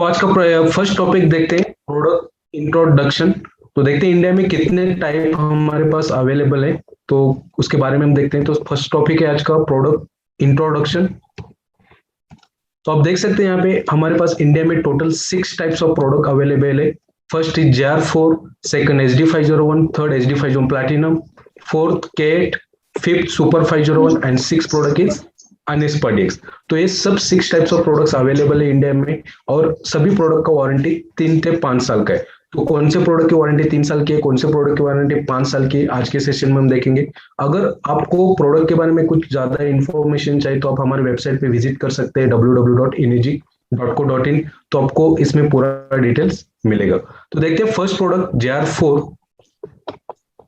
आज का first topic देखते हैं, प्रोडक्ट इंट्रोडक्शन। तो देखते हैं इंडिया में कितने टाइप हमारे पास अवेलेबल है, तो उसके बारे में हम देखते हैं। तो फर्स्ट टॉपिक है आज का प्रोडक्ट इंट्रोडक्शन। तो आप देख सकते हैं यहाँ पे हमारे पास इंडिया में total 6 types of product available है। First is JR4, second SD501, third SD501 platinum, fourth Kate, fifth super 501 and six product is अनिस्पर्डिक्स। तो ये सब 6 टाइप्स ऑफ प्रोडक्ट्स अवेलेबल है इंडिया में, और सभी प्रोडक्ट का वारंटी 3 से 5 साल का है। तो कौन से प्रोडक्ट की वारंटी 3 साल की है, कौन से प्रोडक्ट की वारंटी 5 साल की है, आज के सेशन में हम देखेंगे। अगर आपको प्रोडक्ट के बारे में कुछ ज्यादा इन्फॉर्मेशन चाहिए तो आप हमारे वेबसाइट पे विजिट कर सकते हैं www.ineg.co.in। तो आपको इसमें पूरा डिटेल्स मिलेगा। तो देखते हैं फर्स्ट प्रोडक्ट JR4।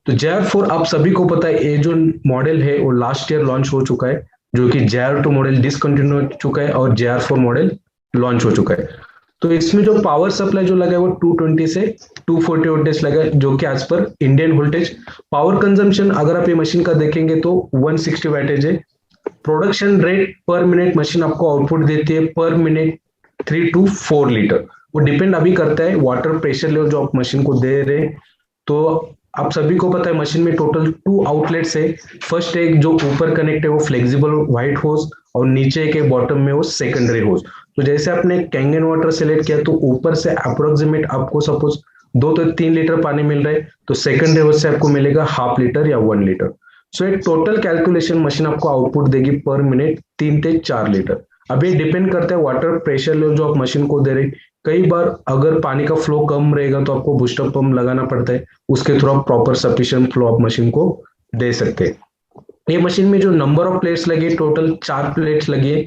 तो JR4 आप सभी को पता है, ये जो मॉडल है वो लास्ट ईयर लॉन्च हो चुका है, जो कि JR2 मॉडल डिसकंटिन्यू हो चुका है और JR4 मॉडल लॉन्च हो चुका है। तो इसमें जो पावर सप्लाई जो लगा है वो 220 से 240 वोल्टेज लगा है, जो कि आज पर इंडियन वोल्टेज। पावर कंजम्पशन अगर आप ये मशीन का देखेंगे तो 160 वैटेज है। प्रोडक्शन रेट पर मिनट मशीन आपको आउटपुट देती है पर मिनट 3 to 4 लीटर। वो डिपेंड अभी करता है वाटर प्रेशर लेवल जो आप मशीन को दे रहे हैं। तो आप सभी को पता है मशीन में टोटल 2 आउटलेट्स है। फर्स्ट एक जो ऊपर कनेक्ट है वो फ्लेक्सिबल व्हाइट होज, और नीचे के बॉटम में वो सेकेंडरी होज। तो जैसे आपने कैंगन वाटर सेलेक्ट किया तो ऊपर से अप्रोक्सीमेट आपको सपोज 2 से 3 लीटर पानी मिल रहा है, तो सेकेंडरी होज से आपको मिलेगा हाफ लीटर या 1 लीटर। सो एक टोटल कैलकुलेशन मशीन आपको आउटपुट देगी पर मिनट 3 से 4 लीटर। अब ये डिपेंड करता है वाटर प्रेशर लेवल जो आप मशीन को दे रहे। कई बार अगर पानी का फ्लो कम रहेगा तो आपको बूस्टर पंप लगाना पड़ता है, उसके थ्रू आप प्रॉपर सफिशिएंट फ्लो आप मशीन को दे सकते हैं। ये मशीन में जो नंबर ऑफ प्लेट्स लगे टोटल 4 प्लेट्स लगी है।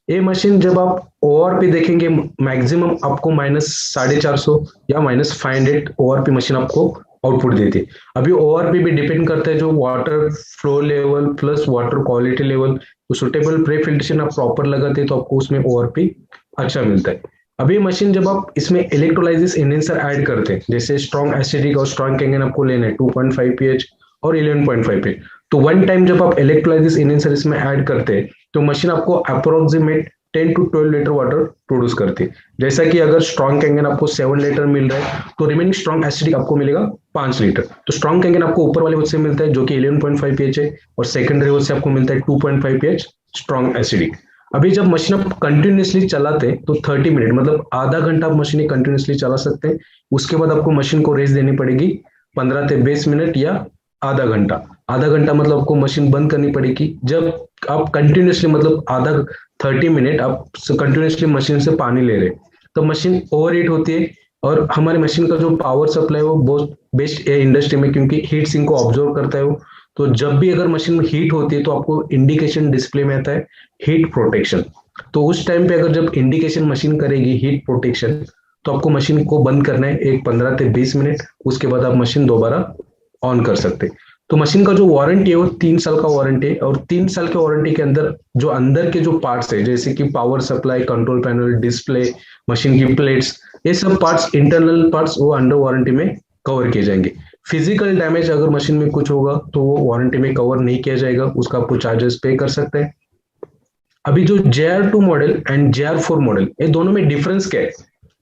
ये मशीन जब आप ओआरपी देखेंगे मैक्सिमम आपको -450 या -500 ओआरपी मशीन आपको आउटपुट देती है। अभी ओआरपी भी डिपेंड करता है जो water flow level plus water quality level, तो सुटेबल प्रे फिल्ट्रेशन आप प्रॉपर लगाते हैं तो आपको उसमें ओआरपी अच्छा मिलता है। अभी मशीन जब आप इसमें इलेक्ट्रोलाइसिस एनहेंसर ऐड करते हैं, जैसे स्ट्रॉन्ग एसिडिक और स्ट्रॉन्ग कैंगन आपको लेना है 2.5 pH और 11.5 pH, तो वन टाइम जब आप इलेक्ट्रोलाइसिस एनहेंसर इसमें ऐड करते हैं तो मशीन आपको approximate 10 to 12 litre water produce करती है। जैसा कि अगर स्ट्रॉन्ग कैंगन आपको 7 लीटर मिल रहा है तो रिमेनिंग स्ट्रॉन्ग एसिडिक आपको मिलेगा 5 लीटर। तो स्ट्रॉन्ग कैंगन आपको ऊपर वाले होज से मिलता है जो कि 11.5 pH है, और सेकेंडरी होज से आपको मिलता है 2.5 pH स्ट्रॉन्ग एसिडिक। अभी जब मशीन आप कंटिन्यूसली चलाते हैं तो 30 मिनट मतलब आधा घंटा आप मशीन कंटिन्यूसली चला सकते हैं। उसके बाद आपको मशीन को रेस्ट देनी पड़ेगी 15 से 20 मिनट या आधा घंटा। आधा घंटा मतलब आपको मशीन बंद करनी पड़ेगी जब आप कंटिन्यूसली मतलब आधा 30 मिनट आप कंटिन्यूसली मशीन से पानी ले रहे, तो मशीन ओवरहीट होती है। और हमारी मशीन का जो पावर सप्लाई वो बहुत बेस्ट है इंडस्ट्री में, क्योंकि हीट सिंक को ऑब्जर्व करता है वो। तो जब भी अगर मशीन में हीट होती है तो आपको इंडिकेशन डिस्प्ले में आता है हीट प्रोटेक्शन। तो उस टाइम पे अगर जब इंडिकेशन मशीन करेगी हीट प्रोटेक्शन, तो आपको मशीन को बंद करना है एक 15 से 20 मिनट, उसके बाद आप मशीन दोबारा ऑन कर सकते। तो मशीन का जो वारंटी है वो 3 साल का वारंटी है, और 3 साल के वारंटी के अंदर जो अंदर के जो पार्ट्स है जैसे कि power supply, control panel, display, machine की प्लेट्स, ये सब पार्ट्स इंटरनल पार्ट्स वो अंडर वारंटी में कवर किए जाएंगे। फिजिकल डैमेज अगर मशीन में कुछ होगा तो वो वारंटी में कवर नहीं किया जाएगा, उसका आपको चार्जेस पे कर सकते हैं। अभी जो JR2 model and JR4 model, ये दोनों में डिफरेंस क्या है?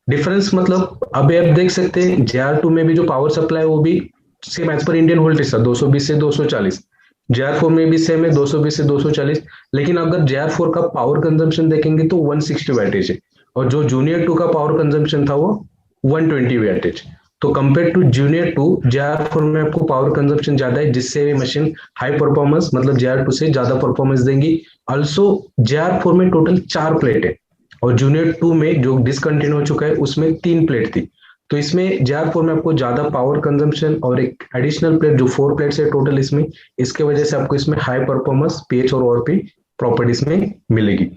डिफरेंस मतलब अभी आप देख सकते हैं JR2 में भी जो पावर सप्लाई है वो भी सेम एज पर इंडियन वोल्टेज था 220 से 240। JR4 में भी सेम है 220 से 240। लेकिन अगर JR4 का पावर कंजम्पशन देखेंगे तो 160 वैटेज है, और जो जूनियर 2 का पावर कंजम्पशन था वो 120 वैटेज। तो कंपेयर टू जूनियर 2, JR4 में आपको पावर कंजम्पशन ज्यादा है, जिससे मशीन हाई परफॉर्मेंस मतलब JR2 से ज्यादा परफॉर्मेंस देंगी। ऑल्सो JR4 में टोटल 4 प्लेट है, और जूनियर 2 में जो डिसकंटिन्यू हो चुका है उसमें 3 प्लेट थी। तो इसमें JR4 में आपको ज्यादा पावर कंजम्पशन और एक एडिशनल प्लेट जो 4 प्लेट्स है टोटल इसमें, इसके वजह से आपको इसमें हाई परफॉर्मेंस पीएच और ओआरपी प्रॉपर्टीज में मिलेगी।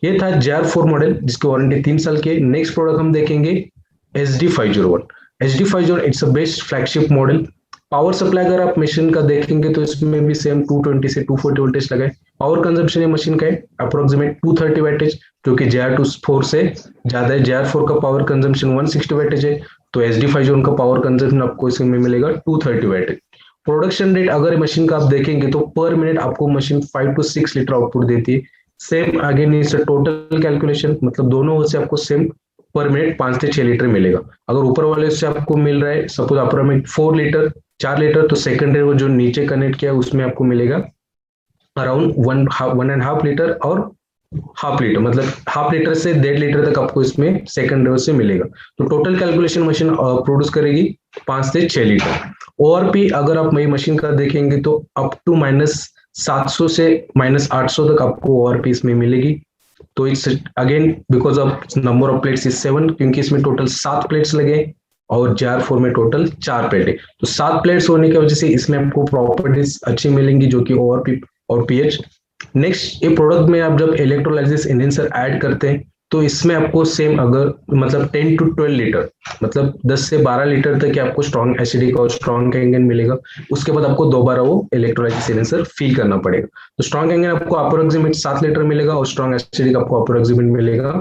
ये था JR4 मॉडल जिसकी वारंटी 3 साल की है। नेक्स्ट प्रोडक्ट हम देखेंगे SD501। SD501 it's a best flagship model. Power supply अगर आप मशीन का देखेंगे तो इसमें भी सेम 220 से 240 वोल्टेज लगा है। पावर कंजम्पशन है मशीन का है अप्रोक्सीमेट 230 वैटेज, जो कि JR4 से ज्यादा है। JR4 का पावर कंजम्पशन 160 वैटेज है, तो SD501 का पावर कंजम्पशन आपको इसमें मिलेगा 230 वैटेज। प्रोडक्शन रेट अगर मशीन का आप देखेंगे तो पर मिनट आपको मशीन 5 to 6 लीटर आउटपुट देती है। सेम अगेन इस टोटल कैलकुलेशन मतलब दोनों से आपको सेम पर मिनट 5 से 6 लीटर मिलेगा। अगर ऊपर वाले से आपको मिल रहा है सपोज अप्रोक्सीमेट 4 लीटर 4 लीटर, तो सेकेंडरी वो जो नीचे कनेक्ट किया उसमें आपको मिलेगा अराउंड 1.5 लीटर और हाफ लीटर, मतलब हाफ लीटर से 1.5 लीटर तक आपको इसमें सेकंड रो से मिलेगा। तो टोटल कैलकुलेशन मशीन प्रोड्यूस करेगी 5 से 6 लीटर। और भी अगर आप नई मशीन का देखेंगे तो अप टू -700 से -800 तक आपको और भी इसमें मिलेगी। तो it's again because of number of plates is 7, क्योंकि इसमें टोटल 7 प्लेट्स लगे और JR4 में टोटल 4 प्लेट है। तो 7 प्लेट्स होने की वजह से इसमें आपको प्रॉपर्टीज अच्छी मिलेंगी जो कि ORP और पीएच। नेक्स्ट ये प्रोडक्ट में आप जब इलेक्ट्रोलाइसिस एनहेंसर ऐड करते हैं तो इसमें आपको सेम अगर मतलब 10 to 12 लीटर मतलब 10 से 12 लीटर तक आपको स्ट्रॉन्ग एसिडिक और स्ट्रॉन्ग कैंगन मिलेगा। उसके बाद आपको दोबारा वो इलेक्ट्रोलाइसिस एनहेंसर फिल करना पड़ेगा। तो स्ट्रॉन्ग कैंगन आपको अप्रोक्सीमेट 7 लीटर मिलेगा और स्ट्रॉन्ग एसिडिक आपको अप्रोक्सीमेट मिलेगा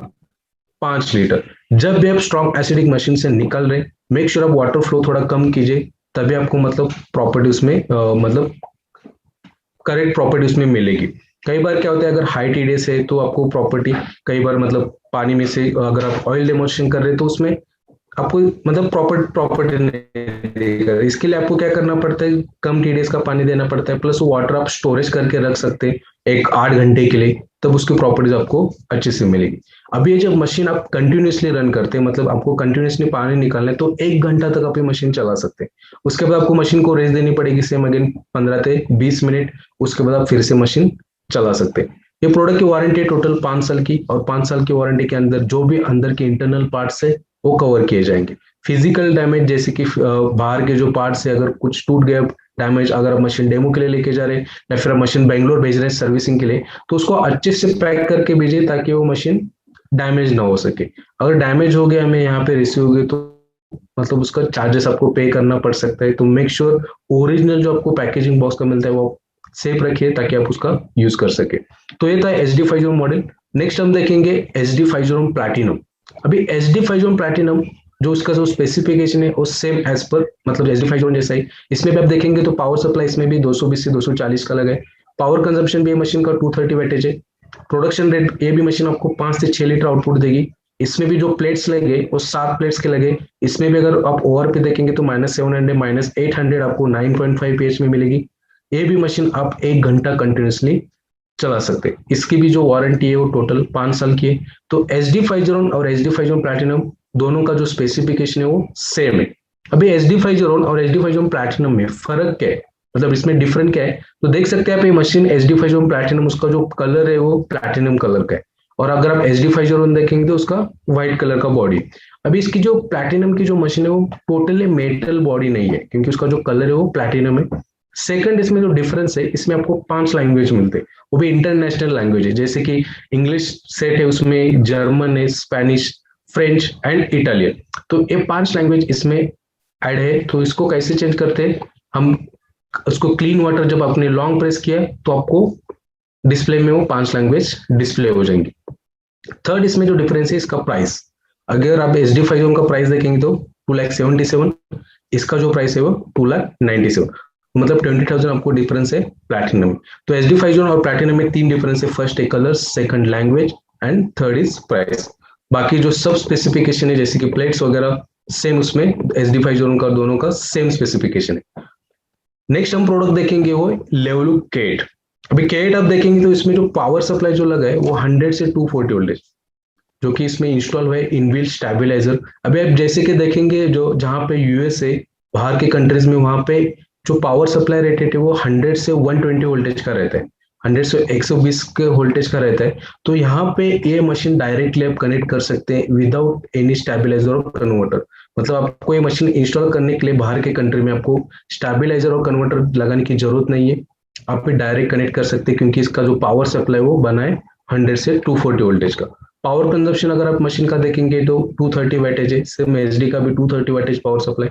5 लीटर। जब भी आप स्ट्रॉन्ग एसिडिक मशीन से निकल रहे मेक श्योर आप वाटर फ्लो थोड़ा कम कीजिए, तभी आपको मतलब प्रॉपर्टी उसमें मतलब करेक्ट प्रॉपर्टी उसमें मिलेगी। कई बार क्या होता है अगर हाई टीडीएस है तो आपको प्रॉपर्टी कई बार मतलब पानी में से अगर आप ऑयल डेमोस्ट्रेशन कर रहे हैं तो उसमें आपको मतलब प्रॉपर्टी नहीं देगा। इसके लिए आपको क्या करना पड़ता है, कम टीडीएस का पानी देना पड़ता है, प्लस वो वाटर आप स्टोरेज करके रख सकते हैं 8 घंटे के लिए, तब उसकी प्रॉपर्टीज आपको अच्छे से मिलेगी। अब ये जब मशीन आप कंटिन्यूसली रन करते हैं मतलब आपको कंटिन्यूसली पानी निकालना है तो 1 घंटा तक आप ये मशीन चला सकते हैं। उसके बाद आपको मशीन को रेस्ट देनी पड़ेगी सेम अगेन 15 से 20 मिनट, उसके बाद आप फिर से मशीन चला सकते हैं। ये प्रोडक्ट की वारंटी है टोटल 5 साल की, और 5 साल की वारंटी के अंदर जो भी अंदर के इंटरनल पार्ट्स है वो कवर किए जाएंगे। फिजिकल डैमेज जैसे कि बाहर के जो पार्ट्स है अगर कुछ टूट गए डैमेज, अगर आप मशीन डेमो के लिए लेके जा रहे हैं या फिर आप मशीन बेंगलोर भेज रहे हैं सर्विसिंग के लिए, तो उसको अच्छे से पैक करके भेजिए ताकि वो मशीन डैमेज ना हो सके। अगर डैमेज हो गया हमें यहाँ पे रिसीव हो गए तो मतलब उसका चार्जेस आपको पे करना पड़ सकता है। तो मेक श्योर ओरिजिनल जो आपको पैकेजिंग बॉक्स का मिलता है वो सेफ रखिए ताकि आप उसका यूज कर सके। तो ये था SD 501 मॉडल। नेक्स्ट हम देखेंगे SD 501 प्लैटिनम। अभी SD 501 प्लैटिनम जो उसका जो स्पेसिफिकेशन है वो सेम एज पर मतलब SD 501 जैसा ही। इसमें भी आप देखेंगे तो पावर सप्लाई इसमें भी 220 से 240 का लगा है। पावर कंजम्पशन भी मशीन का 230 वैटेज है। प्रोडक्शन रेट ये भी मशीन आपको 5 से 6 लीटर आउटपुट देगी। इसमें भी जो प्लेट्स लगे वो 7 प्लेट्स के लगे। इसमें भी अगर आप ORP देखेंगे तो -700 -800 आपको 9.5 pH में मिलेगी। ये भी मशीन आप 1 घंटा कंटिन्यूसली चला सकते हैं। इसकी भी जो वारंटी है वो टोटल 5 साल की है। तो SD 501 और SD 501 प्लैटिनम दोनों का जो स्पेसिफिकेशन है वो सेम है। अभी SD 501 और SD 501 प्लैटिनम में फर्क क्या है, मतलब इसमें डिफरेंट क्या है, तो देख सकते हैं आप ये मशीन SD 501 प्लैटिनम उसका जो कलर है वो प्लैटिनम कलर का है, और अगर आप SD 501 देखेंगे तो उसका व्हाइट कलर का बॉडी। अभी इसकी जो प्लैटिनम की जो मशीन है वो टोटली मेटल बॉडी नहीं है क्योंकि उसका जो कलर है वो प्लैटिनम है। सेकंड इसमें जो डिफरेंस है इसमें आपको 5 लैंग्वेज मिलते हैं, वो भी इंटरनेशनल लैंग्वेज है, जैसे कि इंग्लिश सेट है उसमें, जर्मन है, स्पेनिश, फ्रेंच एंड इटालियन। तो ये 5 लैंग्वेज इसमें ऐड है। तो इसको कैसे चेंज करते हैं हम, उसको क्लीन वाटर जब आपने लॉन्ग प्रेस किया तो आपको डिस्प्ले में वो 5 लैंग्वेज डिस्प्ले हो जाएंगी। थर्ड इसमें जो डिफरेंस है इसका प्राइस। अगर आप SD 501 का प्राइस देखेंगे तो 2,77,000, इसका जो प्राइस है वो 2,97,000, मतलब 20,000 आपको डिफरेंस है प्लैटिनम। तो SD 501 और प्लैटिनम में 3 डिफरेंस है, फर्स्ट है colour, second language and third is price. बाकी जो सब स्पेसिफिकेशन है जैसे कि प्लेट्स वगैरह सेम उसमें SD 501 का दोनों का सेम स्पेसिफिकेशन है। नेक्स्ट हम प्रोडक्ट देखेंगे वो लेवलुक केट। अभी केट आप देखेंगे तो इसमें जो पावर सप्लाई जो लगा है वो 100 से 240 वोल्टेज जो कि इसमें इंस्टॉल हुआ है इनबिल्ट स्टेबलाइजर। अभी आप जैसे कि देखेंगे जो जहां पे यूएस है बाहर के कंट्रीज में वहां पे जो पावर सप्लाई रेटेड है वो 100 से 120 वोल्टेज का रहता है, 100 से 120 के वोल्टेज का रहता है। तो यहाँ पे ये मशीन डायरेक्टली आप कनेक्ट कर सकते हैं विदाउट एनी स्टेबलाइजर और कन्वर्टर। मतलब आपको ये मशीन इंस्टॉल करने के लिए बाहर के कंट्री में आपको स्टेबलाइजर और कन्वर्टर लगाने की जरूरत नहीं है, आप भी डायरेक्ट कनेक्ट कर सकते हैं क्योंकि इसका जो पावर सप्लाई वो बना है 100 से 240 वोल्टेज का। पावर कंजप्शन अगर आप मशीन का देखेंगे तो 230 वैटेज है, सिर्फ SD का भी 230 weightage power supply.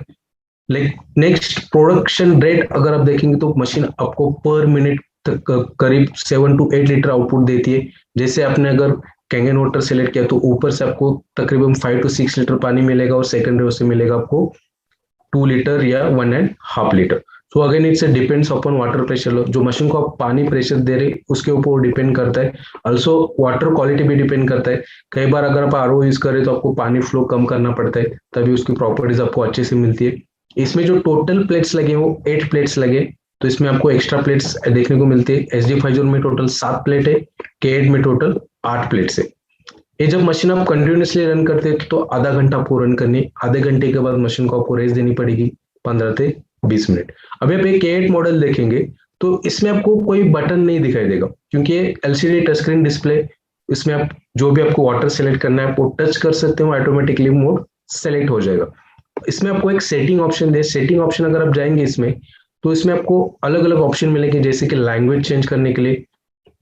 Next production rate अगर आप देखेंगे तो मशीन आपको पर मिनट तक करीब 7 to 8 लीटर आउटपुट देती है। जैसे आपने अगर कैंगन वाटर सेलेक्ट किया तो ऊपर से आपको तकरीबन 5 to 6 लीटर पानी मिलेगा और सेकंड रो से मिलेगा आपको 2 लीटर या 1.5 litre. So again it's depends upon water pressure, जो मशीन को आप पानी प्रेशर दे रहे उसके ऊपर डिपेंड करता है। ऑल्सो वाटर क्वालिटी भी डिपेंड करता है। कई बार अगर आप आरओ यूज करें तो आपको पानी फ्लो कम करना पड़ता है, तभी उसकी प्रॉपर्टीज आपको अच्छे से मिलती है। इसमें जो टोटल प्लेट्स लगे वो 8 प्लेट्स लगे, तो इसमें आपको एक्स्ट्रा प्लेट्स देखने को मिलती है। SD50 में टोटल 7 प्लेट है, K8 में टोटल 8 प्लेट्स है। ये जब मशीन आप कंटिन्यूसली रन करते हैं तो आधा घंटा आपको रन करनी, आधे घंटे के बाद मशीन को आपको रेस्ट देनी पड़ेगी 15 से 20 मिनट। अभी आप एक K8 मॉडल देखेंगे तो इसमें आपको कोई बटन नहीं दिखाई देगा, क्योंकि ये LCD टच स्क्रीन डिस्प्ले, इसमें आप जो भी आपको वाटर सेलेक्ट करना है वो टच कर सकते हो, ऑटोमेटिकली मोड सेलेक्ट हो जाएगा। इसमें आपको एक सेटिंग ऑप्शन दे, सेटिंग ऑप्शन अगर आप जाएंगे इसमें तो इसमें आपको अलग अलग ऑप्शन मिलेंगे, जैसे कि लैंग्वेज चेंज करने के लिए,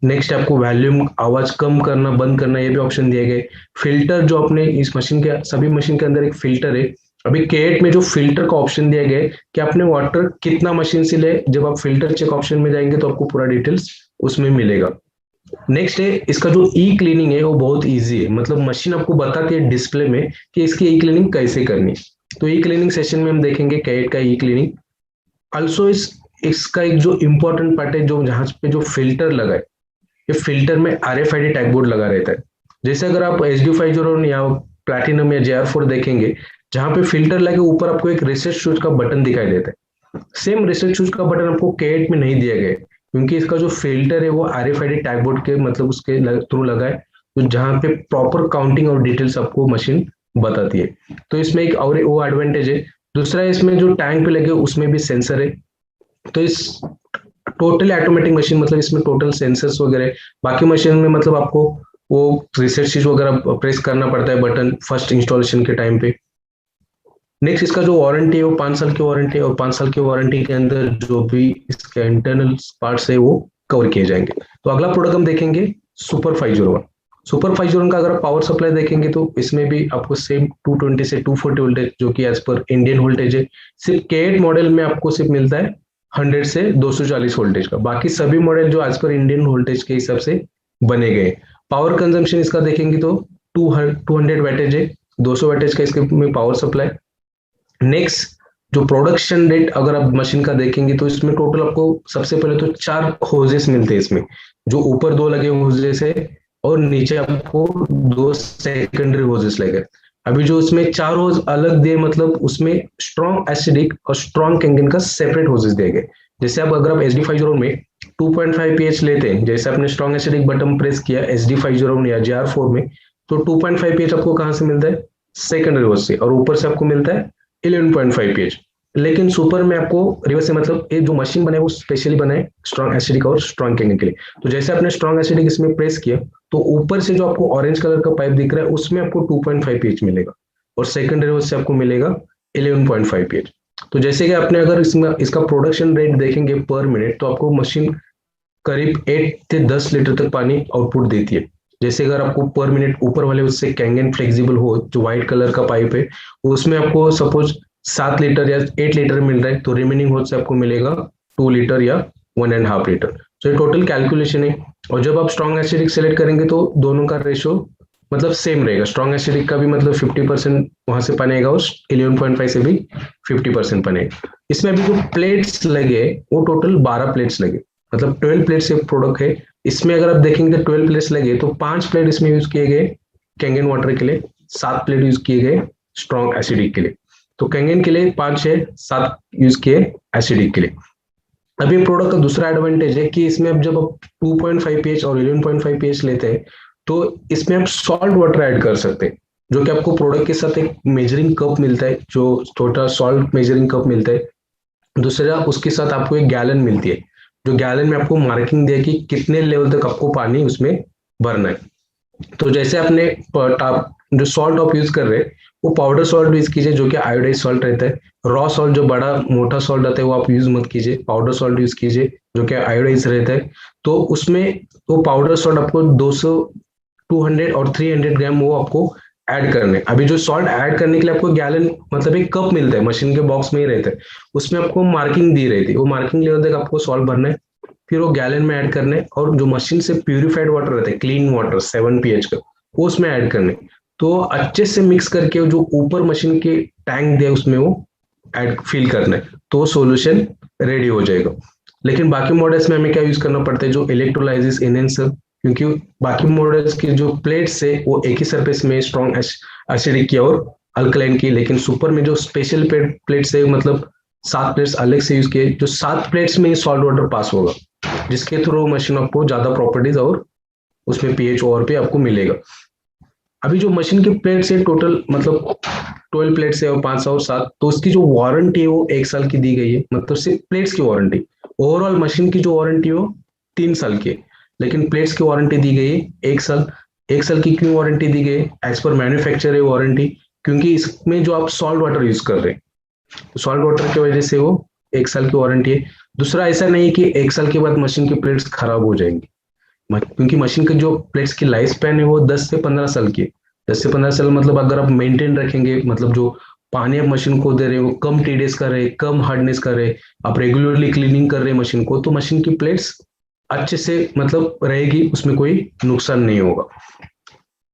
नेक्स्ट आपको वॉल्यूम आवाज कम करना बंद करना ये भी ऑप्शन दिए गए। फिल्टर जो अपने इस मशीन के सभी मशीन के अंदर एक फिल्टर है, अभी K8 में जो फिल्टर का ऑप्शन दिया गया है कि आपने वाटर कितना मशीन से ले, जब आप फिल्टर चेक ऑप्शन में जाएंगे तो आपको पूरा डिटेल्स उसमें मिलेगा। नेक्स्ट है इसका जो ई क्लीनिंग है वो बहुत इजी है, मतलब मशीन आपको बताती है डिस्प्ले में कि इसकी ई क्लीनिंग कैसे करनी है। तो ई क्लीनिंग सेशन में हम देखेंगे K8 का ई क्लीनिंग। ऑल्सो इसका एक जो इम्पोर्टेंट पार्ट है, जो जहां पे जो फिल्टर लगा है, ये फिल्टर में RFID टैग बोर्ड लगा रहता है। जैसे अगर आप SD50 या प्लैटिनम या JR4 देखेंगे, जहां पे फिल्टर लगे ऊपर आपको एक रिसेट शूज का बटन दिखाई देता है। सेम रिसेट शूज का बटन आपको K8 में नहीं दिया गया है, क्योंकि इसका जो फिल्टर है वो RFID टैग बोर्ड के मतलब उसके थ्रू लगा है, तो जहां पे प्रॉपर काउंटिंग और डिटेल्स आपको मशीन बताती है। तो इसमें एक और वो एडवांटेज है। दूसरा इसमें जो टैंक पे लगे उसमें भी सेंसर है, तो इस टोटली ऑटोमेटिक मशीन, मतलब इसमें टोटल सेंसर्स वगैरह, बाकी मशीन में मतलब आपको वो रिसेट स्विच वगैरह प्रेस करना पड़ता है बटन फर्स्ट इंस्टॉलेशन के टाइम पे। नेक्स्ट इसका जो वारंटी है वो 5 साल की वारंटी है, और 5 साल की वारंटी के अंदर जो भी इसके इंटरनल पार्ट्स है वो कवर किए जाएंगे। तो अगला प्रोडक्ट हम देखेंगे सुपर 501। सुपर 501 का अगर आप पावर सप्लाई देखेंगे तो इसमें भी आपको सेम 220 से 240 वोल्टेज, जो कि एज पर इंडियन वोल्टेज है। सिर्फ K8 मॉडल में आपको सिर्फ मिलता है 100 से 240 वोल्टेज का, बाकी सभी मॉडल जो एज पर इंडियन वोल्टेज के हिसाब से बने गए। पावर कंजम्पशन इसका देखेंगे तो 200 वैटेज है, 200 वैटेज का इसके में पावर सप्लाई। नेक्स्ट जो प्रोडक्शन रेट अगर आप मशीन का देखेंगे तो इसमें टोटल आपको सबसे पहले तो 4 होजेस मिलते हैं इसमें, जो ऊपर 2 लगे होजेस है और नीचे आपको 2 सेकेंडरी होजेस लगे। अभी जो उसमें 4 होज अलग दिए, मतलब उसमें स्ट्रॉन्ग एसिडिक और स्ट्रॉन्ग कैंगन का सेपरेट होजेस दिए गए। जैसे अगर आप SD50 में 2.5 pH लेते हैं, जैसे आपने स्ट्रॉन्ग एसिडिक बटन प्रेस किया SD50 या JR4 में, तो 2.5 pH आपको कहां से मिलता है, सेकेंडरी होज से, और ऊपर से आपको मिलता है 11.5 pH। लेकिन सुपर में आपको रिवर्स से, मतलब ये जो मशीन बना है वो स्पेशली बना है स्ट्रॉन्ग एसिडिक और स्ट्रॉन्ग कैंगन के लिए। तो जैसे आपने स्ट्रॉन्ग एसिडिक इसमें प्रेस किया तो ऊपर से जो आपको ऑरेंज कलर का पाइप दिख रहा है उसमें आपको 2.5 pH मिलेगा, और सेकेंडरी होज से आपको मिलेगा 11.5 pH। तो जैसे कि आपने अगर इसमें इसका प्रोडक्शन रेट देखेंगे पर मिनट, तो आपको मशीन करीब 8 से 10 लीटर तक पानी आउटपुट देती है। जैसे अगर आपको पर मिनट ऊपर वाले उससे कैंगन फ्लेक्सिबल हो, जो व्हाइट कलर का पाइप है, उसमें आपको सपोज 7 लीटर या 8 लीटर मिल रहा है, तो रिमेनिंग होज से आपको मिलेगा 2 लीटर या 1.5 लीटर। तो ये टोटल कैलकुलेशन है। और जब आप स्ट्रॉन्ग एसिडिक सेलेक्ट करेंगे तो दोनों का रेशो मतलब सेम रहेगा। स्ट्रॉन्ग एसिडिक का भी मतलब 50% वहां से पानी आएगा, और 11.5 से भी 50% पानी आएगा। इसमें अभी जो प्लेट्स लगे वो टोटल 12 प्लेट्स लगे, मतलब 12 प्लेट्स एक प्रोडक्ट है। इसमें अगर आप देखेंगे 12 प्लेट्स लगे तो 5 प्लेट इसमें यूज किए गए कैंगन वाटर के लिए, 7 प्लेट यूज किए गए स्ट्रॉन्ग एसिडिक के लिए। तो कैंगन के लिए 5 है, 7 यूज किए एसिडिक के लिए। अभी प्रोडक्ट का दूसरा एडवांटेज है कि इसमें अब जब आप 2.5 pH और 11.5 pH लेते हैं तो इसमें आप सॉल्ट वाटर ऐड कर सकते हैं, जो कि आपको प्रोडक्ट के साथ एक मेजरिंग कप मिलता है, जो छोटा सॉल्ट मेजरिंग कप मिलता है। दूसरा उसके साथ आपको एक गैलन मिलती है, जो गैलन में आपको मार्किंग दिया कि कितने लेवल तक आपको पानी उसमें भरना है। तो जैसे आपने जो सॉल्ट आप यूज कर रहे हैं वो पाउडर सॉल्ट यूज कीजिए, जो कि आयोडाइज सॉल्ट रहता है। रॉ सॉल्ट जो बड़ा मोटा सॉल्ट आता है वो आप यूज मत कीजिए, पाउडर सॉल्ट यूज कीजिए जो कि आयोडाइज रहता है। तो उसमें वो पाउडर सॉल्ट आपको 200, 200 और 300 ग्राम वो आपको ऐड करने। अभी जो सॉल्ट ऐड करने के लिए आपको गैलन मतलब एक कप मिलता है, मशीन के बॉक्स में ही रहता है, उसमें आपको मार्किंग दी रहती है। वो मार्किंग लेवल तक आपको सॉल्ट भरना है, फिर वो गैलन में ऐड करने, और जो मशीन से प्यूरिफाइड वाटर रहता है क्लीन वाटर 7 pH का, वो उसमें ऐड करने। तो अच्छे से मिक्स करके जो ऊपर मशीन के टैंक दिया उसमें वो ऐड फिल करना है, तो सॉल्यूशन रेडी हो जाएगा। लेकिन बाकी मॉडल्स में हमें क्या यूज करना पड़ता है, जो इलेक्ट्रोलाइसिस एनहेंसर, क्योंकि बाकी मॉडल्स की जो प्लेट्स है वो एक ही सरफेस में स्ट्रॉन्ग एसिडिक की और अल्कलाइन की, लेकिन सुपर में जो स्पेशल प्लेट्स है मतलब 7 प्लेट्स अलग से यूज किए, जो 7 प्लेट्स में सॉल्ट वाटर पास होगा, जिसके थ्रू मशीन आपको ज्यादा प्रॉपर्टीज और उसमें पीएच और पे आपको मिलेगा। अभी जो मशीन की प्लेट्स है टोटल मतलब 12 प्लेट्स है और 5 और 7, तो उसकी जो वारंटी है वो 1 साल की दी गई है, मतलब सिर्फ प्लेट्स की वारंटी। ओवरऑल मशीन की जो वारंटी हो 3 साल की है, लेकिन प्लेट्स की वारंटी दी गई है 1 साल। 1 साल की क्यों वारंटी दी गई है? एज पर मैन्युफैक्चर वारंटी, क्योंकि इसमें जो आप सॉल्ट वाटर यूज कर रहे हैं, तो सॉल्ट वाटर की वजह से वो 1 साल की वारंटी है। दूसरा, ऐसा नहीं कि 1 साल के बाद मशीन की प्लेट्स खराब हो जाएंगी, क्योंकि मशीन की जो प्लेट्स की लाइफ स्पैन है वो 10 से 15 साल की है। 10 से 15 साल मतलब अगर आप मेंटेन रखेंगे, मतलब जो पानी आप मशीन को दे रहे हो कम टीडीएस का रहे, कम हार्डनेस का रहे, आप रेगुलरली क्लीनिंग कर रहे हैं मशीन को, तो मशीन की प्लेट्स अच्छे से मतलब रहेगी, उसमें कोई नुकसान नहीं होगा।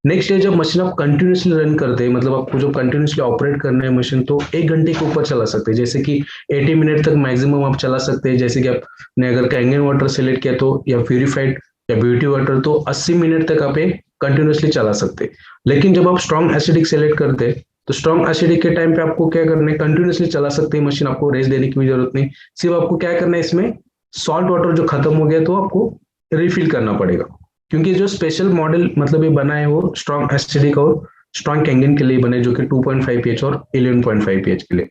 नेक्स्ट है, जब मशीन आप कंटिन्यूसली रन करते हैं, मतलब आपको जो कंटिन्यूसली ऑपरेट करना है मशीन, तो 1 घंटे के ऊपर चला सकते हैं, जैसे कि 80 मिनट तक मैक्सिमम आप चला सकते हैं। जैसे कि आपने अगर कैंगन वाटर सेलेक्ट किया तो, या प्यूरिफाइड या ब्यूटी वाटर, तो 80 मिनट तक आप कंटिन्यूसली चला सकते हैं। लेकिन जब आप स्ट्रॉन्ग एसिडिक सेलेक्ट करते हैं, तो स्ट्रॉन्ग एसिडिक के टाइम पे आपको क्या करना है, कंटिन्यूसली चला सकते हैं मशीन, आपको रेस्ट देने की भी जरूरत नहीं। सिर्फ आपको क्या करना है, इसमें सॉल्ट वाटर जो खत्म हो गया तो आपको रिफिल करना पड़ेगा, क्योंकि जो स्पेशल मॉडल मतलब ये बना है वो स्ट्रॉन्ग एसिडिक और स्ट्रॉन्ग कैंगन के लिए बने, जो कि 2.5 पीएच और 11.5 पीएच के लिए।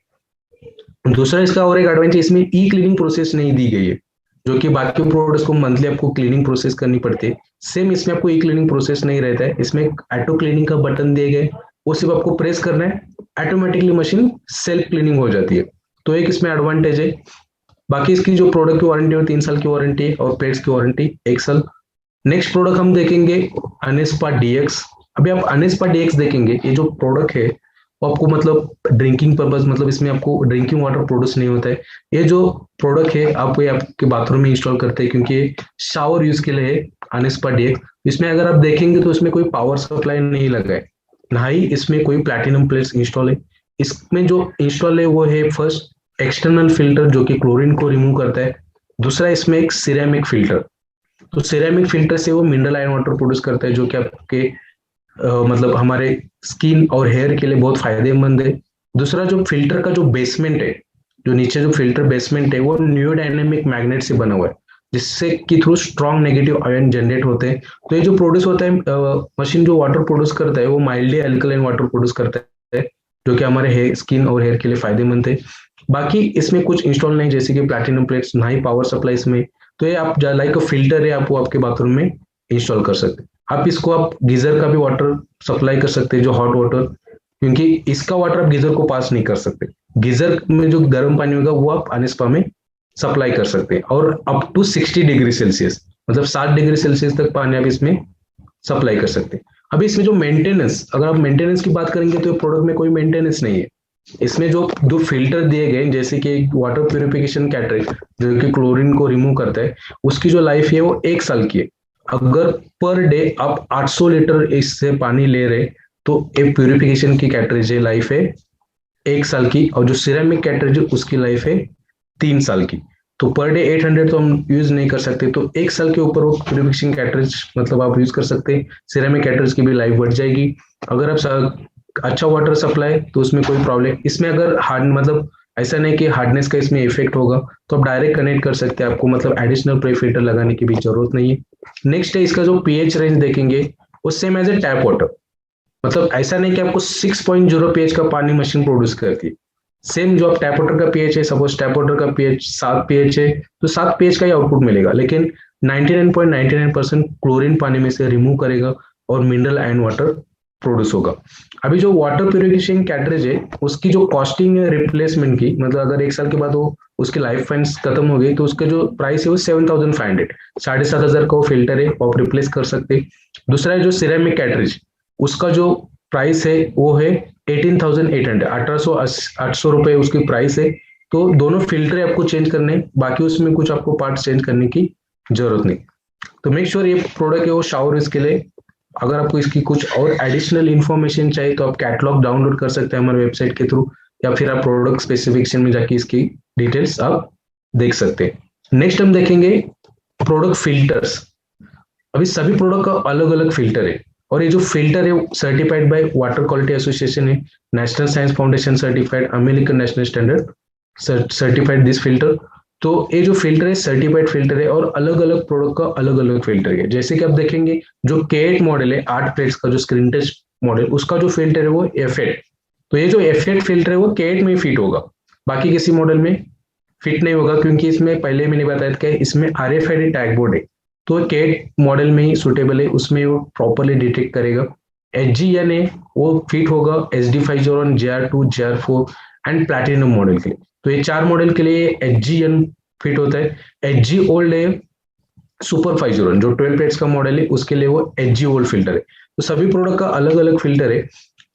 दूसरा इसका और एक एडवांटेज, इसमें ई क्लीनिंग प्रोसेस नहीं दी गई है, जो कि बाकी प्रोडक्ट्स को मंथली आपको क्लीनिंग प्रोसेस करनी पड़ती है। सेम इसमें आपको ई क्लीनिंग प्रोसेस नहीं रहता है, इसमें ऑटो क्लीनिंग का बटन दिए गए, वो सिर्फ आपको प्रेस करना है, ऑटोमेटिकली मशीन सेल्फ क्लीनिंग हो जाती है। तो एक इसमें एडवांटेज है। बाकी इसकी जो प्रोडक्ट की वारंटी है 3 साल की वारंटी है और प्लेट्स की वारंटी 1 साल। नेक्स्ट प्रोडक्ट हम देखेंगे अनेस्पा डीएक्स। अभी आप अनेस्पा डीएक्स देखेंगे, ये जो प्रोडक्ट है वो आपको मतलब ड्रिंकिंग पर्पज, मतलब इसमें आपको ड्रिंकिंग वाटर प्रोड्यूस नहीं होता है। ये जो प्रोडक्ट है आप ये आपके बाथरूम में इंस्टॉल करते हैं, क्योंकि शावर यूज के लिए है अनेस्पा डीएक्स। इसमें अगर आप देखेंगे तो इसमें कोई पावर सप्लाई नहीं लगा है, ना ही इसमें कोई प्लैटिनम प्लेट्स इंस्टॉल है। इसमें जो इंस्टॉल है वो है फर्स्ट एक्सटर्नल फिल्टर, जो कि क्लोरीन को रिमूव करता है। दूसरा इसमें एक सिरेमिक फिल्टर, तो सिरेमिक फिल्टर से वो मिनरल आयन वाटर प्रोड्यूस करता है, जो कि आपके मतलब हमारे स्किन और हेयर के लिए बहुत फायदेमंद है। दूसरा, जो फिल्टर का जो बेसमेंट है, जो नीचे जो फिल्टर बेसमेंट है, वो न्यूरोडायनेमिक मैग्नेट से बना हुआ है, जिससे कि through strong negative ion generate होते हैं। तो ये जो प्रोड्यूस होता है मशीन जो वाटर प्रोड्यूस करता है वो माइल्डली अल्कलाइन वाटर प्रोड्यूस करता है, जो कि हमारे हेयर स्किन और हेयर के लिए फायदेमंद है। बाकी इसमें कुछ इंस्टॉल नहीं, जैसे कि प्लैटिनम प्लेट्स, ना ही पावर सप्लाई इसमें। तो ये आप लाइक फिल्टर है, आप वो आपके बाथरूम में इंस्टॉल कर सकते हैं। आप इसको आप गीजर का भी वाटर सप्लाई कर सकते हैं, जो हॉट वाटर, क्योंकि इसका वाटर आप गीजर को पास नहीं कर सकते। गीजर में जो गर्म पानी होगा वो आप अनेस्पा में सप्लाई कर सकते हैं, और अप टू 60 डिग्री सेल्सियस, मतलब 60 डिग्री सेल्सियस तक पानी आप इसमें सप्लाई कर सकते हैं। अभी इसमें जो मेंटेनेंस, अगर आप मेंटेनेंस की बात करेंगे तो प्रोडक्ट में कोई मेंटेनेंस नहीं है। इसमें जो दो फिल्टर दिए गए, जैसे कि वाटर प्यूरिफिकेशन कैटरेज, जो कि क्लोरीन को रिमूव करता है, उसकी जो लाइफ है वो 1 साल की है। अगर पर डे आप 800 लीटर इससे पानी ले रहे, तो एक प्यूरिफिकेशन की कैटरेज है, लाइफ है 1 साल की, और जो सिरेमिक कैटरेज है उसकी लाइफ है 3 साल की। तो पर डे 800 तो हम यूज नहीं कर सकते, तो 1 साल के ऊपर वो प्यूरिफिकेशन कैटरेज मतलब आप यूज कर सकते हैं। सिरेमिक कैटरेज की भी लाइफ बढ़ जाएगी। अगर आप अच्छा वाटर सप्लाई, तो उसमें कोई प्रॉब्लम इसमें अगर हार्ड मतलब ऐसा नहीं कि हार्डनेस का इसमें इफेक्ट होगा, तो आप डायरेक्ट कनेक्ट कर सकते हैं, आपको मतलब एडिशनल प्रे फिल्टर लगाने की भी जरूरत नहीं है। नेक्स्ट है इसका जो पीएच रेंज देखेंगे, वो same as a tap water, मतलब ऐसा नहीं कि आपको 6.0 पीएच का पानी मशीन प्रोड्यूस करती है। सेम जो आप टैप वाटर का पीएच है, सपोज टैप वाटर का पीएच 7 पीएच है, तो 7 पीएच का ही आउटपुट मिलेगा, लेकिन 99.99% क्लोरीन पानी में से रिमूव करेगा और मिनरल आयन वाटर प्रोड्यूस होगा। अभी जो वाटर प्यूरिफिकेशन कैटरेज है, उसकी जो कॉस्टिंग है रिप्लेसमेंट की, मतलब अगर 1 साल के बाद वो उसकी लाइफ फाइन खत्म हो गई, तो उसका जो प्राइस है वो 7,500, 7,500 का वो फिल्टर है, आप रिप्लेस कर सकते हैं। दूसरा है जो सिरेमिक कैटरेज, उसका जो प्राइस है वो है 18,800, 800 रुपए उसकी प्राइस है। तो दोनों फिल्टर आपको चेंज करने, बाकी उसमें कुछ आपको पार्ट चेंज करने की जरूरत नहीं। तो मेक श्योर ये प्रोडक्ट है वो शावर इसके लिए। अगर आपको इसकी कुछ और एडिशनल इन्फॉर्मेशन चाहिए तो आप कैटलॉग डाउनलोड कर सकते हैं हमारे वेबसाइट के थ्रू, या फिर आप प्रोडक्ट स्पेसिफिकेशन में जाके इसकी डिटेल्स आप देख सकते हैं। नेक्स्ट हम देखेंगे प्रोडक्ट फिल्टर्स। अभी सभी प्रोडक्ट का अलग अलग फिल्टर है, और ये जो फिल्टर है certified by water quality association है, national science foundation certified, American national standard certified this filter. तो ये जो फिल्टर है सर्टिफाइड फिल्टर है, और अलग अलग प्रोडक्ट का अलग अलग फिल्टर है। जैसे कि आप देखेंगे जो K8 मॉडल है 8 प्लेट्स का जो स्क्रीन टच मॉडल, उसका जो फिल्टर है वो F8। तो ये जो F8 फिल्टर है वो K8 में फिट होगा, बाकी किसी मॉडल में फिट नहीं होगा, क्योंकि इसमें पहले मैंने बताया था कि इसमें RFID टैग बोर्ड है। तो K8 मॉडल में ही सुटेबल है, उसमें वो प्रॉपरली डिटेक्ट करेगा। HGN है वो फिट होगा SD501, JR2, JR4 and platinum model के लिए। तो ये 4 मॉडल के लिए HGN फिट होता है। HG ओल्ड है सुपर 501, जो 12 प्लेट्स का मॉडल है उसके लिए वो HG ओल्ड फिल्टर है। तो सभी प्रोडक्ट का अलग अलग फिल्टर है।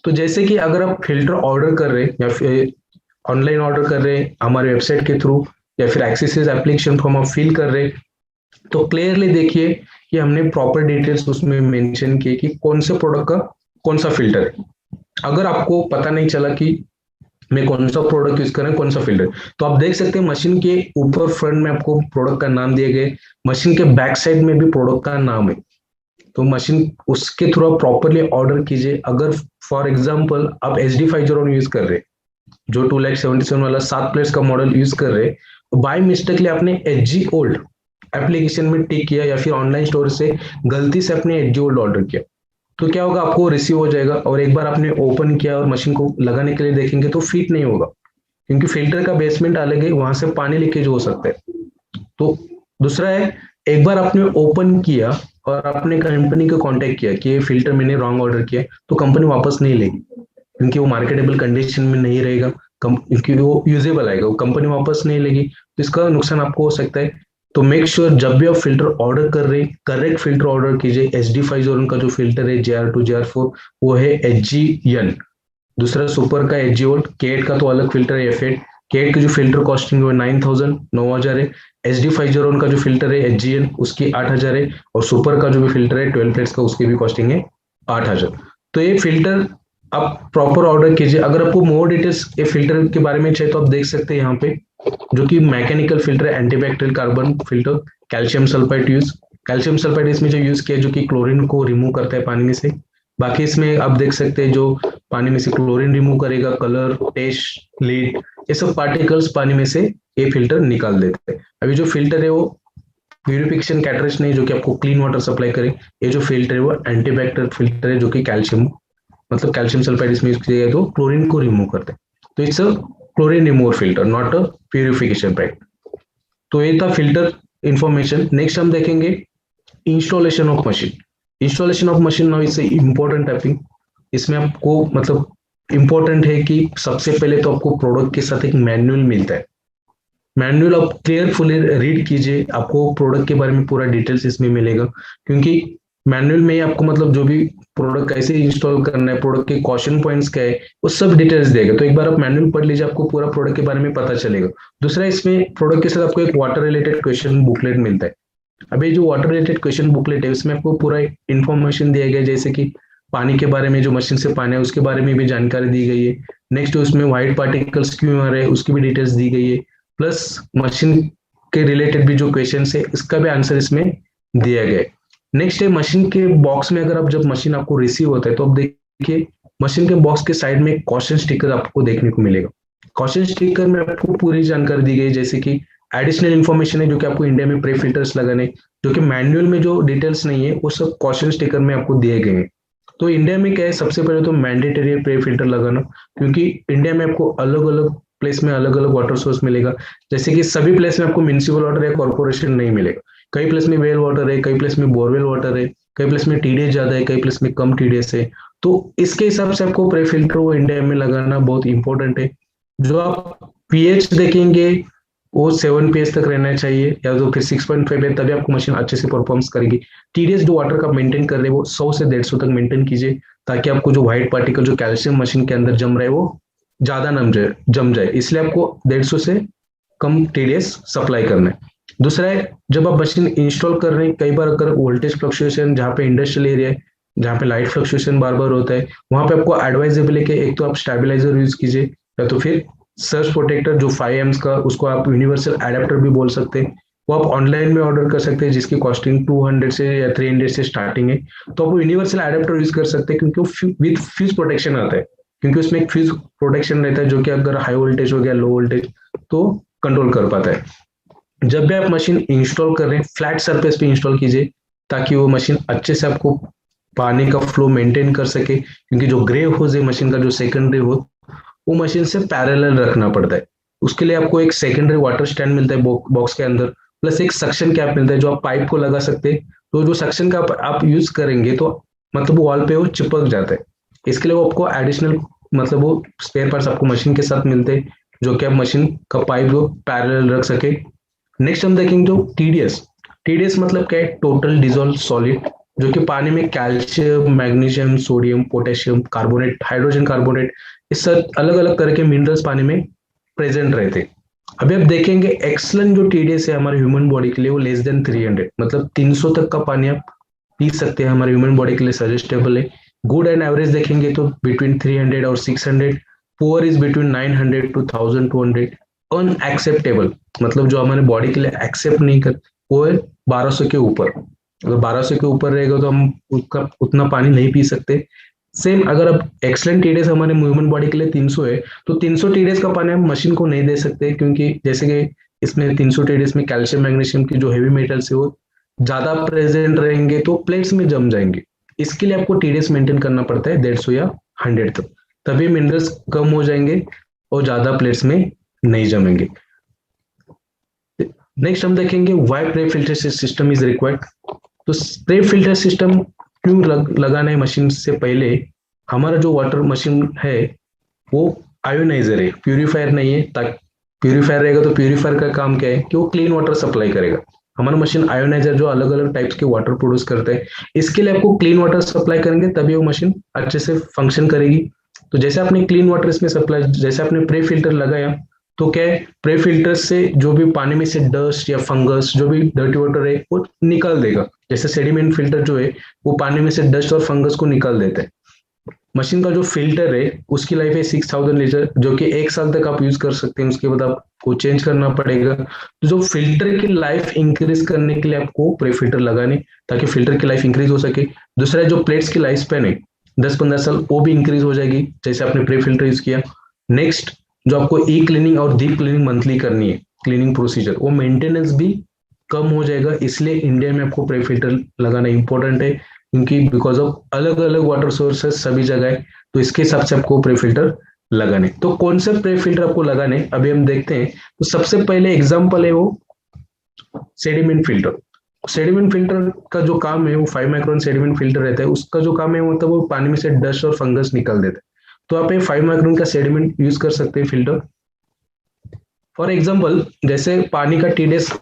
तो जैसे कि अगर आप फिल्टर ऑर्डर कर रहे हैं या फिर ऑनलाइन ऑर्डर कर रहे हैं हमारे वेबसाइट के थ्रू, या फिर एक्सेसरीज एप्लीकेशन फॉर्म आप फिल कर रहे हैं, तो क्लियरली देखिए कि हमने प्रॉपर डिटेल्स उसमें मेंशन किए कि कौन से प्रोडक्ट का कौन सा फिल्टर है। अगर आपको पता नहीं चला कि मैं कौन सा प्रोडक्ट यूज कर रहा हूँ कौन सा फिल्टर, तो आप देख सकते हैं मशीन के ऊपर फ्रंट में आपको प्रोडक्ट का नाम दिए गए, मशीन के बैक साइड में भी प्रोडक्ट का नाम है। तो मशीन उसके थ्रू आप प्रॉपरली ऑर्डर कीजिए। अगर फॉर एग्जाम्पल आप SD501 यूज कर रहे हैं, जो 2,77,000 वाला 7 प्लेट्स का मॉडल यूज कर रहे हैं, बाय मिस्टेकली आपने HG ओल्ड एप्लीकेशन में टिक किया, या फिर ऑनलाइन स्टोर से गलती से आपने HG ओल्ड ऑर्डर किया, तो क्या होगा, आपको रिसीव हो जाएगा, और एक बार आपने ओपन किया और मशीन को लगाने के लिए देखेंगे तो फिट नहीं होगा, क्योंकि फिल्टर का बेसमेंट अलग है, वहां से पानी लीकेज हो सकता है। तो दूसरा है, एक बार आपने ओपन किया और आपने कंपनी को कांटेक्ट किया कि ये फिल्टर मैंने रॉन्ग ऑर्डर किया, तो कंपनी वापस नहीं लेगी, क्योंकि वो मार्केटेबल कंडीशन में नहीं रहेगा, क्योंकि वो यूजेबल आएगा, वो कंपनी वापस नहीं लेगी, तो इसका नुकसान आपको हो सकता है। तो मेक श्योर जब भी आप फिल्टर ऑर्डर कर रहे हैं करेक्ट फिल्टर ऑर्डर कीजिए। SD501 का जो फिल्टर है JR2, JR4 वो है HGN, दूसरा सुपर का HG ओल्ड। K8 का तो अलग फिल्टर है F8। K8 की जो फिल्टर कॉस्टिंग है 9,000 9,000 है। SD501 का जो फिल्टर है HGN उसकी 8,000 है, और सुपर का जो भी फिल्टर है 12 प्लेट्स का उसकी भी कॉस्टिंग है 8,000। तो ये फिल्टर आप प्रॉपर ऑर्डर कीजिए। अगर आपको मोर डिटेल्स ये फिल्टर के बारे में चाहिए तो आप देख सकते हैं यहाँ पे, जो कि मैकेनिकल फिल्टर है, antibacterial carbon filter, calcium sulphide use. Calcium sulphide इसमें जो यूज किया जो कि क्लोरीन को रिमूव करता है पानी में से। बाकी इसमें आप देख सकते हैं जो पानी में से क्लोरीन रिमूव करेगा, कलर, टेस्ट, लीड, ये सब पार्टिकल्स पानी में से ये फिल्टर निकाल देते हैं। अभी जो फिल्टर है वो प्यूरिफिकेशन कैटरेज नहीं जो कि आपको क्लीन वाटर सप्लाई करे। ये जो फिल्टर है वो एंटीबैक्टीरियल फिल्टर है, जो कि कैल्शियम मतलब कैल्शियम सल्फाइड इसमें यूज किया गया तो क्लोरीन को रिमूव करते हैं। तो it's a chlorine remover filter, not a purification pack. तो ये था फिल्टर इंफॉर्मेशन। नेक्स्ट हम देखेंगे installation of machine. Installation of machine now is important topic. इसमें आपको मतलब इंपॉर्टेंट है कि सबसे पहले तो आपको प्रोडक्ट के साथ एक मैनुअल मिलता है। मैनुअल आप केयरफुली रीड कीजिए, आपको प्रोडक्ट के बारे में पूरा डिटेल्स इसमें मिलेगा, क्योंकि मैनुअल में ही आपको मतलब जो भी प्रोडक्ट कैसे इंस्टॉल करना है, प्रोडक्ट के क्वेश्चन पॉइंट्स क्या है, वो सब डिटेल्स देगा। तो एक बार आप मैनुअल पढ़ लीजिए, आपको पूरा प्रोडक्ट के बारे में पता चलेगा। दूसरा, इसमें प्रोडक्ट के साथ आपको एक वाटर रिलेटेड क्वेश्चन बुकलेट मिलता है। अभी जो वाटर रिलेटेड क्वेश्चन बुकलेट है उसमें आपको पूरा इंफॉर्मेशन दिया गया है, जैसे कि पानी के बारे में, जो मशीन से पानी है उसके बारे में भी जानकारी दी गई है। नेक्स्ट उसमें व्हाइट पार्टिकल्स क्यों आ रहे हैं उसकी भी डिटेल्स दी गई है, प्लस मशीन के रिलेटेड भी जो क्वेश्चन है इसका भी आंसर इसमें दिया गया है। नेक्स्ट है मशीन के बॉक्स में, अगर आप जब मशीन आपको रिसीव होता है तो आप देखिए मशीन के बॉक्स के साइड में क्वेश्चन स्टिकर आपको देखने को मिलेगा। क्वेश्चन स्टिकर में आपको पूरी जानकारी दी गई, जैसे कि एडिशनल इन्फॉर्मेशन है जो कि आपको इंडिया में प्री फिल्टर्स लगाने, जो कि मैनुअल में जो डिटेल्स नहीं है वो सब क्वेश्चन स्टिकर में आपको दिए गए हैं। तो इंडिया में क्या है, सबसे पहले तो मैंडेटरी है प्री फिल्टर लगाना, क्योंकि इंडिया में आपको अलग अलग प्लेस में अलग अलग वाटर सोर्स मिलेगा। जैसे कि सभी प्लेस में आपको म्यूनिसिपल वाटर या कॉर्पोरेशन नहीं मिलेगा, कई प्लेस में वेल वाटर है, कई प्लेस में बोरवेल वाटर है, कई प्लेस में TDS ज्यादा है, कई प्लेस में कम TDS है। तो इसके हिसाब से आपको प्री फिल्टर वो इंडिया में लगाना बहुत इंपॉर्टेंट है। जो आप pH देखेंगे वो 7 pH तक रहना चाहिए, या तो फिर 6.5 है, तभी आपको मशीन अच्छे से परफॉर्मेंस करेगी। TDS जो वाटर का मेंटेन कर रहे हैं वो 100 से 150 तक मेंटेन कीजिए, ताकि आपको जो व्हाइट पार्टिकल जो कैल्शियम मशीन के अंदर जम रहा है वो ज्यादा जम जाए, इसलिए आपको 150 से कम TDS सप्लाई करना है। दूसरा है, जब आप मशीन इंस्टॉल कर रहे हैं, कई बार अगर वोल्टेज फ्लक्चुएशन जहाँ पे इंडस्ट्रियल एरिया है, जहाँ पे लाइट फ्लक्चुएशन बार बार होता है, वहां पे आपको एडवाइजेबल है कि एक तो आप स्टेबलाइजर यूज कीजिए, या तो फिर सर्च प्रोटेक्टर जो 5 एम्स का, उसको आप यूनिवर्सल एडेप्टर भी बोल सकते हैं, वो आप ऑनलाइन में ऑर्डर कर सकते हैं, जिसकी कॉस्टिंग 200 से या 300 से स्टार्टिंग है। तो आप यूनिवर्सल एडेप्टर यूज कर सकते हैं, क्योंकि वो विद फ्यूज प्रोटेक्शन आता है, क्योंकि उसमें एक फ्यूज प्रोटेक्शन रहता है जो कि अगर हाई वोल्टेज हो गया, लो वोल्टेज, तो कंट्रोल कर पाता है। जब भी आप मशीन इंस्टॉल कर रहे हैं, फ्लैट सरफेस पे इंस्टॉल कीजिए, ताकि वो मशीन अच्छे से आपको पानी का फ्लो मेंटेन कर सके, क्योंकि जो ग्रे होज है मशीन का, जो सेकेंडरी हो, वो मशीन से पैरेलल रखना पड़ता है। उसके लिए आपको एक सेकेंडरी वाटर स्टैंड मिलता है बॉक्स के अंदर, प्लस एक सक्शन कैप मिलता है जो आप पाइप को लगा सकते हैं। तो जो सक्शन कैप आप यूज करेंगे तो मतलब वॉल पे वो चिपक जाता है। इसके लिए वो आपको एडिशनल मतलब वो स्पेयर पार्ट्स आपको मशीन के साथ मिलते हैं, जो कि आप मशीन का पाइप को पैरेलल रख सके। नेक्स्ट हम देखेंगे जो टीडीएस। टीडीएस मतलब क्या है? टोटल डिजोल्व सॉलिड, जो कि पानी में calcium, magnesium, sodium, potassium, carbonate, hydrogen carbonate, इस सब अलग अलग तरह के मिनरल्स पानी में प्रेजेंट रहते हैं। अभी आप देखेंगे एक्सलेंट जो टीडीएस है हमारे ह्यूमन बॉडी के लिए, वो लेस देन 300, मतलब 300 तक का पानी आप पी सकते हैं, हमारे ह्यूमन बॉडी के लिए सजेस्टेबल है। गुड एंड एवरेज देखेंगे तो बिटवीन 300 और 600। Poor is between 900 to 1200। Unacceptable मतलब जो हमारे बॉडी के लिए एक्सेप्ट नहीं कर, वो है 1200 के ऊपर। अगर 1200 के ऊपर रहेगा तो हम उसका उतना पानी नहीं पी सकते। सेम अगर अब एक्सलेंट टीडीएस हमारे ह्यूमन बॉडी के लिए 300 है, तो 300 टीडीएस का पानी हम मशीन को नहीं दे सकते, क्योंकि जैसे कि इसमें 300 टीडीएस में कैल्शियम, मैग्नीशियम की जो हेवी मेटल्स है वो ज्यादा प्रेजेंट रहेंगे, तो प्लेट्स में जम जाएंगे। इसके लिए आपको टीडीएस मेंटेन करना पड़ता है 150 या 100 तक, तभी मिनरल्स कम हो जाएंगे और ज्यादा प्लेट्स में नहीं जमेंगे। नेक्स्ट हम देखेंगे why spray filter system is required. तो स्प्रे फिल्टर सिस्टम क्यों लगाना है मशीन से पहले? हमारा जो वाटर मशीन है वो आयोनाइजर है, प्यूरिफायर नहीं है। ताकि प्यूरिफायर रहेगा तो प्यूरिफायर का काम क्या है कि वो क्लीन वाटर सप्लाई करेगा। हमारा मशीन आयोनाइजर जो अलग अलग टाइप्स के वाटर प्रोड्यूस करते हैं, इसके लिए आपको क्लीन वाटर सप्लाई करेंगे तभी वो मशीन अच्छे से फंक्शन करेगी। तो जैसे आपने क्लीन वाटर इसमें सप्लाई, जैसे आपने प्रे फिल्टर लगाया, तो क्या है, प्रे फिल्टर से जो भी पानी में से डस्ट या फंगस, जो भी डर्टी वाटर है, वो निकाल देगा। जैसे सेडिमेंट फिल्टर जो है वो पानी में से डस्ट और फंगस को निकाल देता है। मशीन का जो फिल्टर है उसकी लाइफ है 6000 लीटर, जो कि 1 साल तक आप यूज कर सकते हैं, उसके बाद आपको चेंज करना पड़ेगा। तो जो फिल्टर की लाइफ इंक्रीज करने के लिए आपको प्रे फिल्टर लगाने, ताकि फिल्टर की लाइफ इंक्रीज हो सके। दूसरा जो प्लेट्स की लाइफ स्पैन है 10-15 साल, वो भी इंक्रीज हो जाएगी जैसे आपने प्रे फिल्टर यूज किया। नेक्स्ट जो आपको ई क्लीनिंग और डीप क्लीनिंग मंथली करनी है, क्लीनिंग प्रोसीजर, वो मेंटेनेंस भी कम हो जाएगा। इसलिए इंडिया में आपको प्रे फिल्टर लगाना इंपॉर्टेंट है, क्योंकि बिकॉज ऑफ अलग अलग वाटर सोर्सेस सभी जगह है, तो इसके हिसाब से आपको प्रे फिल्टर लगाने। तो कौन से प्रे फिल्टर आपको लगाने अभी हम देखते हैं। तो सबसे पहले एग्जांपल है वो सेडिमेंट फिल्टर। सेडिमेंट फिल्टर का जो काम है वो 5 माइक्रोन सेडिमेंट फिल्टर रहता है। उसका जो काम है मतलब वो पानी में से डस्ट और फंगस निकाल देता है। तो आप 5 माइक्रोन का सेडिमेंट यूज कर सकते हैं फिल्टर। फॉर एग्जाम्पल जैसे पानी का टीडीएस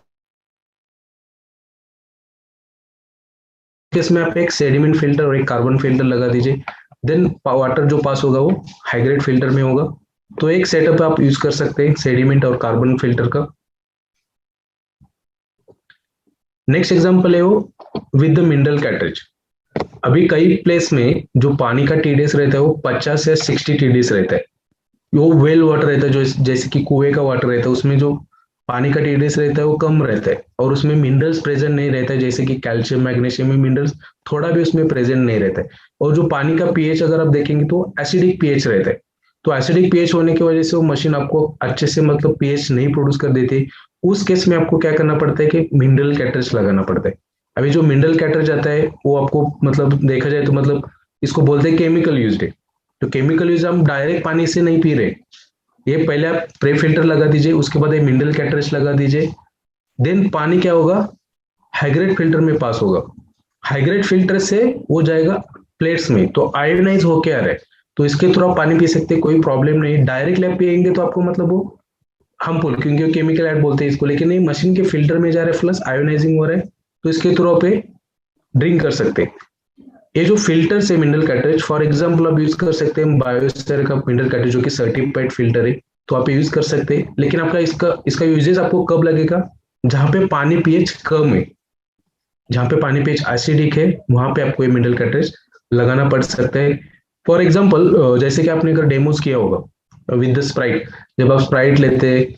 इसमें आप एक सेडिमेंट फिल्टर और एक कार्बन फिल्टर लगा दीजिए, देन वाटर जो पास होगा वो हाइग्रेड फिल्टर में होगा। तो एक सेटअप आप यूज कर सकते हैं सेडिमेंट और कार्बन फिल्टर का। नेक्स्ट एग्जांपल है वो विद द मिनरल कैटरेज। अभी कई प्लेस में जो पानी का टीडीएस रहता है वो 50 या 60 टीडीएस रहता है। वो वेल वाटर रहता है, जो जैसे कि कुएं का वाटर रहता है, उसमें जो पानी का टीडीएस रहता है वो कम रहता है, और उसमें मिनरल्स प्रेजेंट नहीं रहता है, जैसे कि कैल्शियम, मैग्नीशियम में मिनरल्स थोड़ा भी उसमें प्रेजेंट नहीं रहता है। और जो पानी का पीएच अगर आप देखेंगे तो एसिडिक पीएच रहता है। तो एसिडिक पीएच होने की वजह से वो मशीन आपको अच्छे से मतलब पीएच नहीं प्रोड्यूस कर देती। उस केस में आपको क्या करना पड़ता है कि मिनरल कैटरेज लगाना पड़ता है। अभी जो मिनरल कैटरेज आता है वो आपको मतलब देखा जाए तो मतलब इसको बोलते हैं केमिकल यूज है। तो केमिकल यूज हम डायरेक्ट पानी से नहीं पी रहे। ये पहले आप प्रे फिल्टर लगा दीजिए, उसके बाद एक मिनरल कैटरेज लगा दीजिए, देन पानी क्या होगा, हाइग्रेड फिल्टर में पास होगा। हाइग्रेड फिल्टर से वो जाएगा प्लेट्स में, तो आयोनाइज होके आ रहा है, तो इसके थ्रू आप पानी पी सकते हैं, कोई प्रॉब्लम नहीं। डायरेक्टली आप पियेंगे तो आपको मतलब वो हार्मफुल, क्योंकि केमिकल ऐड बोलते हैं इसको, लेकिन ये मशीन के फिल्टर में जा रहा है, प्लस आयोनाइजिंग हो रहा है, तो इसके थ्रू आप ड्रिंक कर सकते हैं। ये जो फिल्टर है मिनरल कैटरेज, फॉर एग्जांपल आप यूज कर सकते हैं बायोस्फीयर का मिनरल कैटरेज, जो कि सर्टिफाइड फिल्टर है, तो आप यूज कर सकते हैं। लेकिन आपका इसका इसका यूजेस आपको कब लगेगा, जहां पे पानी पीएच कम है, जहां पे पानी पीएच एसिडिक है, वहां पे आपको ये मिनरल कैटरेज लगाना पड़ सकता है। फॉर एग्जाम्पल जैसे कि आपने अगर डेमोज किया होगा, विद द स्प्राइट। जब आप स्प्राइट लेते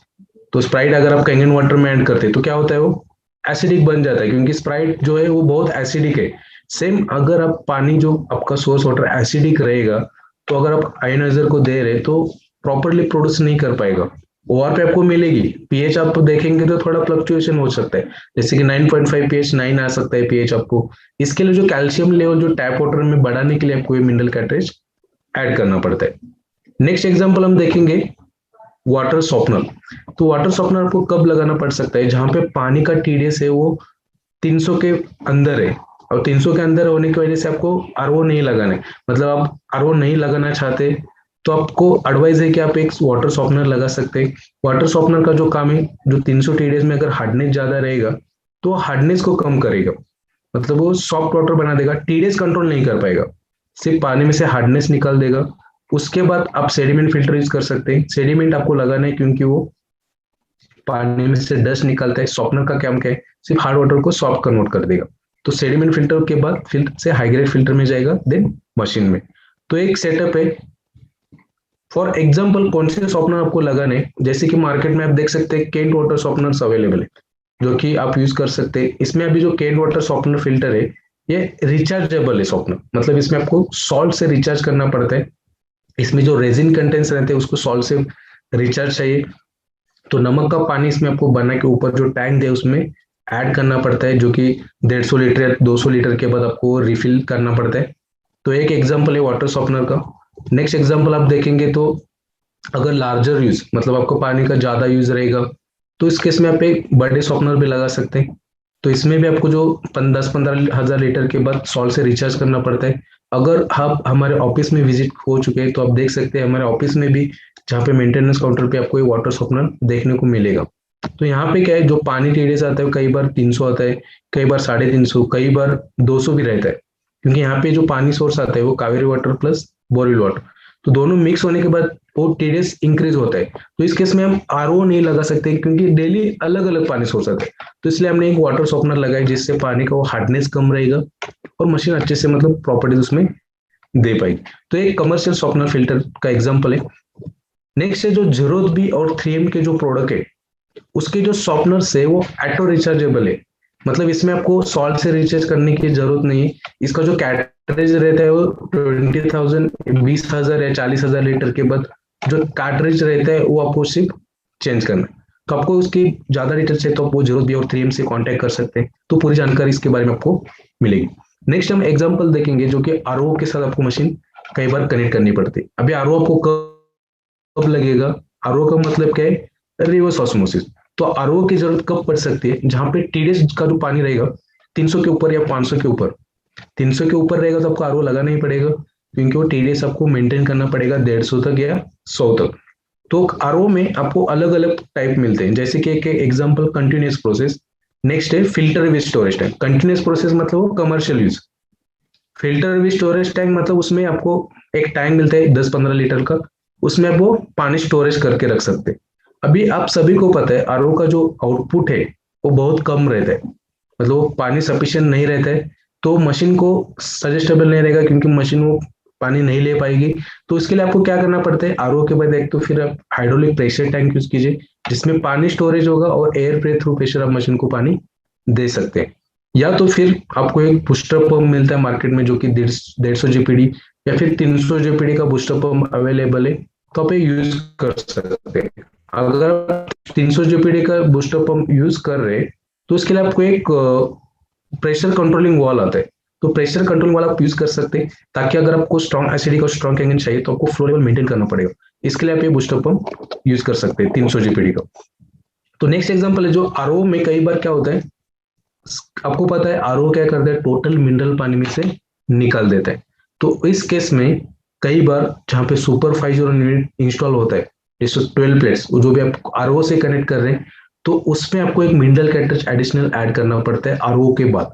तो स्प्राइट अगर आप कैंगन वाटर में ऐड करते तो क्या होता है, वो एसिडिक बन जाता है, क्योंकि स्प्राइट जो है वो बहुत एसिडिक है। सेम अगर आप पानी जो आपका सोर्स वाटर एसिडिक रहेगा, तो अगर आप आयोनाइजर को दे रहे तो प्रॉपरली प्रोड्यूस नहीं कर पाएगा। ओआर पे आपको मिलेगी, पीएच आप देखेंगे तो थोड़ा फ्लक्चुएशन हो सकता है, जैसे कि 9.5 पीएच 9 आ सकता है पीएच आपको। इसके लिए जो कैल्शियम लेवल जो टैप वाटर में बढ़ाने के लिए आपको ये मिनरल कैटरेज ऐड करना पड़ता है। नेक्स्ट एग्जांपल हम देखेंगे वाटर सॉफ्टनर। तो वाटर सॉफ्टनर आपको कब लगाना पड़ सकता है, जहां पे पानी का टीडीएस है वो 300 के अंदर है, और 300 के अंदर होने की वजह से आपको आरओ नहीं लगाना है। मतलब आप आरओ नहीं लगाना चाहते तो आपको एडवाइस है कि आप एक वाटर सॉफ्टनर लगा सकते हैं। वाटर सॉफ्टनर का जो काम है, जो 300 टीडीएस में अगर हार्डनेस ज्यादा रहेगा तो हार्डनेस को कम करेगा, मतलब वो सॉफ्ट वाटर बना देगा, टीडीएस कंट्रोल नहीं कर पाएगा, सिर्फ पानी में से हार्डनेस निकाल देगा। उसके बाद आप सेडिमेंट फिल्टर यूज कर सकते हैं। सेडिमेंट आपको लगाना है क्योंकि वो पानी में से डस्ट निकलता है। सॉफ्टनर का काम क्या है, सिर्फ हार्ड वाटर को सॉफ्ट कन्वर्ट कर देगा। तो सेडिमेंट फिल्टर के बाद फिर से हाई ग्रेड फिल्टर में जाएगा, देन मशीन में। तो एक सेटअप है। फॉर एग्जाम्पल कौन से सॉफ्टनर आपको लगाने, जैसे कि मार्केट में आप देख सकते हैं केंट वाटर सॉफ्टनर अवेलेबल है, जो कि आप यूज कर सकते हैं। इसमें अभी जो केंट वाटर सॉफ्टनर फिल्टर है ये रिचार्जेबल है सॉफ्टनर, मतलब इसमें आपको सॉल्ट से रिचार्ज करना पड़ता है। इसमें जो रेजिन कंटेंट्स रहते हैं उसको सॉल्ट से रिचार्ज चाहिए। तो नमक का पानी इसमें आपको बना के ऊपर जो टैंक है उसमें ऐड करना पड़ता है, जो कि 150 लीटर या 200 लीटर के बाद आपको रिफिल करना पड़ता है। तो एक एग्जांपल है वाटर सॉफ्टनर का। नेक्स्ट एग्जांपल आप देखेंगे तो अगर लार्जर यूज, मतलब आपको पानी का ज्यादा यूज रहेगा, तो इस केस में आप एक बड़े सॉफ्टनर भी लगा सकते हैं। तो इसमें भी आपको जो 10-15 हजार लीटर के बाद सॉल्ट से रिचार्ज करना पड़ता है। अगर आप हमारे ऑफिस में विजिट हो चुके हैं तो आप देख सकते हैं हमारे ऑफिस में भी, जहाँ पे मेंटेनेंस काउंटर पे आपको ये वाटर सॉफ्टनर देखने को मिलेगा। तो यहाँ पे क्या है, जो पानी टीडीएस आता है कई बार 300 आता है, कई बार 350, कई बार 200 भी रहता है, क्योंकि यहाँ पे जो पानी सोर्स आता है वो Kaveri water plus borewell water, तो दोनों मिक्स होने के बाद वो टीडीएस इंक्रीज होता है। तो इस केस में हम आरओ नहीं लगा सकते, क्योंकि डेली अलग अलग पानी सोर्स आता है। तो इसलिए हमने एक वाटर सॉफ्टनर लगाया जिससे पानी का वो हार्डनेस कम रहेगा और मशीन अच्छे से मतलब प्रॉपर्टीज उसमें दे पाएगी। तो एक कमर्शियल सॉफ्टनर फिल्टर का एग्जांपल है। नेक्स्ट है जो जीरोथ बी और 3M के जो प्रोडक्ट है उसके जो सॉफ्टनर्स है वो ऑटो रिचार्जेबल है, मतलब इसमें आपको सॉल्ट से रिचार्ज करने की जरूरत नहीं है। इसका जो कार्ट्रिज रहता है वो 20,000 20,000 या 40,000 लीटर के बाद जो कार्ट्रिज रहता है वो आपको सिर्फ चेंज करना है। तो आपको उसकी ज्यादा डिटेल्स चाहिए तो आप वो जीरोथ बी और 3M से कांटेक्ट कर सकते हैं, तो पूरी जानकारी इसके बारे में आपको मिलेगी। नेक्स्ट हम एग्जांपल देखेंगे जो कि आरओ के साथ आपको मशीन कई बार कनेक्ट करनी पड़ती है। अभी आरओ आपको कब लगेगा, आरओ का मतलब क्या है, रिवर्स ऑस्मोसिस। तो आरओ की जरूरत कब पड़ सकती है, जहां पे टीडीएस का जो पानी रहेगा 300 के ऊपर या 500 के ऊपर। 300 के ऊपर रहेगा तो आपको आरओ लगाना ही पड़ेगा, क्योंकि वो टीडीएस आपको मेंटेन करना पड़ेगा 150 तक या 100 तक। तो आरओ में आपको अलग अलग टाइप मिलते हैं, जैसे कि एक एग्जांपल कंटिन्यूअस प्रोसेस। नेक्स्ट है filter with storage tank. Continuous process मतलब वो commercial use. Filter with storage tank मतलब उसमें आपको एक टैंक मिलता है 10-15 लीटर का, उसमें आप वो पानी स्टोरेज करके रख सकते हैं। अभी आप सभी को पता है आरओ का जो आउटपुट है वो बहुत कम रहता है, मतलब वो पानी सफिशियंट नहीं रहता है, तो मशीन को सजेस्टेबल नहीं रहेगा, क्योंकि मशीन वो पानी नहीं ले पाएगी। तो इसके लिए आपको क्या करना पड़ता है, आरओ के बाद एक तो फिर आप हाइड्रोलिक प्रेशर टैंक यूज कीजिए, जिसमें पानी स्टोरेज होगा और एयर प्रे थ्रू प्रेशर आप मशीन को पानी दे सकते हैं। या तो फिर आपको एक बूस्टर पंप मिलता है मार्केट में जो कि 150 जीपीडी या फिर 300 जीपीडी का बूस्टर पंप अवेलेबल है, तो आप ये यूज कर सकते हैं। अगर 300 जीपीडी का बूस्टर पंप यूज कर रहे हैं तो उसके लिए आपको एक प्रेशर कंट्रोलिंग वॉल आता है, तो प्रेशर कंट्रोल वाला आप यूज कर सकते हैं, ताकि अगर आपको स्ट्रॉन्ग एसिडिक और स्ट्रॉन्ग कैंगन चाहिए तो आपको फ्लो लेवल मेंटेन करना पड़ेगा। इसके लिए आप ये बूस्टर पंप यूज कर सकते हैं 300 जीपीडी का। तो नेक्स्ट एग्जांपल है जो आरओ में कई बार क्या होता है, आपको पता है आरओ क्या करता है, टोटल मिनरल पानी में से निकाल देता है। तो इस केस में कई बार जहां पे सुपरवाइजर यूनिट इंस्टॉल होता है, जैसे 12 प्लेट्स जो भी आप आरओ से कनेक्ट कर रहे हैं, तो उसमें आपको एक मिनरल कैटरेज एडिशनल ऐड करना पड़ता है आरओ के बाद,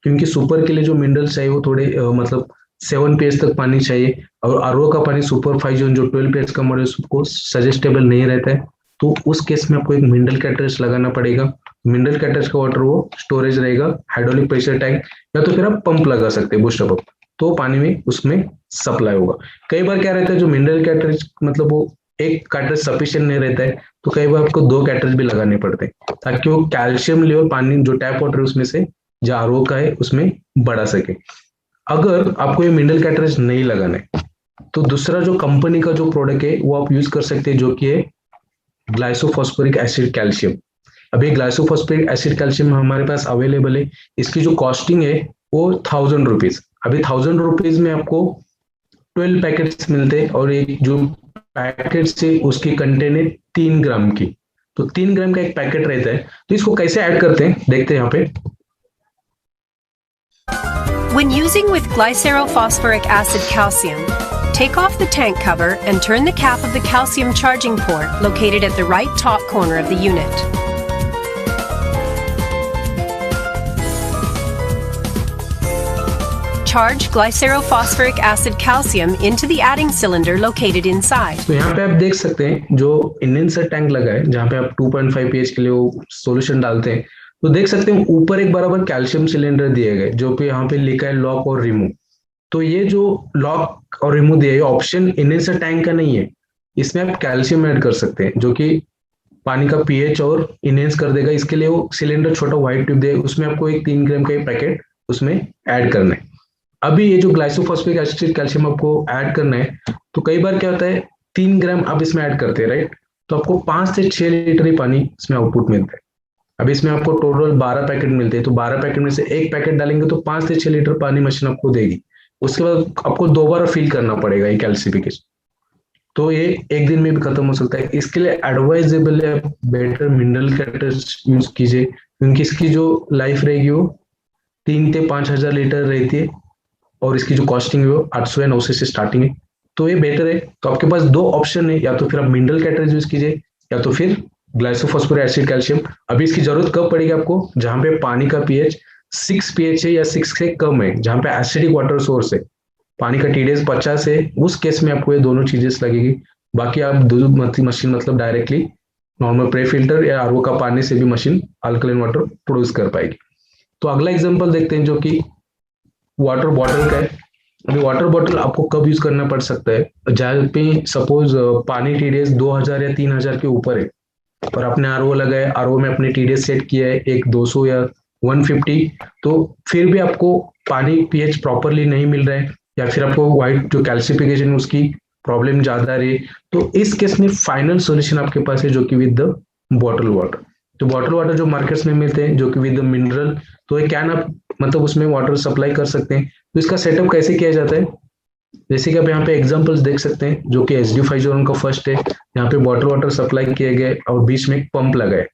क्योंकि सुपर के लिए जो मिनरल्स चाहिए वो थोड़े मतलब 7 pH तक पानी चाहिए, और आरओ का पानी सुपर 5 जो 12 pH का मॉडल उसको सजेस्टेबल नहीं रहता है। तो उस केस में आपको एक मिनरल कैटरेज लगाना पड़ेगा। मिनरल कैटरेज का वाटर वो स्टोरेज रहेगा हाइड्रोलिक प्रेशर टैंक, या तो फिर आप पंप लगा सकते हैं बूस्टर पंप। तो पानी में उसमें सप्लाई होगा। कई बार क्या रहता है, जो मिनरल कैटरेज मतलब वो एक कैटरेज सफिशियंट नहीं रहता है, तो कई बार आपको 2 कैटरेज भी लगाने पड़ते हैं ताकि वो कैल्शियम लेवल पानी जो टैप वाटर है उसमें से, जो आरओ का है उसमें बढ़ा सके। अगर आपको ये मिनरल कैटरेज नहीं लगाना है तो दूसरा जो कंपनी का जो प्रोडक्ट है वो आप यूज कर सकते हैं, जो कि है ग्लाइसोफॉस्फोरिक एसिड कैल्शियम। अभी ग्लाइसोफॉस्फोरिक एसिड कैल्शियम हमारे पास अवेलेबल है। इसकी जो कॉस्टिंग है वो 1000 रुपीज। अभी 1000 रुपीज में आपको 12 पैकेट्स मिलते हैं, और एक जो पैकेट है उसकी कंटेन है 3 ग्राम की। तो 3 ग्राम का एक पैकेट रहता है। तो इसको कैसे ऐड करते हैं देखते हैं यहाँ पे। When using with glycerophosphoric acid calcium, take off the tank cover and turn the cap of the calcium charging port located at the right top corner of the unit. Charge glycerophosphoric acid calcium into the adding cylinder located inside. तो यहाँ पे आप देख सकते हैं जो इंडेंसर tank लगा है जहाँ पे आप 2.5 pH के लिए वो सॉल्यूशन डालते हैं, तो देख सकते हैं ऊपर एक बराबर कैल्शियम सिलेंडर दिए गए जो पे यहाँ पे लिखा है लॉक और रिमूव। तो ये जो लॉक और रिमूव दिया है ऑप्शन इंडेंसर टैंक का नहीं है, इसमें आप कैल्शियम ऐड कर सकते हैं जो कि पानी का पीएच और इनहेंस कर देगा। इसके लिए वो सिलेंडर छोटा व्हाइट ट्यूब देगा, उसमें आपको एक 3 ग्राम का पैकेट उसमें ऐड करना है। अभी ये जो ग्लाइसोफॉस्फेटिक एसिड कैल्शियम आपको ऐड करना है, तो कई बार क्या होता है 3 ग्राम आप इसमें ऐड करते हैं राइट, तो आपको 5 से 6 लीटर ही पानी इसमें आउटपुट मिलता है। अब इसमें आपको टोटल 12 पैकेट मिलते हैं, तो 12 पैकेट में से एक पैकेट डालेंगे तो 5 से 6 लीटर पानी मशीन आपको देगी। उसके बाद आपको दोबारा फिल करना पड़ेगा ये कैल्सिफिकेशन, तो ये एक दिन में भी खत्म हो सकता है। इसके लिए एडवाइजेबल है बेटर मिनरल कैटरेज यूज कीजिए, क्योंकि इसकी जो लाइफ रहेगी वो 3 से 5 हजार लीटर रहती है, और इसकी जो कॉस्टिंग है वो 800 या 900 से स्टार्टिंग है। तो ये बेटर है। तो आपके पास 2 ऑप्शन है, या तो फिर आप मिनरल कैटरेज यूज कीजिए या तो फिर ग्लाइसोफॉस्फोरिक एसिड कैल्शियम। अभी इसकी जरूरत कब पड़ेगी आपको, जहां पे पानी का पीएच 6 पीएच है या 6 से कम है, जहां पे एसिडिक वाटर सोर्स है, पानी का टीडीएस 50 है, उस केस में आपको ये दोनों चीजें लगेगी। बाकी आप दूध मशीन मतलब डायरेक्टली नॉर्मल प्रे फिल्टर या आरओ का पानी से भी मशीन अल्कलाइन वाटर प्रोड्यूस कर पाएगी। तो अगला एग्जांपल देखते हैं जो कि वाटर बॉटल का है। अभी वाटर बॉटल आपको कब यूज करना पड़ सकता है, जहाँ पे सपोज पानी टीडीएस 2000 या 3000 के ऊपर है, और आपने आरओ लगाया, आरओ में अपने टीडीएस सेट किया है एक 200 या 150, तो फिर भी आपको पानी पीएच प्रॉपरली नहीं मिल रहा है, या फिर आपको वाइट जो कैल्सिफिकेशन उसकी प्रॉब्लम ज्यादा रही, तो इस केस में फाइनल सॉल्यूशन आपके पास है जो कि विद द बॉटल वाटर। तो बॉटल वाटर जो मार्केट्स में मिलते हैं जो कि विद द मिनरल, तो ये कैन आप मतलब उसमें वाटर सप्लाई कर सकते हैं। तो इसका सेटअप कैसे किया जाता है, जैसे कि आप यहाँ पे एग्जांपल्स देख सकते हैं जो कि एच डी फाइव का फर्स्ट है, यहाँ पे बॉटल वाटर सप्लाई किए गए और बीच में एक पंप लगा है,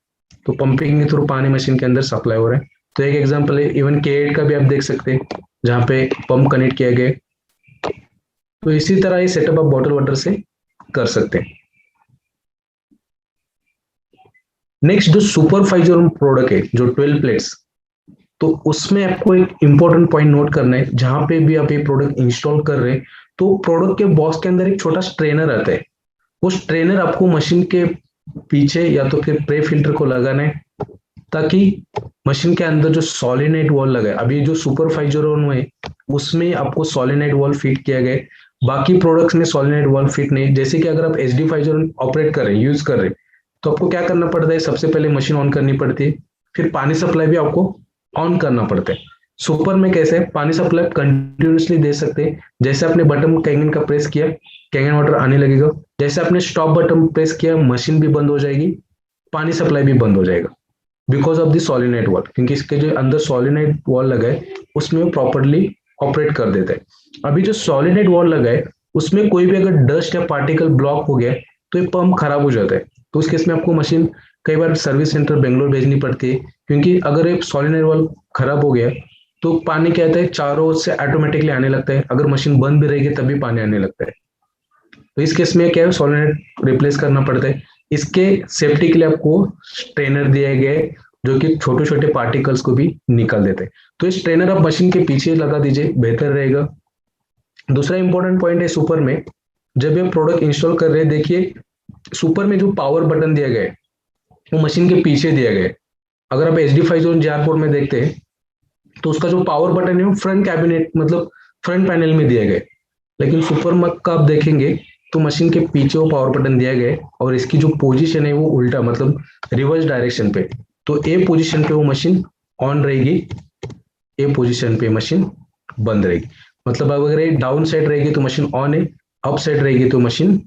तो पंपिंग के थ्रू पानी मशीन के अंदर सप्लाई हो रहा है। तो एक एग्जांपल है। इवन के8 का भी आप देख सकते हैं जहाँ पे पंप कनेक्ट किया गया। तो इसी तरह ये सेटअप आप बॉटल वाटर से कर सकते हैं। नेक्स्ट जो सुपर फाइजर प्रोडक्ट है जो 12 प्लेट्स, तो उसमें आपको एक इंपॉर्टेंट पॉइंट नोट करना है। जहां पे भी आप ये प्रोडक्ट इंस्टॉल कर रहे हैं तो प्रोडक्ट के बॉक्स के अंदर एक छोटा स्ट्रेनर आता है। वो स्ट्रेनर आपको मशीन के पीछे या तो फिर प्रे फिल्टर को लगाना है, ताकि मशीन के अंदर जो सॉलिनाइड वॉल लगा है, अभी जो सुपर फाइजर है उसमें आपको सॉलिनाइड वॉल फिट किया गया है, बाकी प्रोडक्ट्स में सॉलिनाइड वॉल फिट नहीं। जैसे कि अगर आप एच डी फाइजर ऑपरेट कर रहे हैं, यूज कर रहे हैं, तो आपको क्या करना पड़ता है, सबसे पहले मशीन ऑन करनी पड़ती है, फिर पानी सप्लाई भी आपको ऑन करना पड़ता है। सुपर में कैसे है, पानी सप्लाई कंटिन्यूसली दे सकते हैं। जैसे आपने बटन कैंगन का प्रेस किया, कैंगन वाटर आने लगेगा। जैसे आपने स्टॉप बटन प्रेस किया, मशीन भी बंद हो जाएगी, पानी सप्लाई भी बंद हो जाएगा, बिकॉज ऑफ द सॉलिनाइड वॉल, क्योंकि इसके जो अंदर सॉलिनाइड वॉल लगा है उसमें वो प्रॉपरली ऑपरेट कर देता है। अभी जो सॉलिनाइड वॉल लगा है उसमें कोई भी अगर डस्ट या पार्टिकल ब्लॉक हो गया तो ये पंप खराब हो जाता है। तो उस केस में आपको मशीन कई बार सर्विस सेंटर बेंगलोर भेजनी पड़ती है, क्योंकि अगर एक सॉलिनाइड वॉल खराब हो गया तो पानी क्या होता है चारों ओर से ऑटोमेटिकली आने लगता है। अगर मशीन बंद भी रहेगी तभी पानी आने लगता है। तो इस केस में क्या है, सॉलिनाइड रिप्लेस करना पड़ता है। इसके सेफ्टी के लिए आपको स्ट्रेनर दिया गया है जो कि छोटे छोटे पार्टिकल्स को भी निकाल देते हैं। तो इस स्ट्रेनर आप मशीन के पीछे लगा दीजिए, बेहतर रहेगा। दूसरा इंपॉर्टेंट पॉइंट है सुपर में, जब ये प्रोडक्ट इंस्टॉल कर रहे हैं, देखिए सुपर में जो पावर बटन दिया गया है वो मशीन के पीछे दिया गया है। अगर आप H D five zone jar port में देखते हैं तो उसका जो पावर बटन है वो फ्रंट कैबिनेट मतलब फ्रंट पैनल में दिए गए। लेकिन सुपर मक का आप देखेंगे तो मशीन के पीछे वो पावर बटन दिया गया है और इसकी जो पोजीशन है वो उल्टा, मतलब रिवर्स डायरेक्शन पे। तो ए पोजीशन पे वो मशीन ऑन रहेगी, ए पोजीशन पे मशीन बंद रहेगी। मतलब अगर ये डाउन साइड रहेगी तो मशीन ऑन है, अप साइड रहेगी तो मशीन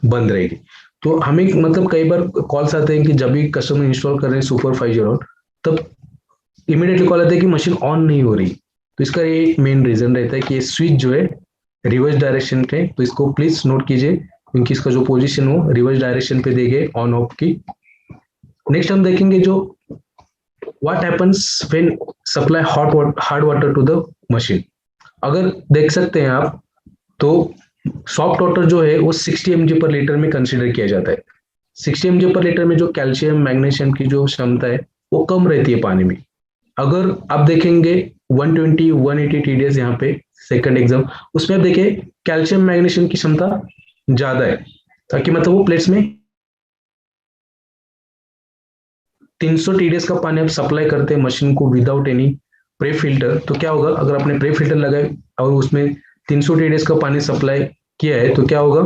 बंद रहेगी। तो हमें मतलब कई बार कॉल्स आते हैं कि जब भी कस्टमर इंस्टॉल कर रहे हैं सुपर 501, तब इमीडिएटली कॉल आता है कि मशीन ऑन नहीं हो रही। तो इसका ये मेन रीजन रहता है कि ये स्विच जो है रिवर्स डायरेक्शन पे, तो इसको प्लीज नोट कीजिए क्योंकि इसका जो पोजीशन हो रिवर्स डायरेक्शन पे देंगे ऑन ऑफ की। नेक्स्ट हम देखेंगे जो what happens when supply hard water to the machine. अगर देख सकते हैं आप तो सॉफ्ट वाटर जो है वो 60 mg पर लीटर में कंसिडर किया जाता है। 60 mg पर लीटर में जो कैल्शियम मैग्नीशियम की जो क्षमता है वो कम रहती है पानी में। अगर आप देखेंगे 120 180 TDS यहाँ पे सेकंड एग्जाम, उसमें आप देखिए कैल्शियम मैग्नीशियम की क्षमता ज्यादा है, ताकि मतलब वो प्लेट्स में 300 TDS का पानी आप सप्लाई करते हैं मशीन को विदाउट एनी प्रे फिल्टर। तो क्या होगा, अगर आपने प्रे फिल्टर लगाए और उसमें 300 TDS का पानी सप्लाई किया है तो क्या होगा,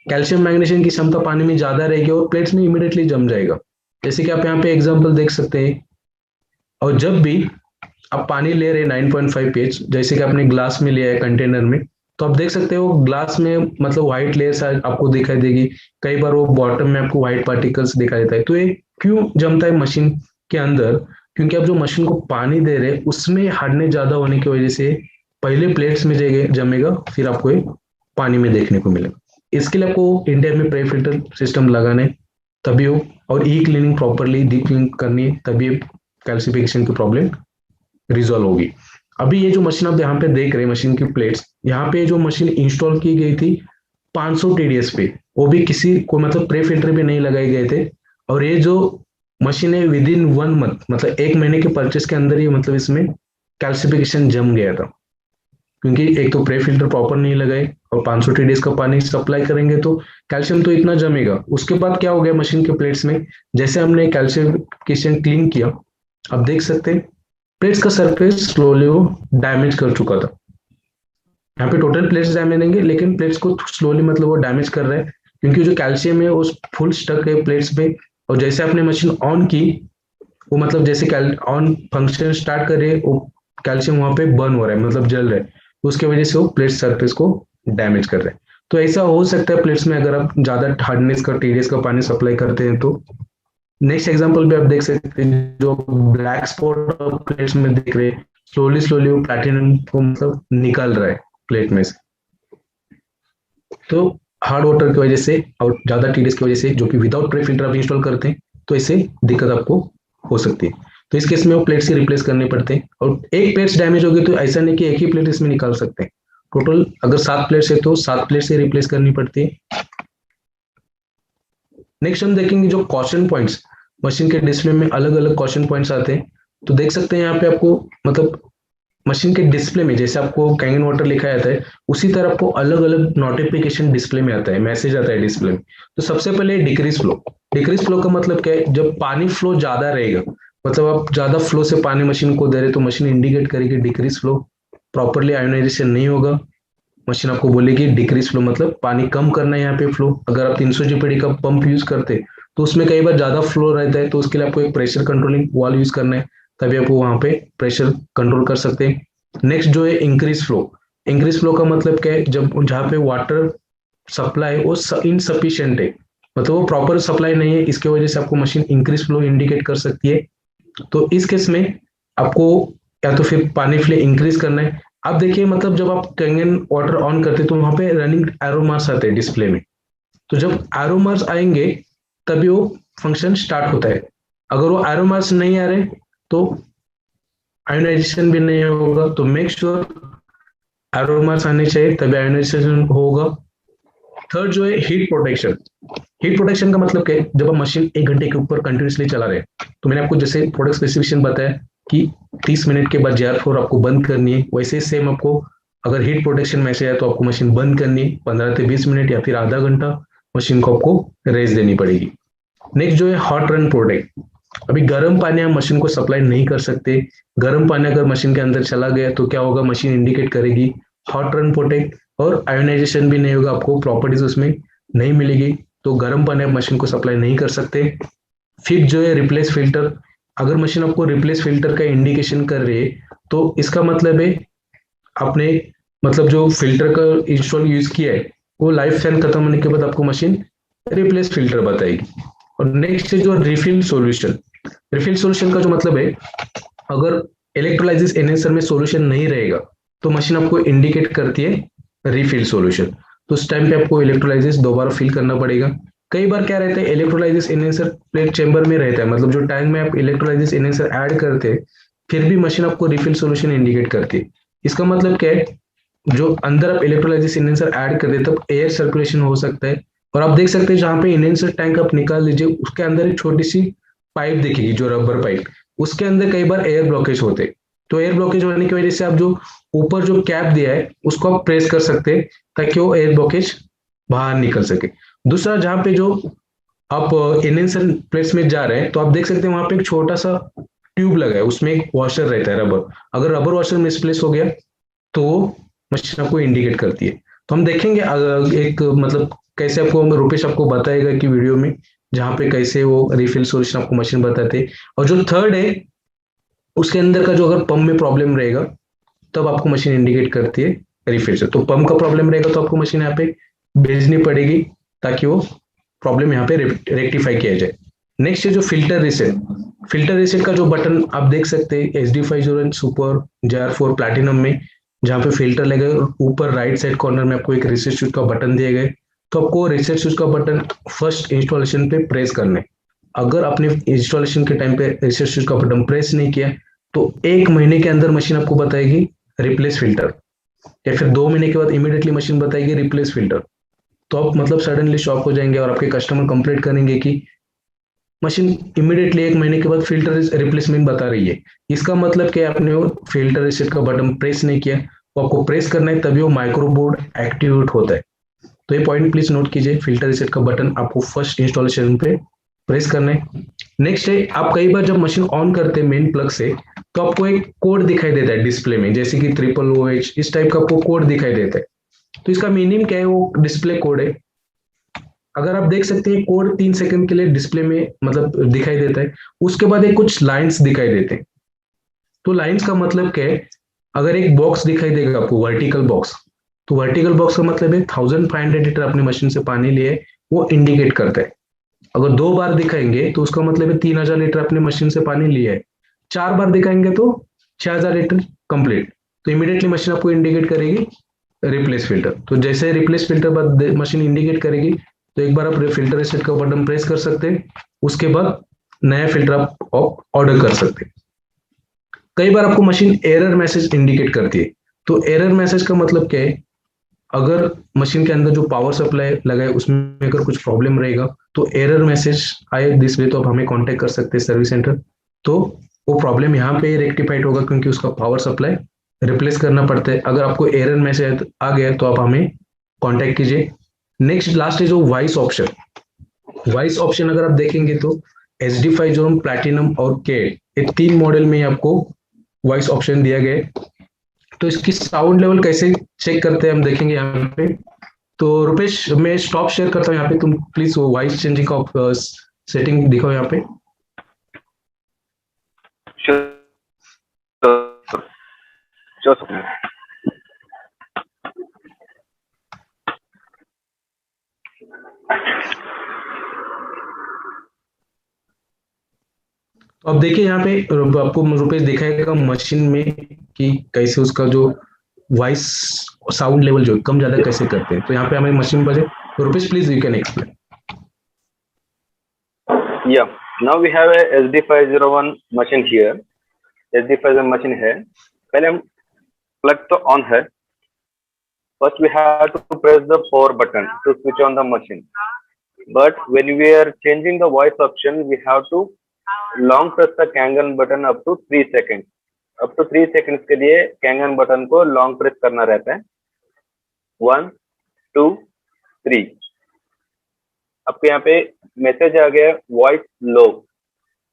कैल्शियम मैग्नीशियम की क्षमता पानी में ज्यादा रहेगी और प्लेट्स में इमीडिएटली जम जाएगा। जैसे कि आप यहाँ पे एग्जांपल देख सकते हैं। और जब भी आप पानी ले रहे हैं 9.5 pH, जैसे कि आपने ग्लास में लिया है कंटेनर में, तो आप देख सकते हो ग्लास में मतलब व्हाइट लेयर आपको दिखाई देगी। कई बार वो बॉटम में आपको व्हाइट पार्टिकल्स दिखाई देता है। तो ये क्यों जमता है मशीन के अंदर, क्योंकि आप जो मशीन को पानी दे रहे हैं उसमें हार्डनेस ज्यादा होने की वजह से पहले प्लेट्स में जमेगा, फिर आपको ये पानी में देखने को मिलेगा। इसके लिए आपको इंडिया में प्रे फिल्टर सिस्टम लगाने तभी हो, और ई क्लीनिंग प्रॉपरली डीप क्लीन करनी तभी कैल्सिफिकेशन की प्रॉब्लम रिजॉल्व होगी। अभी ये जो मशीन आप यहाँ पे देख रहे हैं मशीन की प्लेट्स, यहाँ पे जो मशीन इंस्टॉल की गई थी 500 TDS पे, वो भी किसी को मतलब प्रे फिल्टर पे नहीं लगाए गए थे। और ये जो मशीन है विद इन 1 मंथ, मतलब 1 महीने के परचेस के अंदर ही मतलब इसमें कैल्सिफिकेशन जम गया था, क्योंकि एक तो प्रे फिल्टर प्रॉपर नहीं लगाए और 500 TDS का पानी सप्लाई करेंगे तो कैल्शियम तो इतना जमेगा। उसके बाद क्या हो गया मशीन के प्लेट्स में, जैसे हमने कैल्सिफिकेशन क्लीन किया, अब देख सकते हैं प्लेट्स का सरफेस स्लोली वो डैमेज कर चुका था। यहाँ पे टोटल प्लेट्स डैमेज नहीं है, लेकिन प्लेट्स को स्लोली मतलब वो डैमेज कर रहा है, क्योंकि जो कैल्शियम है वो फुल स्टक है प्लेट्स पे। और जैसे आपने मशीन ऑन की, वो मतलब जैसे ऑन फंक्शन स्टार्ट कर रही है, वो कैल्शियम वहां पे बर्न हो रहा है, मतलब जल रहा है, उसके वजह से वो प्लेट सरफेस को डैमेज कर रहा है। तो ऐसा हो सकता है प्लेट्स में अगर आप ज्यादा हार्डनेस का TDS का पानी सप्लाई करते हैं तो। नेक्स्ट एग्जांपल भी आप देख सकते हैं, जो ब्लैक स्पॉट प्लेट्स में दिख रहे हैं, स्लोली स्लोली वो प्लैटिनम को मतलब निकल रहा है प्लेट में से। तो हार्ड वाटर की वजह से और ज्यादा TDS की वजह से, जो कि विदाउट प्रे फिल्टर आप इंस्टॉल करते हैं, तो इससे दिक्कत आपको हो सकती है। तो इस केस में वो प्लेट्स ही रिप्लेस करने पड़ते हैं। और एक प्लेट्स डैमेज होगी तो ऐसा नहीं कि एक ही प्लेट इसमें निकाल सकते हैं, टोटल अगर 7 प्लेट्स है तो 7 प्लेट से रिप्लेस करनी पड़ती है। नेक्स्ट हम देखेंगे जो क्वेश्चन पॉइंट्स, मशीन के डिस्प्ले में अलग अलग क्वेश्चन पॉइंट्स आते हैं। तो देख सकते हैं यहाँ पे आपको मतलब मशीन के डिस्प्ले में जैसे आपको कैंगन वाटर लिखा जाता है, उसी तरह आपको अलग अलग नोटिफिकेशन डिस्प्ले में आता है, मैसेज आता है डिस्प्ले में। तो सबसे पहले डिक्रीज फ्लो। डिक्रीज फ्लो का मतलब क्या है, जब पानी फ्लो ज्यादा रहेगा, मतलब आप ज्यादा फ्लो से पानी मशीन को दे रहे तो मशीन इंडिकेट करेगी डिक्रीज फ्लो, प्रॉपरली आयोनाइजेशन नहीं होगा, मशीन आपको बोलेगी डिक्रीज फ्लो, मतलब पानी कम करना है यहाँ पे फ्लो। अगर आप 300 GPD का पंप यूज करते तो उसमें कई बार ज्यादा फ्लो रहता है, तो उसके लिए आपको एक प्रेशर कंट्रोलिंग वाल्व यूज करना है, तभी आप वहां पे प्रेशर कंट्रोल कर सकते हैं। नेक्स्ट जो है इंक्रीज फ्लो। इंक्रीज फ्लो का मतलब क्या है, जब जहाँ पे वाटर सप्लाई वो इनसफिशियंट है, मतलब वो प्रॉपर सप्लाई नहीं है, इसके वजह से आपको मशीन इंक्रीज फ्लो इंडिकेट कर सकती है। तो इस केस में आपको या तो फिर पानी फ्लो इंक्रीज करना है। आप देखिए मतलब जब आप कैंगन वाटर ऑन करते हैं तो वहां पे रनिंग एरो मार्क्स आते हैं डिस्प्ले में। तो जब एरो मार्क्स आएंगे तभी वो फंक्शन स्टार्ट होता है। अगर वो एरो मार्क्स नहीं आ रहे तो आयोनाइजेशन भी नहीं होगा। तो मेक श्योर एरो मार्क्स आने चाहिए तभी आयोनाइजेशन होगा। थर्ड जो है हीट प्रोटेक्शन। हीट प्रोटेक्शन का मतलब क्या है, जब आप मशीन 1 घंटे के ऊपर कंटिन्यूसली चला रहे हैं, तो मैंने आपको जैसे प्रोडक्ट स्पेसिफिकेशन बताया कि 30 मिनट के बाद JR4 आपको बंद करनी है, वैसे सेम आपको अगर हीट प्रोटेक्शन मैसेज आए तो आपको मशीन बंद करनी है 15 से 20 मिनट या फिर आधा घंटा मशीन को आपको रेस्ट देनी पड़ेगी। नेक्स्ट जो है हॉट रन प्रोटेक्ट। अभी गर्म पानी हम मशीन को सप्लाई नहीं कर सकते। गर्म पानी अगर मशीन के अंदर चला गया तो क्या होगा, मशीन इंडिकेट करेगी हॉट रन प्रोटेक्ट, और आयोनाइजेशन भी नहीं होगा, आपको प्रॉपर्टीज उसमें नहीं मिलेगी। तो गर्म पानी आप मशीन को सप्लाई नहीं कर सकते। फिर जो है रिप्लेस फिल्टर, अगर मशीन आपको रिप्लेस फिल्टर का इंडिकेशन कर रही है तो इसका मतलब है आपने मतलब जो फिल्टर का इंस्टॉल यूज किया है वो लाइफ टाइम खत्म होने के बाद आपको मशीन रिप्लेस फिल्टर बताएगी। और नेक्स्ट है जो रिफिल सॉल्यूशन। रिफिल सॉल्यूशन का जो मतलब है, अगर इलेक्ट्रोलाइसिस एनहेंसर में सॉल्यूशन नहीं रहेगा तो मशीन आपको इंडिकेट करती है रिफिल सॉल्यूशन। तो उस टाइम पे आपको इलेक्ट्रोलाइसिस दोबारा फिल करना पड़ेगा। कई बार क्या रहता है, इलेक्ट्रोलाइसिस एनहेंसर प्लेट चेंबर में रहता है, मतलब जो टैंक में आप इलेक्ट्रोलाइसिस एनहेंसर ऐड करते हैं फिर भी मशीन आपको रिफिल सॉल्यूशन इंडिकेट करती है। इसका मतलब क्या है, जो अंदर आप इलेक्ट्रोलाइसिस एनहेंसर ऐड कर देते तब एयर सर्कुलेशन हो सकता है। और आप देख सकते हैं जहां पे एनहेंसर टैंक आप निकाल लीजिए उसके अंदर एक छोटी सी पाइप दिखेगी जो रबर पाइप, उसके अंदर कई बार एयर ब्लॉकेज होते हैं। तो एयर ब्लॉकेज होने की वजह से आप जो ऊपर जो कैप दिया है उसको आप प्रेस कर सकते हैं ताकि वो एयर ब्लॉकेज बाहर निकल सके। दूसरा, जहां पे जो आप एनहेंसर प्लेट्स में जा रहे हैं तो आप देख सकते हैं वहां पे एक छोटा सा ट्यूब लगा है, उसमें एक वॉशर रहता है रबर। अगर रबर वॉशर मिसप्लेस हो गया तो मशीन आपको इंडिकेट करती है। तो हम देखेंगे एक मतलब कैसे आपको रुपेश आपको बताएगा कि वीडियो में जहाँ पे कैसे वो रिफिल सॉल्यूशन आपको मशीन बताते हैं। और जो थर्ड है उसके अंदर का जो अगर पंप में प्रॉब्लम रहेगा तब आपको मशीन इंडिकेट करती है रिफिल से। तो पंप का प्रॉब्लम रहेगा तो आपको मशीन यहाँ पे भेजनी पड़ेगी ताकि वो प्रॉब्लम यहाँ पे रेक्टिफाई किया जाए। नेक्स्ट है जो फिल्टर रिसेट। फिल्टर रिसेट का जो बटन आप देख सकते हैं SD 501 सुपर JR4 प्लैटिनम में, जहाँ पे फिल्टर लगे ऊपर राइट साइड कॉर्नर में आपको एक रिसेट स्विच का बटन दिए गए। तो आपको रिसेट स्विच का बटन फर्स्ट इंस्टॉलेशन पे प्रेस करना है। अगर आपने इंस्टॉलेशन के टाइम पे रिसेट स्विच का बटन प्रेस नहीं किया तो 1 महीने के अंदर मशीन आपको बताएगी रिप्लेस फिल्टर, या फिर 2 महीने के बाद इमीडिएटली मशीन बताएगी रिप्लेस फिल्टर। तो आप मतलब सडनली शॉक हो जाएंगे और आपके कस्टमर कंप्लेंट करेंगे कि मशीन इमीडिएटली 1 महीने के बाद फिल्टर रिप्लेसमेंट बता रही है। इसका मतलब कि आपने वो फिल्टर रिसेट का बटन प्रेस नहीं किया, वो आपको प्रेस करना है तभी वो माइक्रोबोर्ड एक्टिवेट होता है। तो ये पॉइंट प्लीज नोट कीजिए, फिल्टर रिसेट का बटन आपको फर्स्ट इंस्टॉलेशन पे प्रेस करना है। नेक्स्ट है, आप कई बार जब मशीन ऑन करते हैं मेन प्लग से तो आपको एक कोड दिखाई देता है डिस्प्ले में, जैसे कि OOH इस टाइप का आपको कोड दिखाई देता है। तो इसका मीनिंग क्या है, वो डिस्प्ले कोड है। अगर आप देख सकते हैं कोड 3 सेकंड के लिए डिस्प्ले में मतलब दिखाई देता है, उसके बाद एक कुछ लाइंस दिखाई देते हैं। तो लाइंस का मतलब क्या है, अगर एक बॉक्स दिखाई देगा आपको वर्टिकल बॉक्स, तो वर्टिकल बॉक्स का मतलब है 1500 लीटर अपने मशीन से पानी लिए वो इंडिकेट करता है। अगर 2 बार दिखाएंगे तो उसका मतलब है 3000 लीटर अपने मशीन से पानी लिया है। 4 बार दिखाएंगे तो 6000 लीटर कंप्लीट। तो इमीडिएटली मशीन आपको इंडिकेट करेगी रिप्लेस फिल्टर। तो जैसे रिप्लेस फिल्टर बाद मशीन इंडिकेट करेगी तो एक बार आप फिल्टर रिसेट का बटन प्रेस कर सकते हैं, उसके बाद नया फिल्टर आप ऑर्डर कर सकते हैं। कई बार आपको मशीन एरर मैसेज इंडिकेट करती है। तो एरर मैसेज का मतलब क्या है, अगर मशीन के अंदर जो पावर सप्लाई लगा है उसमें अगर कुछ प्रॉब्लम रहेगा तो एरर मैसेज आए दिस वे तो आप हमें कांटेक्ट कर सकते हैं सर्विस सेंटर। तो वो प्रॉब्लम यहाँ पे रेक्टिफाइड होगा क्योंकि उसका पावर सप्लाई रिप्लेस करना पड़ता है। अगर आपको एरर मैसेज आ गया तो आप हमें कांटेक्ट कीजिए। नेक्स्ट लास्ट है जो वॉइस ऑप्शन। वॉइस ऑप्शन अगर आप देखेंगे तो SD 501 प्लैटिनम और के ये 3 मॉडल में आपको वॉइस ऑप्शन दिया गया है। तो इसकी साउंड लेवल कैसे चेक करते हैं हम देखेंगे यहाँ पे। तो रुपेश मैं स्टॉप शेयर करता हूँ यहाँ पे, तुम प्लीज वो वॉइस चेंजिंग का सेटिंग दिखाओ यहाँ पे। तो अब देखिए यहाँ पे आपको रुपेश दिखाएगा मशीन में कि कैसे उसका जो वॉइस साउंड लेवल जो कम ज्यादा कैसे करते हैं। तो यहाँ पे हमें मशीन बजे, तो Rupesh please you can explain. Yeah, now we have a SD 501 machine here. SD 501 machine है। पहले हम प्लग तो ऑन है। First we have to press the power button to switch on the machine. But when we are changing the voice option, we have to long press the Kangen button up to 3 seconds. Up to 3 seconds के लिए Kangen button को long press करना रहता है। 1, 2, 3। आपके यहाँ पे message आ गया वॉइस लो,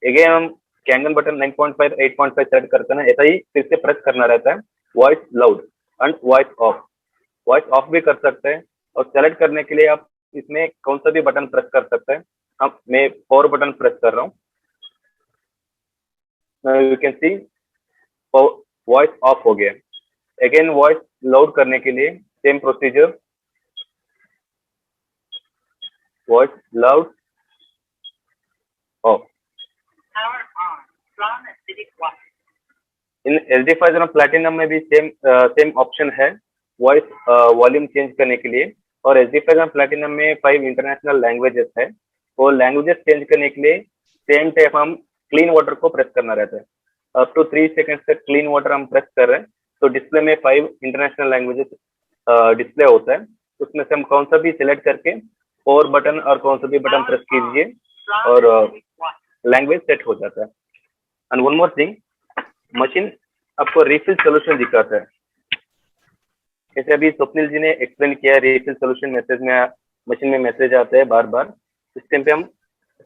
अगेन हम कैंगन बटन 9.5 8.5 सेलेक्ट करते हैं ना, ऐसा ही फिर से प्रेस करना रहता है। Voice loud and voice of भी कर सकते हैं, और सेलेक्ट करने के लिए आप इसमें कौन सा भी बटन प्रेस कर सकते हैं। अब मैं 4 बटन प्रेस कर रहा हूँ। You can see voice of हो गया। अगेन वॉइस लाउड करने के लिए same procedure, voice loud of. In SD5 platinum में भी सेम ऑप्शन है वॉइस वॉल्यूम चेंज करने के लिए, और SD5 प्लैटिनम में 5 इंटरनेशनल लैंग्वेजेस है। वो लैंग्वेजेस चेंज करने के लिए सेम टाइप हम क्लीन वाटर को प्रेस करना रहता है। अप टू 3 सेकंड तक क्लीन वाटर हम प्रेस कर रहे हैं, तो डिस्प्ले में 5 इंटरनेशनल लैंग्वेजेस डिस्प्ले होता है। उसमें से हम कौन सा भी सिलेक्ट करके 4 बटन और कौन सा भी बटन प्रेस कीजिए और लैंग्वेज सेट हो जाता है। And one more thing, machine आपको रिफिल सोल्यूशन दिखाता है। जैसे अभी स्वप्निल जी ने एक्सप्लेन किया, रिफिल सोल्यूशन मैसेज में मशीन में मैसेज आता है बार बार। इस टाइम पे हम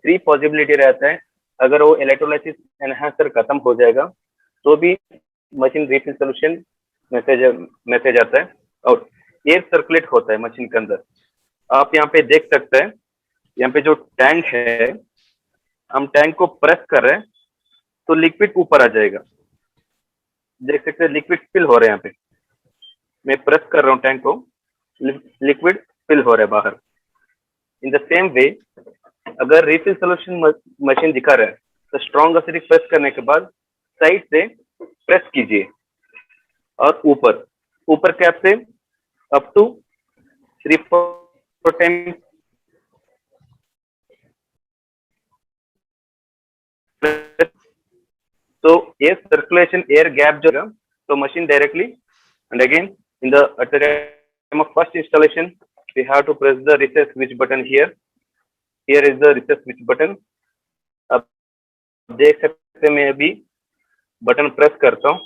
3 पॉसिबिलिटी रहता है। अगर वो इलेक्ट्रोलाइसिस एनहांसर खत्म हो जाएगा तो भी मशीन रिफिल सोल्यूशन मैसेज आता है, और एयर सर्कुलेट होता है मशीन के अंदर। आप यहाँ पे देख सकते हैं, यहाँ पे जो टैंक है, हम टैंक को प्रेस कर रहे हैं तो लिक्विड ऊपर आ जाएगा। देख सकते हैं लिक्विड फिल हो रहा है। यहाँ पे मैं प्रेस कर रहा हूँ टैंक को, लिक्विड फिल हो रहा है बाहर। इन द सेम वे, अगर रिफिल सोल्यूशन मशीन दिखा रहा है तो स्ट्रॉन्ग एसिडिक प्रेस करने के बाद साइड से प्रेस कीजिए और ऊपर कैप से अप टू 3-4 टाइम तो एयर सर्कुलेशन, एयर गैप जो है तो machine directly. And again in the at the time of first installation we have to press the reset switch button here. Here is the reset switch button. अब देख सकते हैं मैं अभी button press करता हूँ,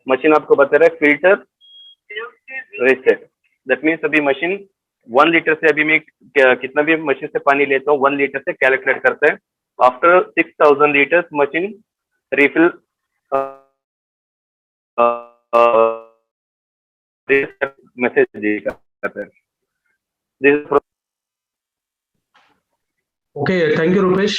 मशीन आपको बता रहा है फिल्टर रिसेट। दैट मीन्स अभी मशीन 1 लीटर से, अभी मैं कितना भी मशीन से पानी लेता हूँ 1 लीटर से कैलकुलेट करता है। After 6000 litres machine refill message देगा। Okay, thank you Rupesh,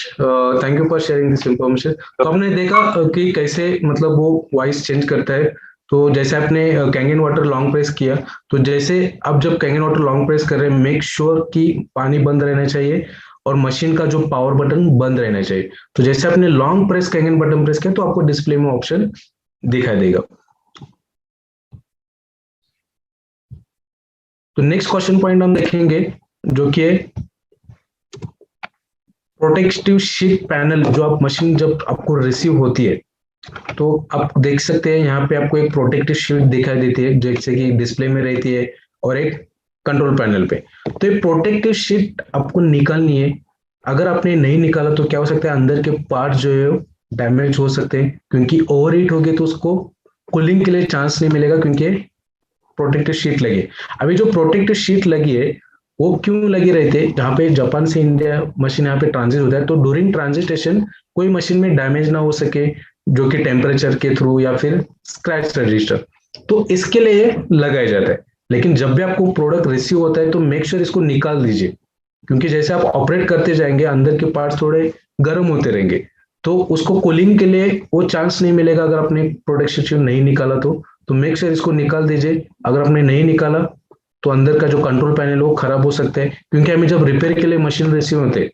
thank you for sharing this information. तो हमने देखा कि कैसे मतलब वो वॉइस चेंज करता है। तो जैसे आपने कैंगन वाटर लॉन्ग प्रेस किया, तो जैसे अब जब कैंगन वाटर लॉन्ग प्रेस कर रहे हैं, मेक श्योर कि पानी बंद रहना चाहिए और मशीन का जो पावर बटन बंद रहना चाहिए। तो जैसे आपने long press Kangen button press किया तो आपको डिस्प्ले में ऑप्शन दिखाई देगा। तो नेक्स्ट क्वेश्चन पॉइंट हम देखेंगे जो कि है प्रोटेक्टिव शीट पैनल। जो आप मशीन जब आपको रिसीव होती है तो आप देख सकते हैं यहाँ पे आपको एक प्रोटेक्टिव शीट दिखाई देती है जैसे कि डिस्प्ले में रहती है और एक कंट्रोल पैनल पे। तो ये प्रोटेक्टिव शीट आपको निकालनी है। अगर आपने नहीं निकाला तो क्या हो सकता है, अंदर के पार्ट जो है डैमेज हो सकते हैं, क्योंकि ओवर हीट होगी तो उसको कूलिंग के लिए चांस नहीं मिलेगा क्योंकि प्रोटेक्टिव शीट लगी। अभी जो प्रोटेक्टिव शीट लगी है वो क्यों लगी रहती है, जहाँ पे जापान से इंडिया मशीन यहाँ पे ट्रांजिट होता है तो ड्यूरिंग ट्रांजिटेशन कोई मशीन में डैमेज ना हो सके, जो कि टेम्परेचर के थ्रू या फिर स्क्रैच रजिस्टर, तो इसके लिए लगाया जाता है। लेकिन जब भी आपको प्रोडक्ट रिसीव होता है तो मेक श्योर इसको निकाल दीजिए, क्योंकि जैसे आप ऑपरेट करते जाएंगे अंदर के पार्ट्स थोड़े गर्म होते रहेंगे, तो उसको कूलिंग के लिए वो चांस नहीं मिलेगा अगर आपने प्रोटेक्शन शीट नहीं निकाला तो मेक श्योर इसको निकाल दीजिए। अगर आपने नहीं निकाला तो अंदर का जो कंट्रोल पैनल वो खराब हो सकता है, क्योंकि हमें जब रिपेयर के लिए मशीन रिसीव होते हैं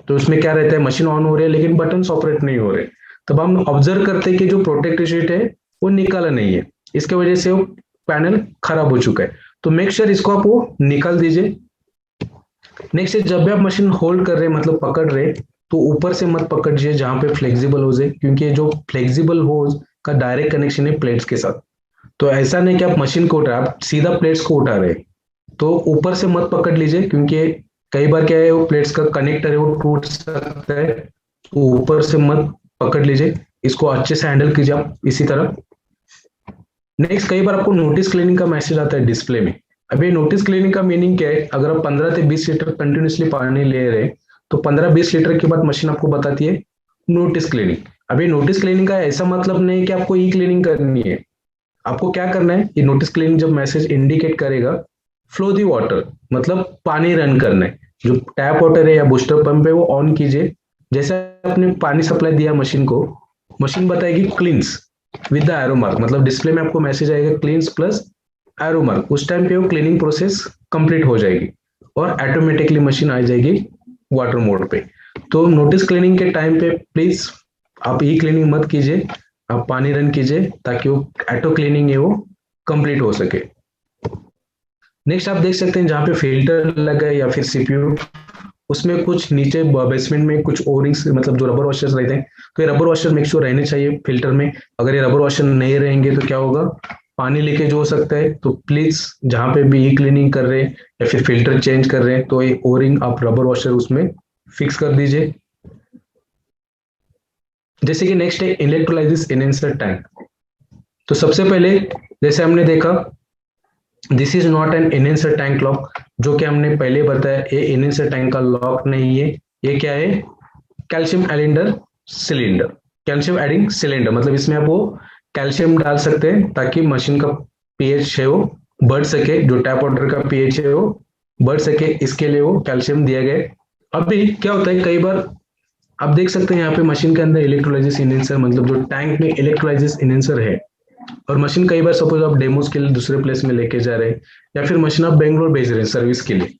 तो उसमें क्या रहता है, मशीन ऑन हो रही है लेकिन बटन ऑपरेट नहीं हो रहे, तब हम ऑब्जर्व करते हैं कि जो प्रोटेक्टिव शीट है वो निकाला नहीं है, इसके वजह से वो पैनल खराब हो चुका है। तो मेक श्योर इसको आप वो निकाल दीजिए। नेक्स्ट है, जब भी आप मशीन होल्ड कर रहे हैं मतलब पकड़ रहे तो ऊपर से मत पकड़िए जहां पे फ्लेक्सिबल होज है, क्योंकि ये जो फ्लेक्सिबल होज का डायरेक्ट कनेक्शन है प्लेट्स के साथ। तो ऐसा नहीं कि आप मशीन को उठा, आप सीधा प्लेट्स को उठा रहे तो ऊपर से मत पकड़ लीजिए, क्योंकि कई बार क्या है वो प्लेट्स का कनेक्टर है वो टूट सकता है। तो ऊपर से मत पकड़ लीजिए, इसको अच्छे से हैंडल कीजिए आप इसी तरह। नेक्स्ट, कई बार आपको नोटिस क्लीनिंग का मैसेज आता है डिस्प्ले में। अभी नोटिस क्लीनिंग का मीनिंग क्या है, अगर आप 15 से 20 लीटर कंटिन्यूसली पानी ले रहे तो 15-20 लीटर के बाद मशीन आपको बताती है नोटिस क्लीनिंग। अभी नोटिस क्लीनिंग का ऐसा मतलब नहीं कि आपको ई क्लीनिंग करनी है। आपको क्या करना है, ये नोटिस क्लीनिंग जब मैसेज इंडिकेट करेगा फ्लो दी वाटर, मतलब पानी रन करना है। जो टैप वाटर है या बूस्टर पंप है वो ऑन कीजिए। जैसे आपने पानी सप्लाई दिया मशीन को, मशीन बताएगी क्लींस विद द एरो मार्क, मतलब डिस्प्ले में आपको मैसेज आएगा क्लींस प्लस एरो मार्क। उस टाइम पे वो क्लीनिंग प्रोसेस कंप्लीट हो जाएगी और ऑटोमेटिकली मशीन आ जाएगी वाटर मोड पे। तो नोटिस क्लीनिंग के टाइम पे प्लीज आप ई क्लीनिंग मत कीजिए, आप पानी रन कीजिए ताकि वो ऑटो क्लीनिंग है वो कंप्लीट हो सके। नेक्स्ट आप देख सकते हैं जहाँ पे फिल्टर लगा है या फिर सीपीयू, उसमें कुछ नीचे बेसमेंट में कुछ ओरिंग्स, मतलब जो रबर वॉशर्स रहते हैं, तो ये रबर वॉशर मेक श्योर रहने चाहिए फिल्टर में। अगर ये रबर वॉशर नहीं रहेंगे तो क्या होगा, पानी लीकेज हो सकता है। तो प्लीज जहाँ पे भी ई क्लीनिंग कर रहे हैं या फिर फिल्टर चेंज कर रहे हैं तो ये ओरिंग आप रबर वॉशर उसमें फिक्स कर दीजिए। जैसे कि नेक्स्ट है इलेक्ट्रोलाइसिस एनहेंसर टैंक। तो सबसे पहले जैसे हमने देखा, this is not an enhancer tank lock, जो कि हमने पहले बताया ये एनहेंसर टैंक का लॉक नहीं है। ये क्या है, कैल्शियम एलिंडर सिलेंडर, कैल्शियम एडिंग सिलेंडर, मतलब इसमें आप वो कैल्शियम डाल सकते हैं ताकि मशीन का पीएच है वो बढ़ सके, जो टैप वाटर का पीएच है वो बढ़ सके, इसके लिए वो कैल्शियम दिया गया है। अभी क्या होता है, कई बार आप देख सकते हैं यहाँ पे मशीन के अंदर इलेक्ट्रोलाइसिस एनहेंसर, मतलब जो टैंक में इलेक्ट्रोलाइसिस एनहेंसर है, और मशीन कई बार सपोज आप डेमोज के लिए दूसरे प्लेस में लेके जा रहे हैं या फिर मशीन आप बेंगलोर भेज रहे हैं सर्विस के लिए,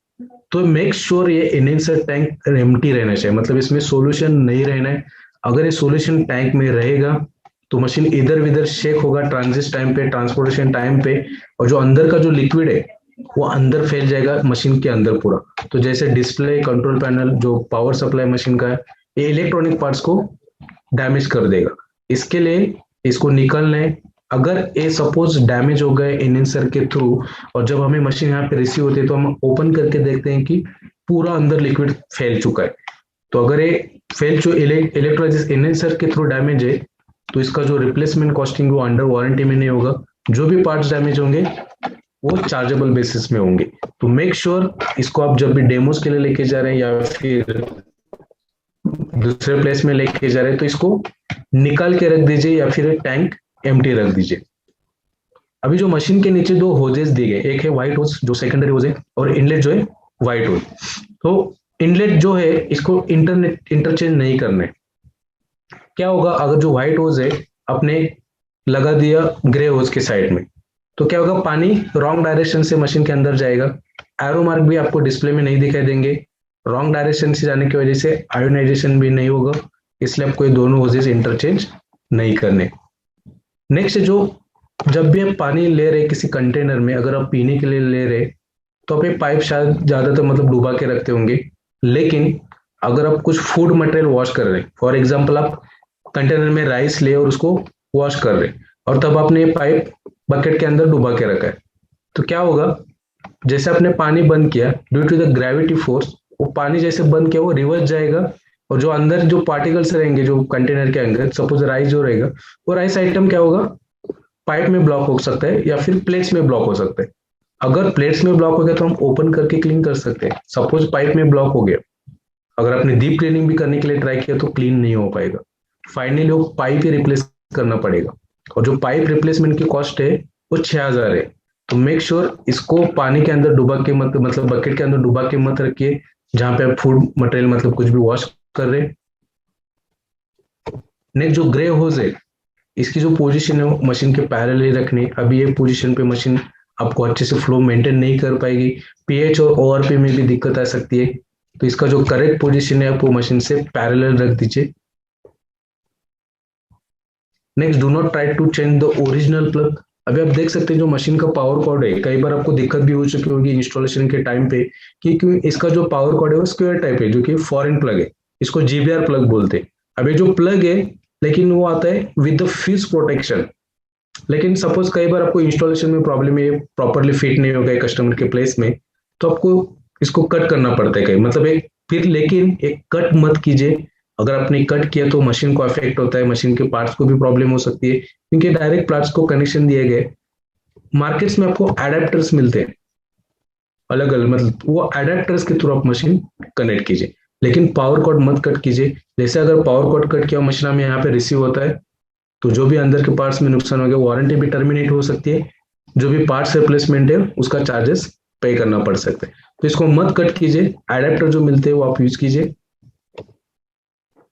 तो मेक श्योर ये एनहेंसर टैंक एम्प्टी रहना चाहिए, मतलब इसमें सॉल्यूशन नहीं रहना है। अगर ये सॉल्यूशन टैंक में रहेगा तो मशीन इधर उधर शेक होगा ट्रांजिट टाइम पे, ट्रांसपोर्टेशन टाइम पे, और जो अंदर का जो लिक्विड है वो अंदर फैल जाएगा मशीन के अंदर पूरा। तो जैसे डिस्प्ले, कंट्रोल पैनल, जो पावर सप्लाई मशीन का है, ये इलेक्ट्रॉनिक पार्ट्स को डैमेज कर देगा। इसके लिए इसको निकलना है। अगर ये सपोज डैमेज हो गए एनहेंसर के थ्रू और जब हमें मशीन यहाँ पे रिसीव होती है तो हम ओपन करके देखते हैं कि पूरा अंदर लिक्विड फैल चुका है। तो अगर ये फैल चुका इलेक्ट्रोलाइसिस एनहेंसर के थ्रू डैमेज है तो इसका जो रिप्लेसमेंट कॉस्टिंग वो अंडर वारंटी में नहीं होगा। जो भी पार्ट्स डैमेज होंगे वो चार्जेबल बेसिस में होंगे। तो मेक श्योर इसको आप जब भी डेमोज के लिए लेके जा रहे हैं या फिर दूसरे प्लेस में लेके जा रहे हैं तो इसको निकाल के रख दीजिए या फिर टैंक एम्प्टी रख दीजिए। अभी जो मशीन के नीचे दो होजेस दिए गए, एक है व्हाइट होज जो सेकेंडरी होज है और इनलेट जो है व्हाइट होज। तो इनलेट जो है इसको इंटरचेंज नहीं करना है। क्या होगा, अगर जो व्हाइट होज है अपने लगा दिया ग्रे होज के साइड में, तो क्या होगा, पानी रॉन्ग डायरेक्शन से मशीन के अंदर जाएगा। एरो मार्क भी आपको डिस्प्ले में नहीं दिखाई देंगे। रॉन्ग डायरेक्शन से जाने की वजह से आयोनाइजेशन भी नहीं होगा, इसलिए आपको ये दोनों होजेस इंटरचेंज नहीं करने। नेक्स्ट, जो जब भी आप पानी ले रहे किसी कंटेनर में, अगर आप पीने के लिए ले रहे तो आप ये पाइप शायद ज्यादातर मतलब डुबा के रखते होंगे, लेकिन अगर आप कुछ फूड मटेरियल वॉश कर रहे हैं, फॉर एग्जांपल आप कंटेनर में राइस ले और उसको वॉश कर रहे और तब आपने पाइप बकेट के अंदर डुबा के रखा है, तो क्या होगा, जैसे आपने पानी बंद किया due to the gravity force, वो पानी जैसे बंद किया वो रिवर्स जाएगा और जो अंदर जो पार्टिकल्स रहेंगे जो कंटेनर के अंदर, सपोज राइस जो रहेगा वो राइस आइटम क्या होगा, पाइप में ब्लॉक हो सकता है या फिर प्लेट्स में ब्लॉक हो सकता है। अगर प्लेट्स में ब्लॉक हो गया तो हम ओपन करके क्लीन कर सकते हैं। सपोज पाइप में ब्लॉक हो गया, अगर आपने डीप क्लीनिंग भी करने के लिए ट्राई किया तो क्लीन नहीं हो पाएगा, फाइनली वो पाइप ही रिप्लेस करना पड़ेगा और जो पाइप रिप्लेसमेंट की कॉस्ट है वो 6000 है। तो मेक श्योर इसको पानी के अंदर डुबा के मत, मतलब बकेट के अंदर डुबा के मत रखिए जहां पे आप फूड मटेरियल मतलब कुछ भी वॉश कर रहे। नेक्स्ट, जो ग्रे होज है इसकी जो पोजीशन है वो मशीन के पैरेलल ही रखनी। अभी ये पोजीशन पे मशीन आपको अच्छे से फ्लो मेंटेन नहीं कर पाएगी, पीएच और ओआरपी में भी दिक्कत आ सकती है। तो इसका जो करेक्ट पोजीशन है आपको मशीन से पैरेलल रख दीजिए। Next, do not try to change the original plug. अभी आप देख सकते हैं जो मशीन का पावर कॉर्ड है, कई बार आपको दिक्कत भी हो चुकी होगी इंस्टॉलेशन के टाइम पे कि इसका जो पावर कॉर्ड है वो स्क्वायर टाइप है, जो कि फॉरेन प्लग है, इसको जीबीआर प्लग बोलते हैं। अभी जो प्लग है लेकिन वो आता है विद द फ्यूज प्रोटेक्शन, लेकिन सपोज कई बार आपको इंस्टॉलेशन में प्रॉब्लम है, प्रॉपरली फिट नहीं हो गया कस्टमर के प्लेस में, तो आपको इसको कट करना पड़ता है कहीं, मतलब एक फिर, लेकिन एक कट मत कीजिए। अगर आपने कट किया तो मशीन को अफेक्ट होता है, मशीन के पार्ट्स को भी प्रॉब्लम हो सकती है, क्योंकि डायरेक्ट पार्ट्स को कनेक्शन दिए गए। मार्केट्स में आपको एडेप्टर्स मिलते हैं अलग अलग, मतलब वो एडेप्टर्स के थ्रू आप मशीन कनेक्ट कीजिए। लेकिन पावर कॉर्ड मत कट कीजिए। जैसे अगर पावर कॉर्ड कट किया मशीन में यहाँ पे रिसीव होता है तो जो भी अंदर के पार्ट्स में नुकसान हो गया, वारंटी भी टर्मिनेट हो सकती है, जो भी पार्ट्स रिप्लेसमेंट है उसका चार्जेस पे करना पड़ सकता है। तो इसको मत कट कीजिए, एडेप्टर जो मिलते हैं वो आप यूज कीजिए।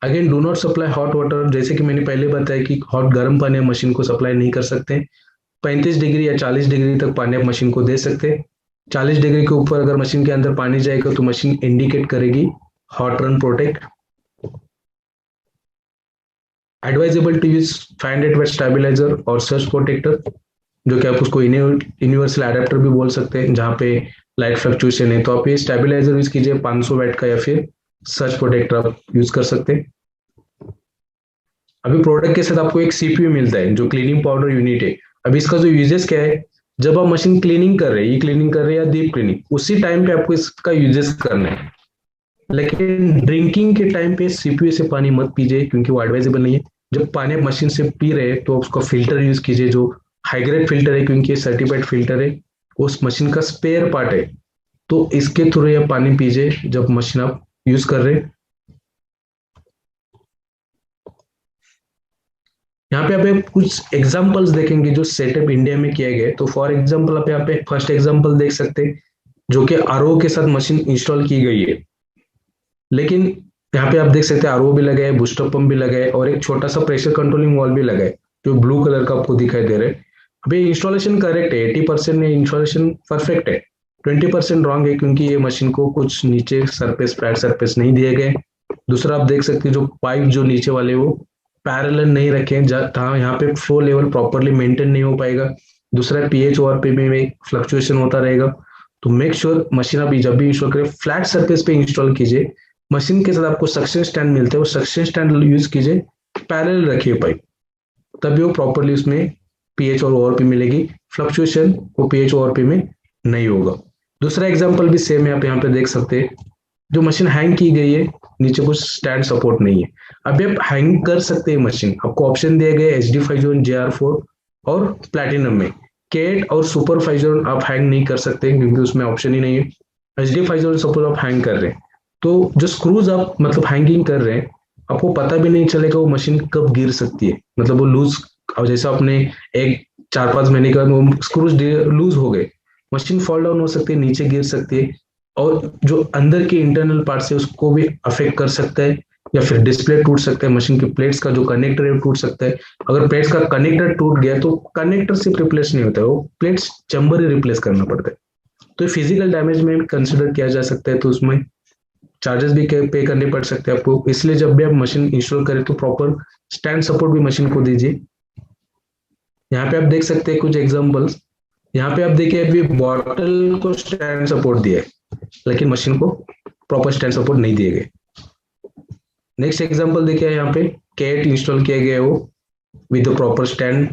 Again do not supply hot water, जैसे कि मैंने पहले बताया कि हॉट गर्म पानी आप मशीन को सप्लाई नहीं कर सकते। 35 डिग्री या 40 डिग्री तक पानी आप मशीन को दे सकते हैं। 40 डिग्री के ऊपर अगर मशीन के अंदर पानी जाएगा तो मशीन इंडिकेट करेगी hot run protect. Advisable to use 500 watt stabiliser और सर्ज प्रोटेक्टर, जो कि आप उसको यूनिवर्सल एडेप्टर भी बोल सकते हैं, जहाँ पे लाइट फ्लक्चुएशन है तो आप ये स्टेबलाइजर यूज कीजिए 500 वाट का, या फिर सर्ज प्रोटेक्टर आप यूज कर सकते हैं। अभी प्रोडक्ट के साथ आपको एक सीपीयू मिलता है जो क्लीनिंग पाउडर यूनिट है। अभी इसका जो यूजेस क्या है, जब आप मशीन क्लीनिंग कर रहे हैं, ये क्लीनिंग कर रहे हैं या डीप क्लीनिंग, उसी टाइम पे आपको इसका यूजेस करना है। लेकिन ड्रिंकिंग के टाइम पे सीपीयू से पानी मत पीजिए, क्योंकि वो एडवाइजेबल नहीं है। जब पानी आप मशीन से पी रहे हैं तो उसका फिल्टर यूज कीजिए, जो हाई ग्रेड फिल्टर है, क्योंकि ये सर्टिफाइड फिल्टर है, उस मशीन का स्पेयर पार्ट है। तो इसके थ्रू आप पानी पीजिए जब मशीन आप यूज कर रहे हैं। यहाँ पे आप कुछ एग्जांपल्स देखेंगे जो सेटअप इंडिया में किया गया है। तो फॉर एग्जांपल आप यहाँ पे फर्स्ट एग्जांपल देख सकते हैं, जो कि आरओ के साथ मशीन इंस्टॉल की गई है। लेकिन यहाँ पे आप देख सकते हैं आरओ भी लगा है, बूस्टर पंप भी लगा है, और एक छोटा सा प्रेशर कंट्रोलिंग वॉल्व भी लगा है, जो ब्लू कलर का आपको दिखाई दे रहा है। अभी इंस्टॉलेशन करेक्ट है, 80% इंस्टॉलेशन परफेक्ट है, 20% रॉन्ग है, क्योंकि ये मशीन को कुछ नीचे सरफेस, फ्लैट सरफेस नहीं दिए गए। दूसरा आप देख सकते हैं जो पाइप जो नीचे वाले वो पैरेलल नहीं रखे, जहाँ यहाँ पे फ्लो लेवल प्रॉपरली मेंटेन नहीं हो पाएगा। दूसरा पीएच ओआरपी में फ्लक्चुएशन होता रहेगा। तो मेक श्योर मशीन आप जब भी इंस्टॉल करें फ्लैट सरफेस पे इंस्टॉल कीजिए। मशीन के साथ आपको सक्शन स्टैंड मिलते हैं, वो सक्शन स्टैंड यूज कीजिए, पैरेलल रखिए पाइप, तभी वो प्रॉपरली उसमें पीएच और ओआरपी मिलेगी। फ्लक्चुएशन वो पीएच ओआरपी में नहीं होगा। दूसरा एग्जांपल भी सेम है, आप यहाँ पे देख सकते हैं, जो मशीन हैंग की गई है, नीचे कुछ स्टैंड सपोर्ट नहीं है। अभी आप हैंग कर सकते हैं मशीन, आपको ऑप्शन दिया गया है HD50 JR4 और प्लैटिनम में। K8 और सुपर 50 आप हैंग नहीं कर सकते, क्योंकि उसमें ऑप्शन ही नहीं है। HD50 सपोज आप हैंग कर रहे हैं, तो जो स्क्रूज आप मतलब हैंगिंग कर रहे हैं, आपको पता भी नहीं चलेगा वो मशीन कब गिर सकती है। मतलब वो लूज, और जैसे आपने एक 4-5 महीने का स्क्रूज लूज हो गए, मशीन फॉल डाउन हो सकती है, नीचे गिर सकती है, और जो अंदर के इंटरनल पार्ट्स है उसको भी अफेक्ट कर सकता है, या फिर डिस्प्ले टूट सकता है, मशीन की प्लेट्स का जो कनेक्टर है टूट सकता है। अगर प्लेट्स का कनेक्टर टूट गया तो कनेक्टर सिर्फ रिप्लेस नहीं होता है, वो प्लेट्स चैम्बर ही रिप्लेस करना पड़ता है। तो फिजिकल डैमेज में कंसिडर किया जा सकता है, तो उसमें चार्जेस भी पे करने पड़ सकते हैं आपको। इसलिए जब भी आप मशीन इंस्टॉल करें तो प्रॉपर स्टैंड सपोर्ट भी मशीन को दीजिए। यहाँ पे आप देख सकते हैं कुछ एग्जांपल्स। यहाँ पे आप देखिए अभी बॉटल को स्टैंड सपोर्ट दिया है, लेकिन मशीन को प्रॉपर स्टैंड सपोर्ट नहीं दिए गए। नेक्स्ट एग्जांपल देखिए, यहाँ पे K8 इंस्टॉल किया गया है वो विद द प्रॉपर स्टैंड।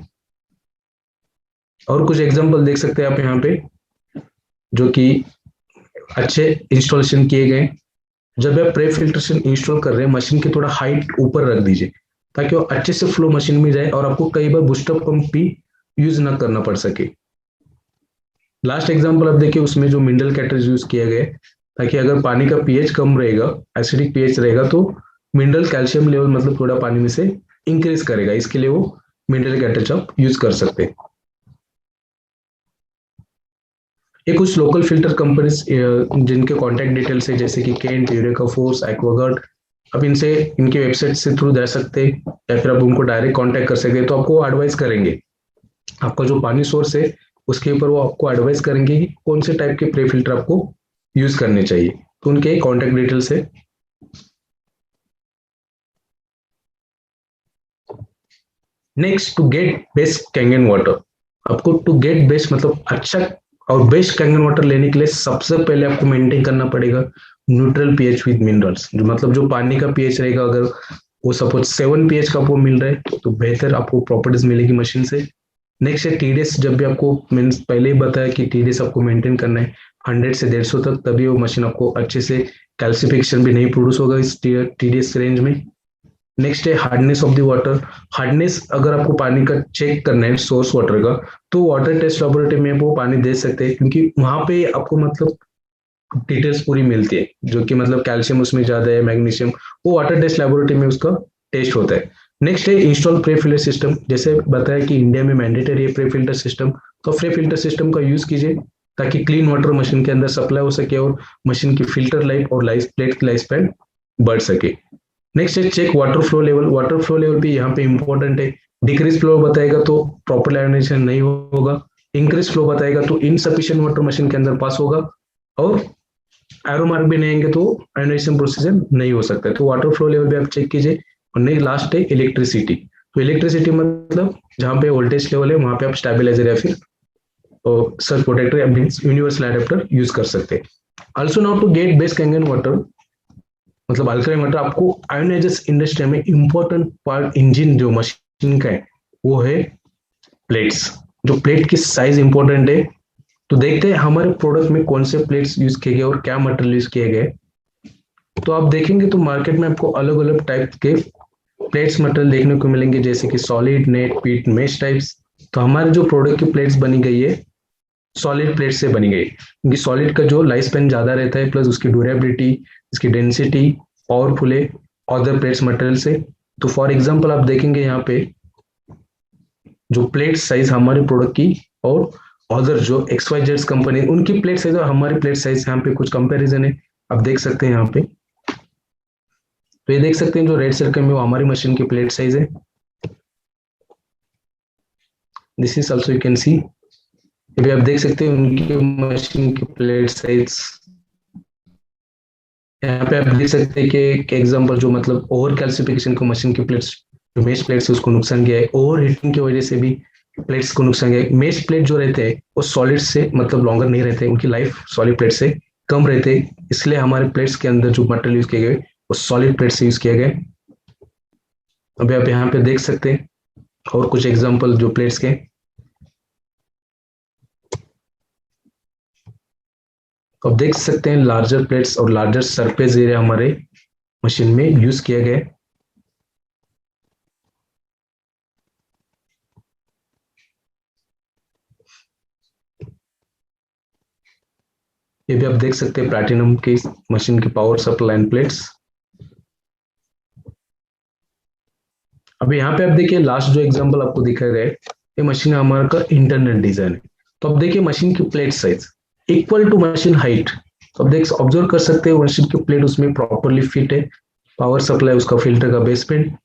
और कुछ एग्जांपल देख सकते हैं आप यहाँ पे, जो कि अच्छे इंस्टॉलेशन किए गए। जब आप प्रे फिल्ट्रेशन इंस्टॉल कर रहे हैं, मशीन की थोड़ा हाइट ऊपर रख दीजिए, ताकि वो अच्छे से फ्लो मशीन में जाए और आपको कई बार बूस्टर पंप भी यूज ना करना पड़ सके। लास्ट एग्जांपल आप देखिए, उसमें जो मिनरल कैटरेज यूज किया गया है, ताकि अगर पानी का पीएच कम रहेगा, एसिडिक पीएच रहेगा, तो मिनरल कैल्शियम लेवल मतलब थोड़ा पानी में से इंक्रीज करेगा। इसके लिए वो मिनरल कैटरेज आप यूज कर सकते हैं। ये कुछ लोकल फिल्टर कंपनीज जिनके कॉन्टैक्ट डिटेल्स है, जैसे कि केंट, यूरेका फोर्स, एक्वागार्ड। आप इनसे इनके वेबसाइट से थ्रू जा सकते हैं, या फिर आप उनको डायरेक्ट कांटेक्ट कर सकते हैं। तो आपको एडवाइस करेंगे, आपका जो पानी सोर्स है उसके ऊपर वो आपको एडवाइस करेंगे कि कौन से टाइप के प्रे फिल्टर आपको यूज करने चाहिए। तो उनके कॉन्टैक्ट डिटेल्स है। Next, to get best Kangen water. आपको टू गेट बेस्ट मतलब अच्छा और बेस्ट कैंगन वाटर लेने के लिए सबसे पहले आपको मेंटेन करना पड़ेगा न्यूट्रल पीएच विद मिनरल्स। जो मतलब जो पानी का पीएच रहेगा, अगर वो सपोज 7 पीएच का आपको मिल रहा है तो बेहतर आपको प्रॉपर्टीज मिलेगी मशीन से। नेक्स्ट है टीडीएस। जब भी आपको मीन्स पहले ही बताया कि टीडीएस आपको मेंटेन करना है 100 से 150 तक, तभी वो मशीन आपको अच्छे से कैल्सिफिकेशन भी नहीं प्रोड्यूस होगा इस टीडीएस रेंज में। नेक्स्ट है hardness of the water. Hardness अगर आपको पानी का चेक करना है सोर्स वाटर का, तो वाटर टेस्ट लैबोरेटरी में वो पानी दे सकते हैं, क्योंकि वहां पे आपको मतलब डिटेल्स पूरी मिलती है, जो कि मतलब कैल्शियम उसमें ज्यादा है, मैग्नीशियम, वो वाटर टेस्ट लेबोरेटरी में उसका टेस्ट होता है। नेक्स्ट है इंस्टॉल प्री फिल्टर सिस्टम। जैसे बताया कि इंडिया में मैंडेटरी है प्री फिल्टर सिस्टम, तो प्री फिल्टर सिस्टम का यूज कीजिए ताकि क्लीन वाटर मशीन के अंदर सप्लाई हो सके और मशीन की फिल्टर लाइफ और प्लेट की लाइफ स्पैन बढ़ सके। नेक्स्ट है check water flow level. Water flow level भी यहाँ पे इंपॉर्टेंट है। डिक्रीज फ्लो बताएगा तो प्रॉपर आयोनाइजेशन नहीं होगा, इंक्रीज फ्लो बताएगा तो इनसफिशिएंट वाटर मशीन के अंदर पास होगा, और एरो मार्क भी नहीं आएंगे तो आयोनाइजेशन प्रोसीजर नहीं हो सकता है। तो वाटर फ्लो लेवल भी आप चेक कीजिए। और नहीं, लास्ट है इलेक्ट्रिसिटी। तो इलेक्ट्रिसिटी मतलब जहाँ पे वोल्टेज लेवल है वहां पे आप स्टेबलाइजर या फिर सर्ज प्रोटेक्टर या मीन्स यूनिवर्सल एडेप्टर यूज कर सकते हैं। Also now to get best Kangen water मतलब अल्कलाइन वाटर, आपको आयोनाइजर्स इंडस्ट्री में इंपॉर्टेंट पार्ट इंजन जो मशीन का है वो है प्लेट्स। जो प्लेट की साइज इंपॉर्टेंट है। तो देखते हैं हमारे प्रोडक्ट में कौन से प्लेट्स यूज किए गए और क्या मटेरियल यूज किए गए। तो आप देखेंगे तो मार्केट में आपको अलग अलग टाइप के प्लेट्स मटेरियल देखने को मिलेंगे, जैसे कि सॉलिड, नेट, पीट, मेश टाइप्स। तो हमारे जो प्रोडक्ट की प्लेट्स बनी गई है सॉलिड प्लेट से बनी गई, क्योंकि सॉलिड का जो लाइफ स्पेन ज्यादा रहता है, प्लस उसकी ड्यूरेबिलिटी, इसकी डेंसिटी पावरफुल है अदर प्लेट्स मटेरियल से। तो फॉर एग्जांपल आप देखेंगे यहाँ पे जो प्लेट साइज हमारे प्रोडक्ट की और अदर जो XYZ कंपनी उनकी प्लेट साइज और हमारी प्लेट साइज यहाँ पे कुछ कंपैरिजन है, आप देख सकते हैं यहाँ पे। तो ये देख सकते हैं जो रेड सर्कल में वो हमारी मशीन की प्लेट साइज है। This is also you can see, ये भी आप देख सकते हैं उनकी मशीन की प्लेट साइज। यहाँ पे आप देख सकते हैं कि एक एग्जांपल जो मतलब ओवर कैल्सिफिकेशन को मशीन की प्लेट्स जो मेश प्लेट्स है उसको नुकसान गया है, ओवर हीटिंग की वजह से भी प्लेट्स को नुकसान गया है। मेश प्लेट जो रहते हैं वो सॉलिड से मतलब लॉन्गर नहीं रहते, उनकी लाइफ सॉलिड प्लेट से कम रहते हैं, इसलिए हमारे प्लेट्स के अंदर जो मटेरियल यूज किए गए वो सॉलिड प्लेट से यूज किया गया। अभी आप यहाँ पे देख सकते हैं और कुछ एग्जांपल जो प्लेट्स के। अब देख सकते हैं लार्जर प्लेट्स और लार्जर सरफेस एरिया हमारे मशीन में यूज किया गया। ये भी आप देख सकते हैं प्लैटिनम की मशीन की पावर सप्लाई एंड प्लेट्स। अभी यहाँ पे आप देखिए लास्ट जो एग्जांपल आपको दिखाया गया है ये मशीन हमारा का इंटरनल डिजाइन है। तो अब देखिए मशीन की plate size equal to machine height. तो अब देख ऑब्जर्व कर सकते हैं मशीन की प्लेट उसमें प्रॉपरली फिट है, पावर सप्लाई उसका फिल्टर का बेसमेंट।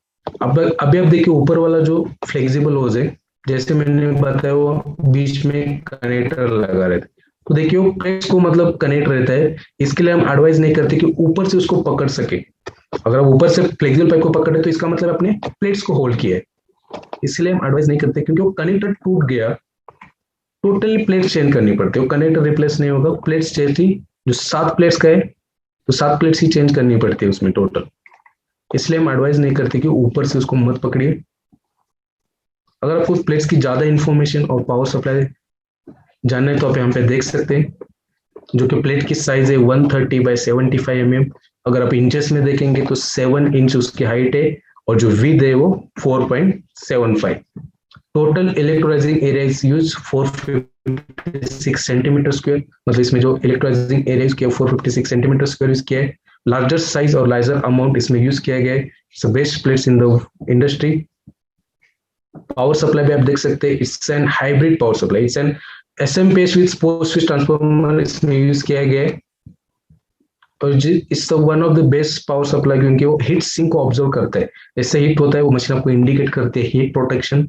अब अभी आप देखिए ऊपर वाला जो फ्लेक्सिबल होज है जैसे मैंने बताया वो बीच में कनेक्टर लगा रहता है। तो देखिए वो प्लेट्स को मतलब कनेक्ट रहता है, इसके लिए हम एडवाइज नहीं करते कि ऊपर से उसको पकड़ सके। अगर आप ऊपर से फ्लेक्सिबल पाइप को पकड़े तो इसका मतलब अपने प्लेट्स को होल्ड किया है, इसलिए हम एडवाइज नहीं करते, क्योंकि वो कनेक्टर टूट गया टोटली प्लेट चेंज करनी पड़ती है, वो कनेक्टर रिप्लेस नहीं होगा। प्लेट्स चेंज जो 7 प्लेट्स का है तो 7 प्लेट्स ही चेंज करनी पड़ती है उसमें टोटल, इसलिए हम एडवाइज नहीं करते कि ऊपर से उसको मत पकड़िए। अगर आपको प्लेट्स की ज्यादा इंफॉर्मेशन और पावर सप्लाई जानना है तो आप यहाँ पे देख सकते हैं जो कि प्लेट की साइज है 130 बाई 75 mm। अगर आप इंचेस में देखेंगे तो 7 इंच उसकी हाइट है और जो विड्थ है वो 4.75। Total electrolysing area is use 456 centimetre square, मतलब इसमें जो इलेक्ट्रोलाइजिंग एरिया यूज किया 456 सेंटीमीटर स्क्वायर यूज किया है। लार्जर साइज और लार्जर अमाउंट इसमें यूज किया गया है। It's best plates in the industry. Power supply भी आप देख सकते हैं, it's an hybrid power supply, it's an SMPS with post switch transformer इसमें यूज किया गया है। और it's one of the best power supply क्योंकि वो हीट सिंक को ऑब्जर्व करता है, जैसे हीट होता है वो मशीन आपको इंडिकेट करती है हीट प्रोटेक्शन,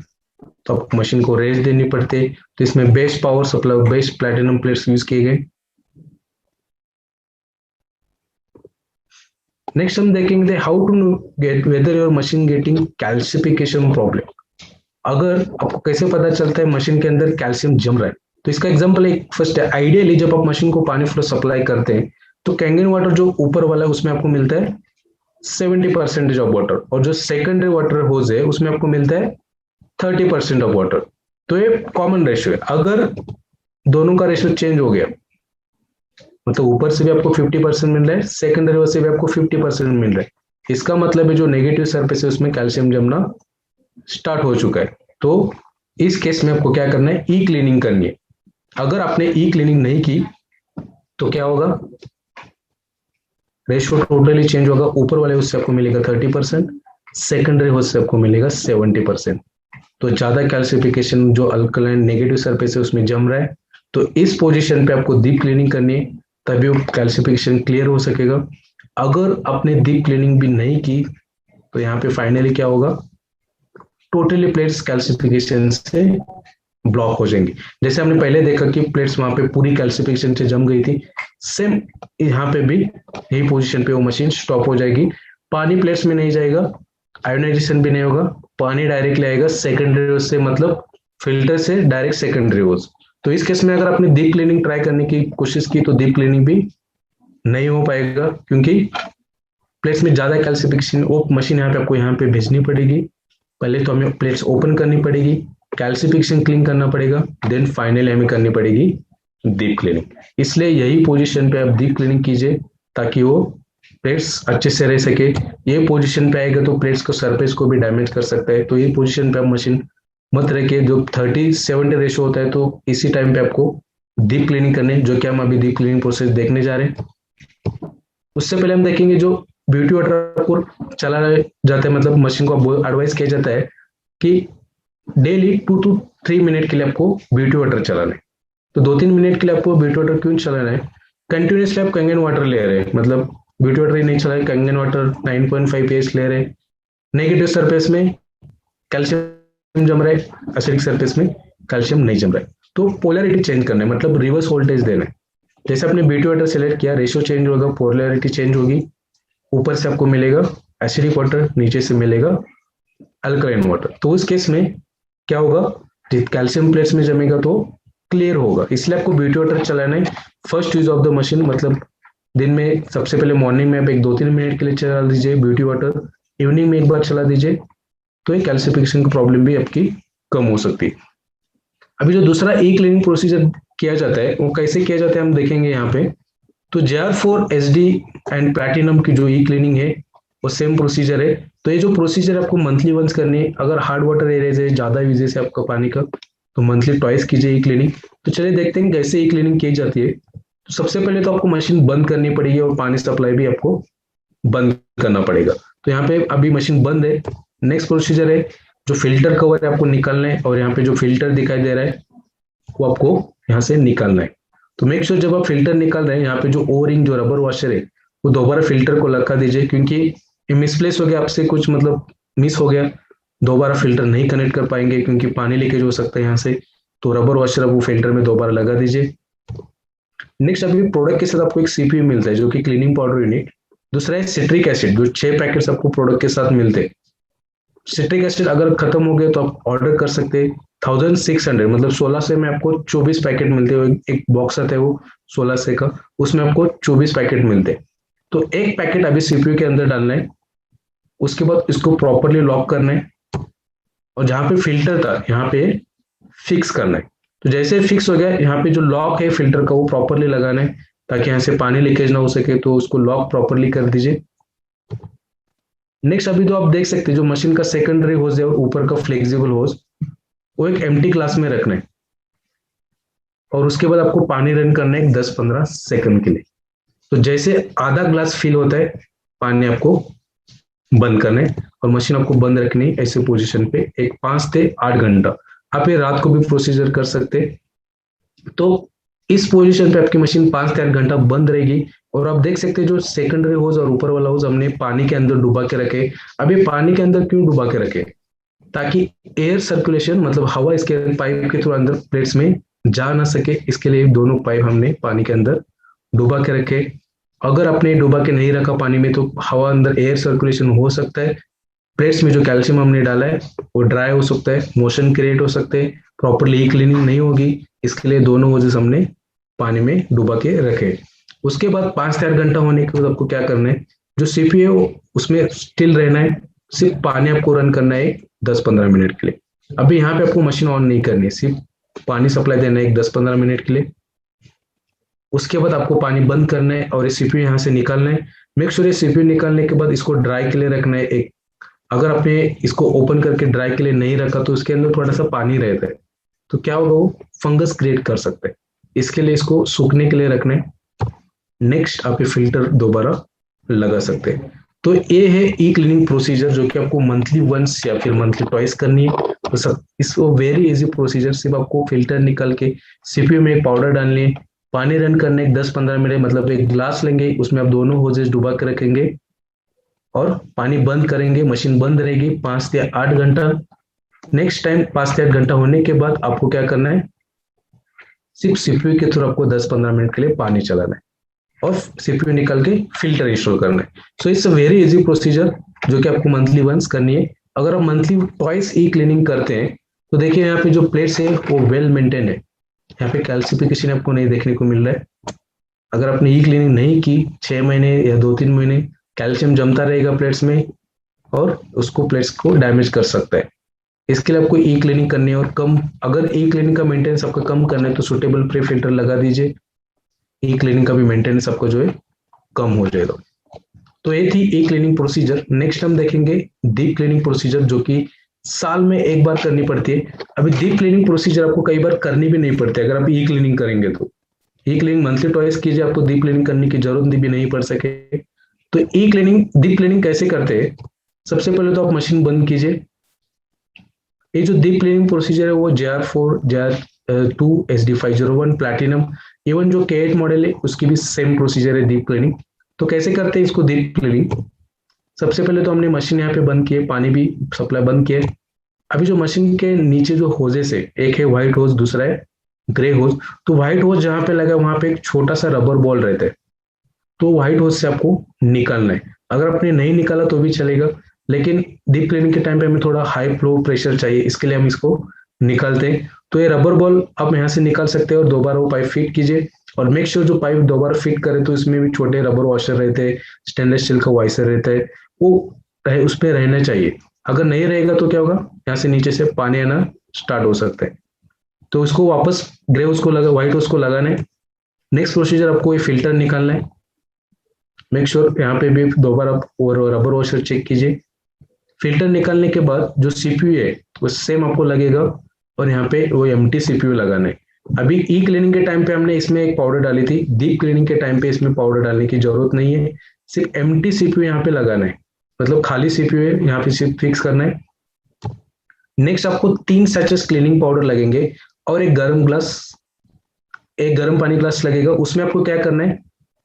तो आपको मशीन को रेस्ट देनी पड़ती है। तो इसमें best power supply best platinum plates use किए गए। नेक्स्ट हम देखेंगे how to get whether your machine getting calcification problem. अगर आपको कैसे पता चलता है मशीन के अंदर कैल्शियम जम रहा है, तो इसका एग्जांपल एक फर्स्ट है, आइडियली जब आप मशीन को पानी फ्लो सप्लाई करते हैं तो कैंगन वाटर जो ऊपर वाला है उसमें आपको मिलता है 70% ऑफ वाटर, और जो सेकेंडरी वाटर होज है उसमें आपको मिलता है 30% ऑफ वाटर। तो ये कॉमन रेशियो है। अगर दोनों का रेशियो चेंज हो गया, मतलब ऊपर से भी आपको 50% मिल रहा है, सेकेंडरी से भी आपको 50% मिल रहा है, इसका मतलब है जो नेगेटिव सरफेस है उसमें कैल्शियम जमना स्टार्ट हो चुका है। तो इस केस में आपको क्या करना है, ई क्लीनिंग करनी है। अगर आपने ई क्लीनिंग नहीं की तो क्या होगा, रेशियो टोटली चेंज होगा, ऊपर वाले होज से आपको मिलेगा 30%, सेकेंडरी होज से आपको मिलेगा 70%। तो ज्यादा कैल्सिफिकेशन जो अल्कलाइन नेगेटिव सरफेस है उसमें जम रहा है, तो इस पोजीशन पे आपको डीप क्लीनिंग करनी है, तभी वो कैल्सिफिकेशन क्लियर हो सकेगा। अगर आपने डीप क्लीनिंग भी नहीं की तो यहाँ पे फाइनली क्या होगा, टोटली प्लेट्स कैल्सिफिकेशन से ब्लॉक हो जाएंगी। जैसे हमने पहले देखा कि प्लेट्स वहां पे पूरी कैल्सिफिकेशन से जम गई थी, सेम यहाँ पे भी यही पोजीशन पे वो मशीन स्टॉप हो जाएगी। पानी प्लेट्स में नहीं जाएगा, आयोनाइजेशन भी नहीं होगा, पानी डायरेक्टली आएगा सेकेंडरी होज से, मतलब फिल्टर से डायरेक्ट सेकेंडरी होज। तो इस केस में अगर आपने डीप क्लीनिंग ट्राई करने की कोशिश की तो डीप क्लीनिंग भी नहीं हो पाएगा, क्योंकि प्लेट्स में ज्यादा कैल्सिफिकेशन, वो मशीन यहाँ पे आपको यहाँ पे भेजनी पड़ेगी। पहले तो हमें प्लेट्स ओपन करनी पड़ेगी, कैल्सिफिकेशन क्लीन करना पड़ेगा, देन फाइनली हमें करनी पड़ेगी डीप क्लीनिंग। इसलिए यही पोजीशन पे आप डीप क्लीनिंग कीजिए ताकि वो प्लेट्स अच्छे से रह सके। ये पोजीशन पे आएगा तो प्लेट्स को सरफेस को भी डैमेज कर सकता है, तो ये पोजीशन पे आप मशीन मत रखिए। जो 30-70 रेशो होता है तो इसी टाइम पे आपको डीप क्लीनिंग करने, जो कि हम अभी डीप क्लीनिंग प्रोसेस देखने जा रहे हैं। उससे पहले हम देखेंगे जो ब्यूटी वाटर को चला जाता है, मतलब मशीन को एडवाइस किया जाता है कि डेली 2 to 3 मिनट के लिए आपको ब्यूटी वाटर चलाना है। तो 2-3 मिनट के लिए आपको ब्यूटी वाटर क्यों चलाना है, कंटिन्यूसली आप कंगन वाटर ले रहे हैं, मतलब ब्यूटी वाटर ही नहीं चला रहे, कंगन वाटर 9.5 pH ले रहे हैं, नेगेटिव सरफेस में कैल्शियम जम रहा है, एसिडिक सरफेस में कैल्शियम नहीं जम रहा है, तो पोलैरिटी चेंज करना है, मतलब रिवर्स वोल्टेज देना है। जैसे आपने ब्यूटी वाटर सेलेक्ट किया, रेशियो चेंज होगा, पोलैरिटी चेंज होगी, ऊपर से आपको मिलेगा एसिडिक वाटर, नीचे से मिलेगा अल्कलाइन वाटर। तो उस केस में क्या होगा, कैल्शियम प्लेट्स में जमेगा तो क्लियर होगा, इसलिए आपको ब्यूटी वाटर चलाना है। First use of the machine, मतलब दिन में सबसे पहले मॉर्निंग में आप 2-3 मिनट के लिए चला दीजिए ब्यूटी वाटर, इवनिंग में एक बार चला दीजिए, तो ये कैल्सिफिकेशन की प्रॉब्लम भी आपकी कम हो सकती है। अभी जो दूसरा ई क्लीनिंग प्रोसीजर किया जाता है वो कैसे किया जाता है हम देखेंगे यहाँ पे। तो JR4 SD एंड प्लैटिनम की जो ई क्लीनिंग है वो सेम प्रोसीजर है। तो ये जो प्रोसीजर आपको मंथली वंस करनी है, अगर हार्ड वाटर एरिया है, ज्यादा यूजेस है आपका पानी का, तो मंथली ट्वाइस कीजिए ई क्लीनिंग। तो चलिए देखते हैं कैसे ई क्लीनिंग की जाती है। तो सबसे पहले तो आपको मशीन बंद करनी पड़ेगी और पानी सप्लाई भी आपको बंद करना पड़ेगा। तो यहाँ पे अभी मशीन बंद है। नेक्स्ट प्रोसीजर है, जो फिल्टर कवर है आपको निकालना है, और यहाँ पे जो फिल्टर दिखाई दे रहा है वो आपको यहाँ से निकालना है। तो मेक श्योर जब आप फिल्टर निकाल रहे हैं, यहाँ पे जो ओ रिंग जो रबर वॉशर है वो दोबारा फिल्टर को लगा दीजिए, क्योंकि मिसप्लेस हो गया, आपसे कुछ मतलब मिस हो गया, दोबारा फिल्टर नहीं कनेक्ट कर पाएंगे क्योंकि पानी लीकेज हो सकता है यहाँ से। तो रबर वॉशर आप वो फिल्टर में दोबारा लगा दीजिए। नेक्स्ट अभी प्रोडक्ट के साथ आपको एक सीपीयू मिलता है जो कि क्लीनिंग पाउडर यूनिट। दूसरा है सिट्रिक एसिड, जो 6 पैकेट्स आपको प्रोडक्ट के साथ मिलते हैं। सिट्रिक एसिड अगर खत्म हो गए तो आप ऑर्डर कर सकते हैं 1600, मतलब 1600 में आपको 24 पैकेट मिलते हैं। एक बॉक्स आता है वो 1600 का, उसमें आपको 24 पैकेट मिलते हैं। तो एक पैकेट अभी सीपीयू के अंदर डालना है, उसके बाद इसको प्रॉपरली लॉक करना है, और जहां पे फिल्टर था यहाँ पे फिक्स करना है। तो जैसे फिक्स हो गया, यहाँ पे जो लॉक है फिल्टर का वो प्रॉपरली लगाना है ताकि यहाँ से पानी लीकेज ना हो सके, तो उसको लॉक प्रॉपरली कर दीजिए। नेक्स्ट अभी तो आप देख सकते हैं जो मशीन का सेकेंडरी होज है और ऊपर का फ्लेक्सिबल होज वो एक एम्प्टी ग्लास में रखना है, और उसके बाद आपको पानी रन करना है 10-15 सेकंड के लिए। तो जैसे आधा ग्लास फिल होता है, पानी आपको बंद करना है और मशीन आपको बंद रखनी है ऐसे पोजीशन पे एक 5 से 8 घंटा। आप ये रात को भी प्रोसीजर कर सकते हैं। तो इस पोजीशन पे आपकी मशीन 5 से 8 घंटा बंद रहेगी। और आप देख सकते हैं जो सेकेंडरी होज और ऊपर वाला होज हमने पानी के अंदर डुबा के रखे। अब ये पानी के अंदर क्यों डुबा के रखे, ताकि एयर सर्कुलेशन, मतलब हवा इसके पाइप के थ्रू अंदर प्लेट्स में जा ना सके, इसके लिए दोनों पाइप हमने पानी के अंदर डुबा के रखे। अगर आपने डुबा के नहीं रखा पानी में तो हवा अंदर एयर सर्कुलेशन हो सकता है, प्लेट्स में जो कैल्शियम हमने डाला है वो ड्राई हो सकता है, मोशन क्रिएट हो सकते हैं, प्रॉपरली क्लीनिंग नहीं होगी। इसके लिए दोनों वजह हमने पानी में डुबा के रखे। उसके बाद 5 से 8 घंटा होने के बाद आपको क्या करना है, जो सीपीयू है उसमें स्टिल रहना है, सिर्फ पानी आपको रन करना है 10-15 मिनट के लिए। अभी यहाँ पे आपको मशीन ऑन नहीं करनी है, सिर्फ पानी सप्लाई देना है 10-15 मिनट के लिए। उसके बाद आपको पानी बंद करना है और ये सीपीयू यहाँ से निकालना है। मेक श्योर ये सीपीयू निकालने के बाद इसको ड्राई के लिए रखना है। एक अगर आपने इसको ओपन करके ड्राई के लिए नहीं रखा तो उसके अंदर थोड़ा सा पानी रहता है, तो क्या होगा, वो फंगस क्रिएट कर सकता है। इसके लिए इसको सूखने के लिए रखना है। नेक्स्ट आप ये फिल्टर दोबारा लगा सकते हैं। तो ये है ई क्लीनिंग प्रोसीजर जो कि आपको मंथली वंस या फिर मंथली ट्वाइस करनी है। तो सब इसको वेरी इजी प्रोसीजर, सिर्फ आपको फिल्टर निकाल के सीपीयू में एक पाउडर डालनी है, पानी रन करने 10-15 मिनट, मतलब एक ग्लास लेंगे उसमें आप दोनों होजेस डुबा के रखेंगे और पानी बंद करेंगे, मशीन बंद रहेगी 5 से 8 घंटा। नेक्स्ट टाइम 5 से 8 घंटा होने के बाद आपको क्या करना है, सिर्फ सीपीयू के थ्रू आपको 10-15 मिनट के लिए पानी चलाना है और सीपीयू निकाल के फिल्टर इंस्टॉल करना है। So it's a very easy procedure जो कि आपको मंथली वंस करनी है। अगर आप मंथली ट्वाइस ई क्लीनिंग करते हैं तो देखिए यहाँ पे जो प्लेट्स है वो वेल मेंटेन है, यहाँ पे कैल्सिफिकेशन आपको नहीं देखने को मिल रहा है। अगर आपने ई क्लीनिंग नहीं की 6 महीने या 2-3 महीने, कैल्शियम जमता रहेगा प्लेट्स में और उसको प्लेट्स को डैमेज कर सकता है। इसके लिए आपको ई क्लीनिंग करनी है और कम, अगर ई क्लीनिंग का मेंटेनेंस आपको कम करना है तो सुटेबल प्री फिल्टर लगा दीजिए, ई क्लीनिंग का भी मेंटेनेंस आपको जो है कम हो जाएगा। तो ये थी ई क्लीनिंग प्रोसीजर। नेक्स्ट हम देखेंगे डीप क्लीनिंग प्रोसीजर जो कि साल में एक बार करनी पड़ती है। अभी डीप क्लीनिंग प्रोसीजर आपको कई बार करनी भी नहीं पड़ती अगर आप ई क्लीनिंग करेंगे तो। ई क्लीनिंग मंथली ट्वाइस कीजिए, आपको डीप क्लीनिंग करने की जरूरत भी नहीं पड़ सके। तो ई क्लीनिंग डीप क्लीनिंग कैसे करते हैं, सबसे पहले तो आप मशीन बंद कीजिए। ये जो डीप क्लीनिंग प्रोसीजर है वो JR4, JR2, SD501 platinum, even जो K8 मॉडल है उसकी भी सेम प्रोसीजर है डीप क्लीनिंग। तो कैसे करते हैं इसको डीप क्लीनिंग, सबसे पहले तो हमने मशीन यहाँ पे बंद किए, पानी भी सप्लाई बंद किए। अभी जो मशीन के नीचे जो होजेस है, एक है व्हाइट होज, दूसरा है ग्रे होज। तो व्हाइट होज जहाँ पे लगा है वहां पे एक छोटा सा रबर बॉल रहता है, तो व्हाइट होज से आपको निकालना है। अगर आपने नहीं निकाला तो भी चलेगा, लेकिन डीप क्लीनिंग के टाइम पे हमें थोड़ा हाई फ्लो प्रेशर चाहिए, इसके लिए हम इसको निकालते हैं। तो ये रबर बॉल आप यहाँ से निकाल सकते हैं और दोबारा वो पाइप फिट कीजिए और मेक श्योर जो पाइप दोबारा फिट करे तो इसमें भी छोटे रबर वॉशर रहते हैं, स्टेनलेस स्टील का वाइसर रहता है, वो उस पर रहना चाहिए। अगर नहीं रहेगा तो क्या होगा, यहाँ से नीचे से पानी आना स्टार्ट हो सकता है। तो उसको वापस ग्रे हाउस को लगा, व्हाइट हाउस को लगाना है। नेक्स्ट प्रोसीजर आपको ये फिल्टर निकालना है। मेक श्योर यहाँ पे भी दोबारा और रबर वॉशर चेक कीजिए। फिल्टर निकालने के बाद जो सीपीयू है वो सेम आपको लगेगा और यहाँ पे वो एम्प्टी सीपीयू लगाना है। अभी ई क्लीनिंग के टाइम पे हमने इसमें एक पाउडर डाली थी, डीप क्लीनिंग के टाइम पे इसमें पाउडर डालने की जरूरत नहीं है, सिर्फ एम्प्टी सीपीयू यहाँ पे लगाना है, मतलब खाली सीपीयू है यहाँ पे सिर्फ फिक्स करना है। नेक्स्ट आपको 3 सैचेस क्लीनिंग पाउडर लगेंगे और एक गर्म पानी ग्लास लगेगा, उसमें आपको क्या करना है,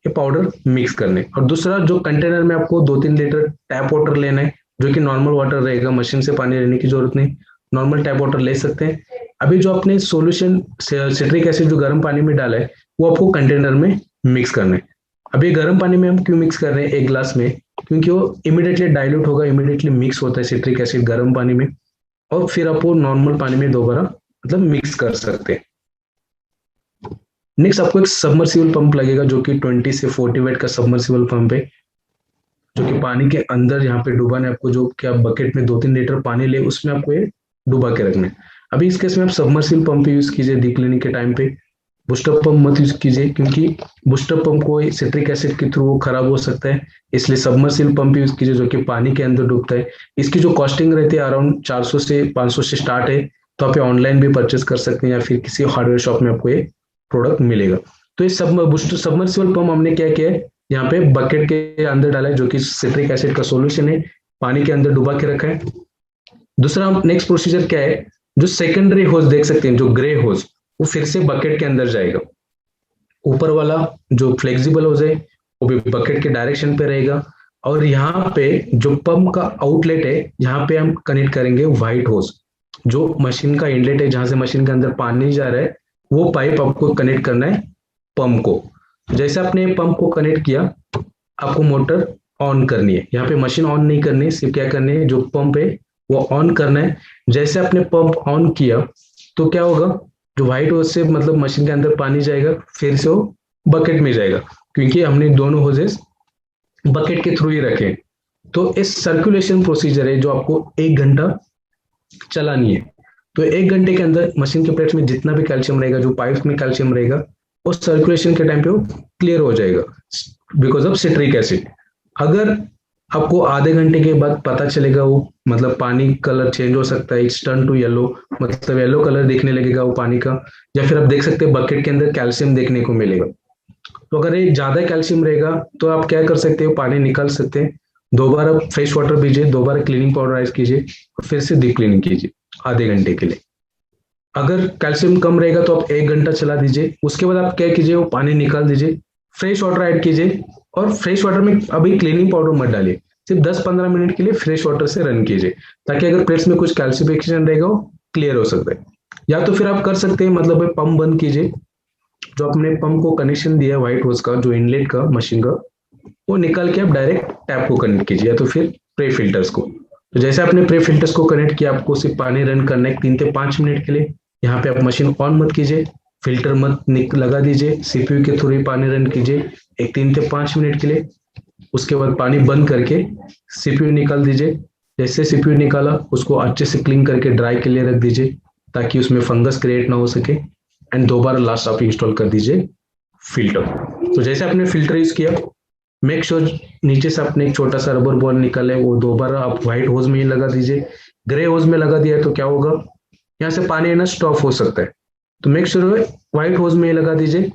ये पाउडर मिक्स करना है। और दूसरा जो कंटेनर में आपको 2-3 लीटर टैप वाटर लेना है, जो कि नॉर्मल वाटर रहेगा, मशीन से पानी लेने की जरूरत नहीं, नॉर्मल टैप वाटर ले सकते हैं। अभी जो आपने सॉल्यूशन सिट्रिक एसिड जो गर्म पानी में डाला है वो आपको कंटेनर में मिक्स करना है। अभी गर्म पानी में हम क्यों मिक्स कर रहे हैं एक ग्लास में, क्योंकि वो इमीडिएटली डाइल्यूट होगा, इमीडिएटली मिक्स होता है सिट्रिक एसिड गर्म पानी में, और फिर आप वो नॉर्मल पानी में दोबारा मतलब मिक्स कर सकते हैं। नेक्स्ट आपको एक सबमर्सिबल पंप लगेगा जो कि 20 से 40 वेट का सबमर्सिबल पंप है, जो कि पानी के अंदर यहाँ पे डुबाना है आपको, जो कि आप बकेट में 2-3 लीटर पानी ले उसमें आपको ये डुबा के रखना है। अभी इस केस में आप सबमर्सिबल पंप यूज कीजिए डीप क्लीनिंग के टाइम पे, बूस्टर पंप मत यूज कीजिए क्योंकि बूस्टर पंप को सिट्रिक एसिड के थ्रू वो खराब हो सकता है, इसलिए सबमर्सिबल पंप यूज कीजिए जो कि पानी के अंदर डूबता है। इसकी जो कॉस्टिंग रहती है अराउंड 400 से 500 से स्टार्ट है, तो आप ऑनलाइन भी परचेस कर सकते हैं या फिर किसी हार्डवेयर शॉप में आपको ये प्रोडक्ट मिलेगा। तो ये सबमर्सिबल पंप हमने क्या किया है, यहाँ पे बकेट के अंदर डाला है जो कि सिट्रिक एसिड का सॉल्यूशन है, पानी के अंदर डुबा के रखा है। दूसरा नेक्स्ट प्रोसीजर क्या है, जो सेकेंडरी होज देख सकते हैं जो ग्रे होज, वो फिर से बकेट के अंदर जाएगा। ऊपर वाला जो फ्लेक्सिबल होज है वो भी बकेट के डायरेक्शन पे रहेगा, और यहाँ पे जो पंप का आउटलेट है यहाँ पे हम कनेक्ट करेंगे व्हाइट होज, जो मशीन का इनलेट है जहां से मशीन के अंदर पानी जा रहा है, वो पाइप आपको कनेक्ट करना है पंप को। जैसे आपने पंप को कनेक्ट किया, आपको मोटर ऑन करनी है, यहाँ पे मशीन ऑन नहीं करनी है, सिर्फ क्या करनी है जो पंप है वो ऑन करना है। जैसे आपने पंप ऑन किया तो क्या होगा, जो व्हाइट होज से मतलब मशीन के अंदर पानी जाएगा, फिर से वो बकेट में जाएगा, क्योंकि हमने दोनों होजेस बकेट के थ्रू ही रखे। तो इस सर्कुलेशन प्रोसीजर है जो आपको 1 घंटा चलानी है। तो 1 घंटे के अंदर मशीन के प्लेट्स में जितना भी कैल्शियम रहेगा, जो पाइप में कैल्शियम रहेगा, उस सर्कुलेशन के टाइम पे वो क्लियर हो जाएगा बिकॉज ऑफ सिट्रिक एसिड। अगर आपको आधे घंटे के बाद पता चलेगा वो मतलब पानी कलर चेंज हो सकता है, इट्स टर्न टू येलो, मतलब येलो कलर दिखने लगेगा वो पानी का, या फिर आप देख सकते हैं बकेट के अंदर कैल्शियम देखने को मिलेगा, तो अगर ये ज्यादा कैल्शियम रहेगा तो आप क्या कर सकते हो, पानी निकाल सकते हैं, दोबारा फ्रेश वाटर पीजिए, दोबारा क्लीनिंग पाउडर यूज कीजिए और फिर से डीप क्लीनिंग कीजिए आधे घंटे के लिए। अगर कैल्शियम कम रहेगा तो आप 1 घंटा चला दीजिए, उसके बाद आप क्या कीजिए, वो पानी निकाल दीजिए, फ्रेश वाटर ऐड कीजिए और फ्रेश वाटर में अभी क्लीनिंग पाउडर मत डालिए, सिर्फ 10-15 मिनट के लिए फ्रेश वाटर से रन कीजिए, ताकि अगर प्लेट्स में कुछ कैल्शिफिकेशन रहेगा वो क्लियर हो सकता है। या तो फिर आप कर सकते हैं, मतलब पंप बंद कीजिए, जो आपने पंप को कनेक्शन दिया व्हाइट होज का, जो इनलेट का मशीन का, वो निकाल के आप डायरेक्ट टैप को कनेक्ट कीजिए, या तो फिर प्रे फिल्टर्स को। तो जैसे आपने प्रे फिल्टर्स को कनेक्ट किया, आपको सिर्फ पानी रन करना है 3 से 5 मिनट के लिए। यहाँ पे आप मशीन ऑन मत कीजिए, फिल्टर मत लगा दीजिए, सीपीयू के थ्रू ही पानी रन कीजिए एक 3 से 5 मिनट के लिए। उसके बाद पानी बंद करके सीपीयू निकाल दीजिए। जैसे सीपीयू निकाला, उसको अच्छे से क्लीन करके ड्राई के लिए रख दीजिए, ताकि उसमें फंगस क्रिएट ना हो सके। एंड दोबारा लास्ट आप इंस्टॉल कर दीजिए फिल्टर। तो जैसे आपने फिल्टर यूज किया, मेक श्योर नीचे से आपने एक छोटा सा रबर बॉल निकाले, वो दोबारा आप व्हाइट होज में ही लगा दीजिए। ग्रे होज में लगा दिया तो क्या होगा, यहाँ से पानी है ना स्टॉप हो सकता है, तो मेक श्योर व्हाइट होज में ही लगा दीजिए।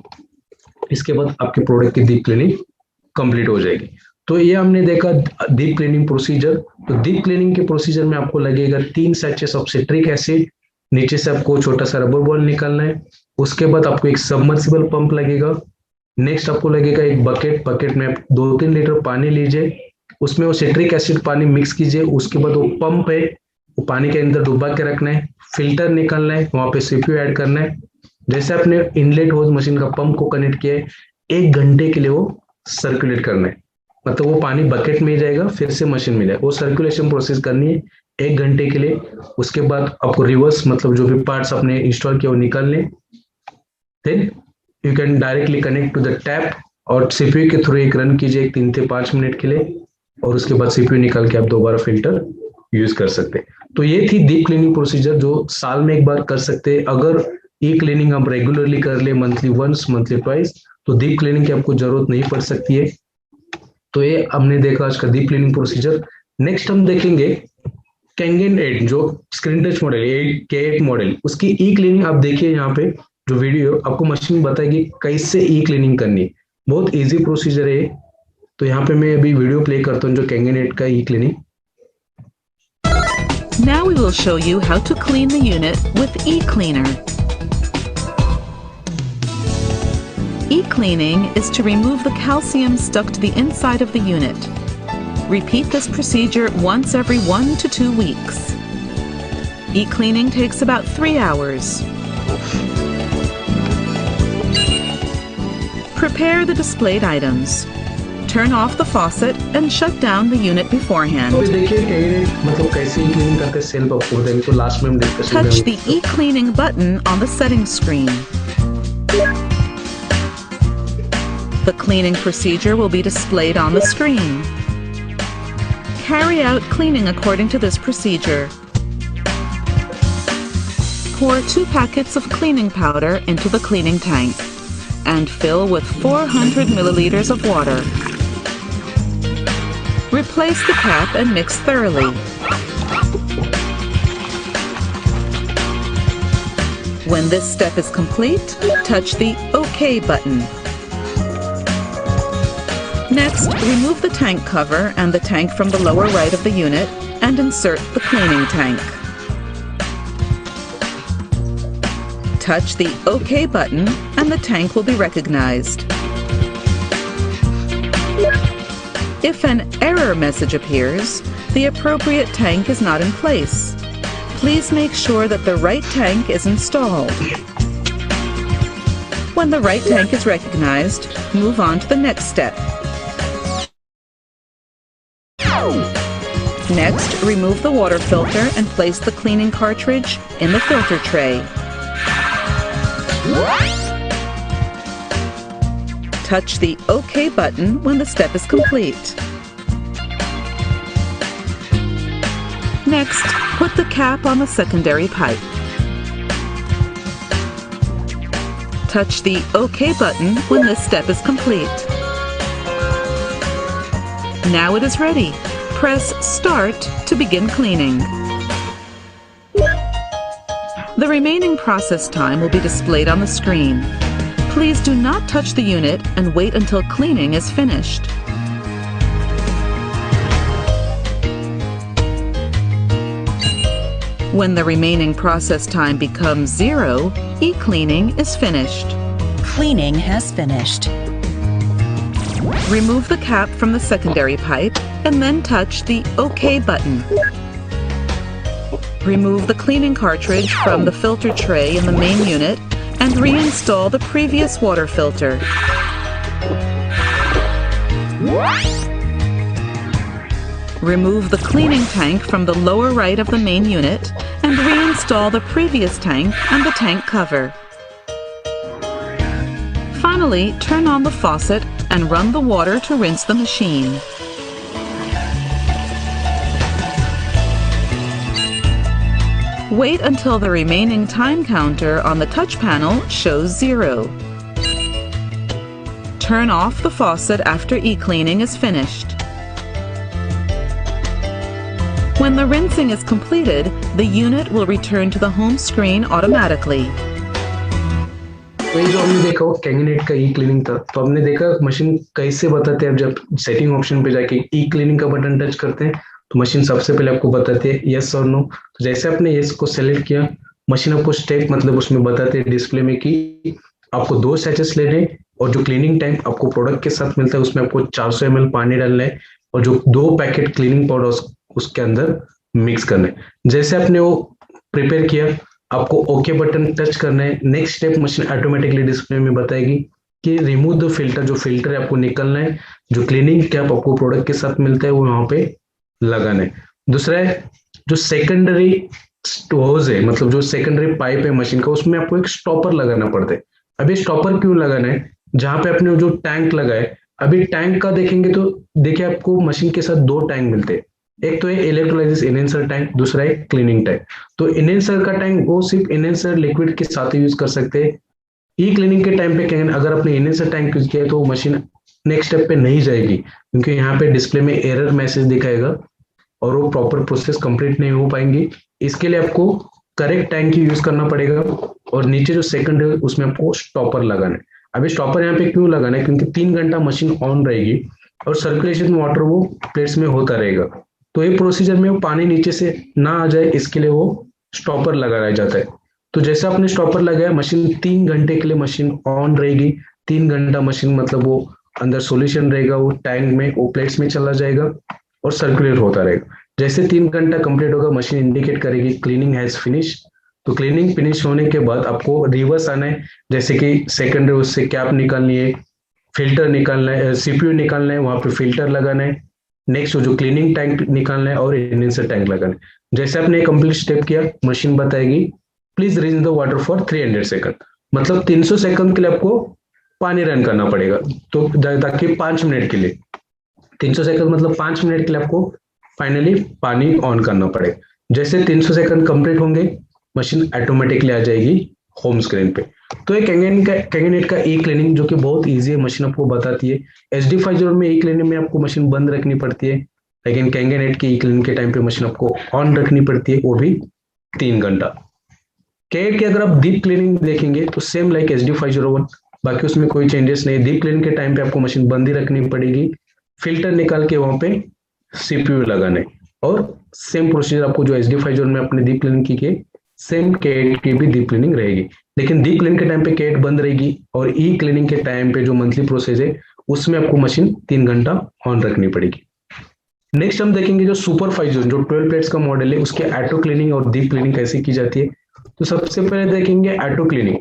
इसके बाद आपके प्रोडक्ट की डीप क्लीनिंग कंप्लीट हो जाएगी। तो ये हमने देखा डीप क्लीनिंग प्रोसीजर। तो डीप क्लीनिंग के प्रोसीजर में आपको लगेगा 3 सैचेस ऑफ सिट्रिक एसिड, नीचे से आपको छोटा सा रबर बॉल निकालना है, उसके बाद आपको एक सबमर्सिबल पंप लगेगा, नेक्स्ट आपको लगेगा एक बकेट में 2-3 लीटर पानी लीजिए, उसमें वो सिट्रिक एसिड पानी मिक्स कीजिए, उसके बाद वो पंप है वो पानी के अंदर डुबा के रखना है, फिल्टर निकालना है, वहां पे सीपीयू ऐड करना है। जैसे आपने इनलेट होज मशीन का पंप को कनेक्ट किया है, 1 घंटे के लिए वो सर्कुलेट करना है, मतलब वो पानी बकेट में ही जाएगा, फिर से मशीन में जाएगा, वो सर्कुलेशन प्रोसेस करनी है 1 घंटे के लिए। उसके बाद आपको रिवर्स, मतलब जो भी पार्ट्स आपने इंस्टॉल किया वो निकालने, then you can directly connect to the tap और सीपीयू के थ्रू एक रन कीजिए 3 से 5 मिनट के लिए, और उसके बाद सीपीयू निकाल के आप दोबारा फिल्टर यूज कर सकते हैं। तो ये थी डीप क्लीनिंग प्रोसीजर, जो साल में एक बार कर सकते हैं। अगर ये क्लीनिंग आप रेगुलरली कर ले, मंथली वंस, मंथली ट्वाइस, तो डीप क्लीनिंग की आपको जरूरत नहीं पड़ सकती है। तो ये हमने देखा आज का डीप क्लीनिंग प्रोसीजर। नेक्स्ट हम देखेंगे कैंगन 8, जो screen touch model K8 model, उसकी ई क्लीनिंग आप देखिए। यहाँ पे जो वीडियो आपको मशीन बताएगी कैसे ई क्लीनिंग करनी है, बहुत इजी प्रोसीजर है। तो यहाँ पे मैं अभी वीडियो प्ले करता हूँ जो कैंगन 8 का ई cleaning. Now we will show you how to clean the unit with eCleaner. eCleaning is to remove the calcium stuck to the inside of the unit. Repeat this procedure once every 1 to 2 weeks. eCleaning takes about 3 hours. Prepare the displayed items. Turn off the faucet and shut down the unit beforehand. Touch the eCleaning button on the settings screen. The cleaning procedure will be displayed on the screen. Carry out cleaning according to this procedure. Pour 2 packets of cleaning powder into the cleaning tank and fill with 400 milliliters of water. Replace the cap and mix thoroughly. When this step is complete, touch the OK button. Next, remove the tank cover and the tank from the lower right of the unit and insert the cleaning tank. Touch the OK button and the tank will be recognized. If an error message appears, the appropriate tank is not in place. Please make sure that the right tank is installed. When the right tank is recognized, move on to the next step. Next, remove the water filter and place the cleaning cartridge in the filter tray. Touch the OK button when the step is complete. Next, put the cap on the secondary pipe. Touch the OK button when this step is complete. Now it is ready. Press Start to begin cleaning. The remaining process time will be displayed on the screen. Please do not touch the unit and wait until cleaning is finished. When the remaining process time becomes 0, e-cleaning is finished. Cleaning has finished. Remove the cap from the secondary pipe and then touch the OK button. Remove the cleaning cartridge from the filter tray in the main unit and reinstall the previous water filter. Remove the cleaning tank from the lower right of the main unit and reinstall the previous tank and the tank cover. Finally, turn on the faucet and run the water to rinse the machine. Wait until the remaining time counter on the touch panel shows 0. Turn off the faucet after e-cleaning is finished. When the rinsing is completed, the unit will return to the home screen automatically. तो ये जो हमने देखा वो कैंगिनेट का ई cleaning था, तो हमने देखा मशीन कैसे बताते हैं। जब सेटिंग ऑप्शन पे जाके ई क्लीनिंग का बटन टच करते हैं तो मशीन सबसे पहले आपको बताती है यस और नो। तो जैसे आपने यस को सेलेक्ट किया, मशीन आपको स्टेप मतलब उसमें बताते हैं डिस्प्ले में कि आपको 2 सैचेस लेने और जो क्लीनिंग टैंक आपको प्रोडक्ट के साथ मिलता है उसमें आपको 400 ml पानी डालना है और जो 2 पैकेट क्लीनिंग पाउडर उसके अंदर मिक्स करना है। जैसे आपने वो प्रिपेयर किया, आपको ओके बटन टच करना है। Next step machine automatically display में बताएगी कि रिमूव द फिल्टर, जो फिल्टर है आपको निकलना है, जो क्लीनिंग कैप आपको प्रोडक्ट के साथ मिलता है वो यहाँ पे लगाना है। दूसरा है जो सेकेंडरी होज है, मतलब जो सेकेंडरी पाइप है मशीन का, उसमें आपको एक स्टॉपर लगाना पड़ता है। अभी स्टॉपर क्यों लगाना है? जहां पे आपने जो टैंक लगाए, अभी टैंक का देखेंगे तो देखिए आपको मशीन के साथ 2 टैंक मिलते हैं। एक तो है इलेक्ट्रोलाइसिस इनहेंसर टैंक, दूसरा है क्लीनिंग टैंक। तो इनहेंसर का टैंक वो सिर्फ इनहेंसर लिक्विड के साथ यूज कर सकते हैं। ई क्लीनिंग के टाइम पे कहेंगे अगर आपने इनहेंसर टैंक यूज किया तो मशीन नेक्स्ट स्टेप पे नहीं जाएगी, क्योंकि यहाँ पे डिस्प्ले में एरर मैसेज दिखाएगा और वो प्रॉपर प्रोसेस कंप्लीट नहीं हो पाएंगी। इसके लिए आपको करेक्ट टैंक ही यूज करना पड़ेगा और नीचे जो सेकंड है उसमें आपको स्टॉपर लगाना है। अभी स्टॉपर यहाँ पे क्यों लगाना है? क्योंकि 3 घंटा मशीन ऑन रहेगी और सर्कुलेशन वाटर वो प्लेट्स में होता रहेगा। तो ये प्रोसीजर में वो पानी नीचे से ना आ जाए, इसके लिए वो स्टॉपर लगाया जाता है। तो जैसे आपने स्टॉपर लगाया, मशीन 3 घंटे के लिए मशीन ऑन रहेगी। 3 घंटा मशीन मतलब वो अंदर सॉल्यूशन रहेगा, वो टैंक में वो प्लेट्स में चला जाएगा और सर्कुलेट होता रहेगा। जैसे 3 घंटा कंप्लीट होगा, मशीन इंडिकेट करेगी क्लीनिंग हैज फिनिश। तो क्लीनिंग फिनिश होने के बाद आपको रिवर्स आना है, जैसे कि सेकेंडरी उससे कैप निकालनी है, फिल्टर निकालना है, सीपीयू निकालना है, वहां पे फिल्टर लगाना है। नेक्स्ट जो क्लीनिंग टैंक निकालना है और इनहेंसर टैंक लगाना है। जैसे आपने कंप्लीट स्टेप किया, मशीन बताएगी please rinse the water for 300 second, मतलब 300 सेकंड के लिए आपको पानी रन करना पड़ेगा। तो ताकि 5 मिनट के लिए 300 सेकंड मतलब 5 मिनट के लिए आपको फाइनली पानी ऑन करना पड़ेगा। जैसे 300 सेकंड कंप्लीट होंगे, मशीन ऑटोमेटिकली आ जाएगी होम स्क्रीन पे। तो ये कैंगिनेट का ई क्लीनिंग जो कि बहुत इजी है, मशीन आपको बताती है। HD50 में ई क्लीनिंग में आपको मशीन बंद रखनी पड़ती है, लेकिन कैंगिनेट की ई क्लीनिंग के टाइम पे मशीन आपको ऑन रखनी पड़ती है, वो भी 3 घंटा। कैट की अगर आप डीप क्लीनिंग देखेंगे तो सेम लाइक HD501, बाकी उसमें कोई चेंजेस नहीं। डीप क्लीनिंग के टाइम पे आपको मशीन बंद ही रखनी पड़ेगी, फिल्टर निकाल के वहां पे सीपीयू लगाने और सेम प्रोसीजर आपको जो HD50 में अपने डीप क्लीनिंग की सेम कैट की भी डीप क्लीनिंग रहेगी। लेकिन डीप क्लीनिंग के टाइम पे कैट बंद रहेगी और ई क्लीनिंग के टाइम पे जो मंथली प्रोसेस है उसमें आपको मशीन 3 घंटा ऑन रखनी पड़ेगी। नेक्स्ट हम देखेंगे जो सुपर 50 जो 12 प्लेट्स का मॉडल है, उसके ऑटो क्लीनिंग और डीप क्लीनिंग कैसे की जाती है। तो सबसे पहले देखेंगे ऑटो क्लीनिंग।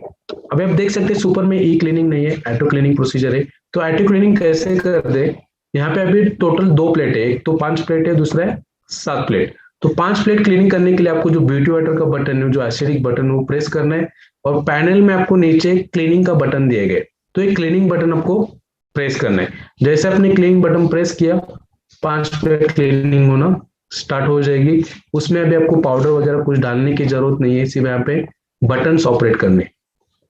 अभी आप देख सकते हैं सुपर में ई क्लीनिंग नहीं है, ऑटो क्लीनिंग प्रोसीजर है। तो ऑटो क्लीनिंग कैसे कर दे, यहाँ पे अभी टोटल 2 प्लेट है, एक तो 5 प्लेट है, दूसरा है 7 प्लेट। तो 5 प्लेट क्लीनिंग करने के लिए आपको जो ब्यूटी वाटर का बटन है, जो एसिडिक बटन है, वो प्रेस करना है और पैनल में आपको नीचे क्लीनिंग का बटन दिए गए, तो एक क्लीनिंग बटन आपको प्रेस करना है। जैसे आपने क्लीनिंग बटन प्रेस किया, 5 प्लेट क्लीनिंग होना स्टार्ट हो जाएगी। उसमें अभी आपको पाउडर वगैरह कुछ डालने की जरूरत नहीं है, सिर्फ यहाँ पे बटन ऑपरेट करने।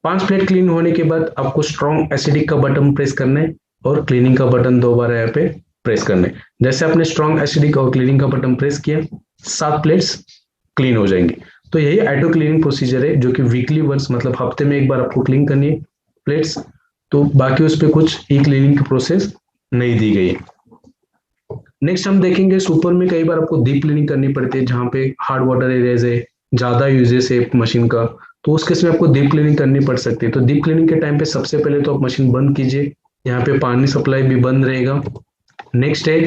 5 प्लेट क्लीन होने के बाद आपको स्ट्रॉन्ग एसिडिक का बटन प्रेस करना है और क्लीनिंग का बटन 2 बार यहाँ पे प्रेस करना है। जैसे आपने स्ट्रॉन्ग एसिडिक और क्लीनिंग का बटन प्रेस किया, 7 प्लेट्स क्लीन हो जाएंगी। तो यही ऑटो क्लीनिंग प्रोसीजर है जो कि वीकली वंस मतलब हफ्ते में एक बार आपको क्लीन करनी है। प्लेट्स, तो बाकी उस पर कुछ ई क्लीनिंग की प्रोसेस नहीं दी गई। नेक्स्ट हम देखेंगे सुपर में कई बार आपको डीप क्लीनिंग करनी पड़ती है, जहाँ पे हार्ड वाटर एरियाज है, ज्यादा यूजेस है मशीन का, तो उस केस में आपको डीप क्लीनिंग करनी पड़ सकती है। तो डीप क्लीनिंग के टाइम पे सबसे पहले तो आप मशीन बंद कीजिए, यहाँ पे पानी सप्लाई भी बंद रहेगा। नेक्स्ट है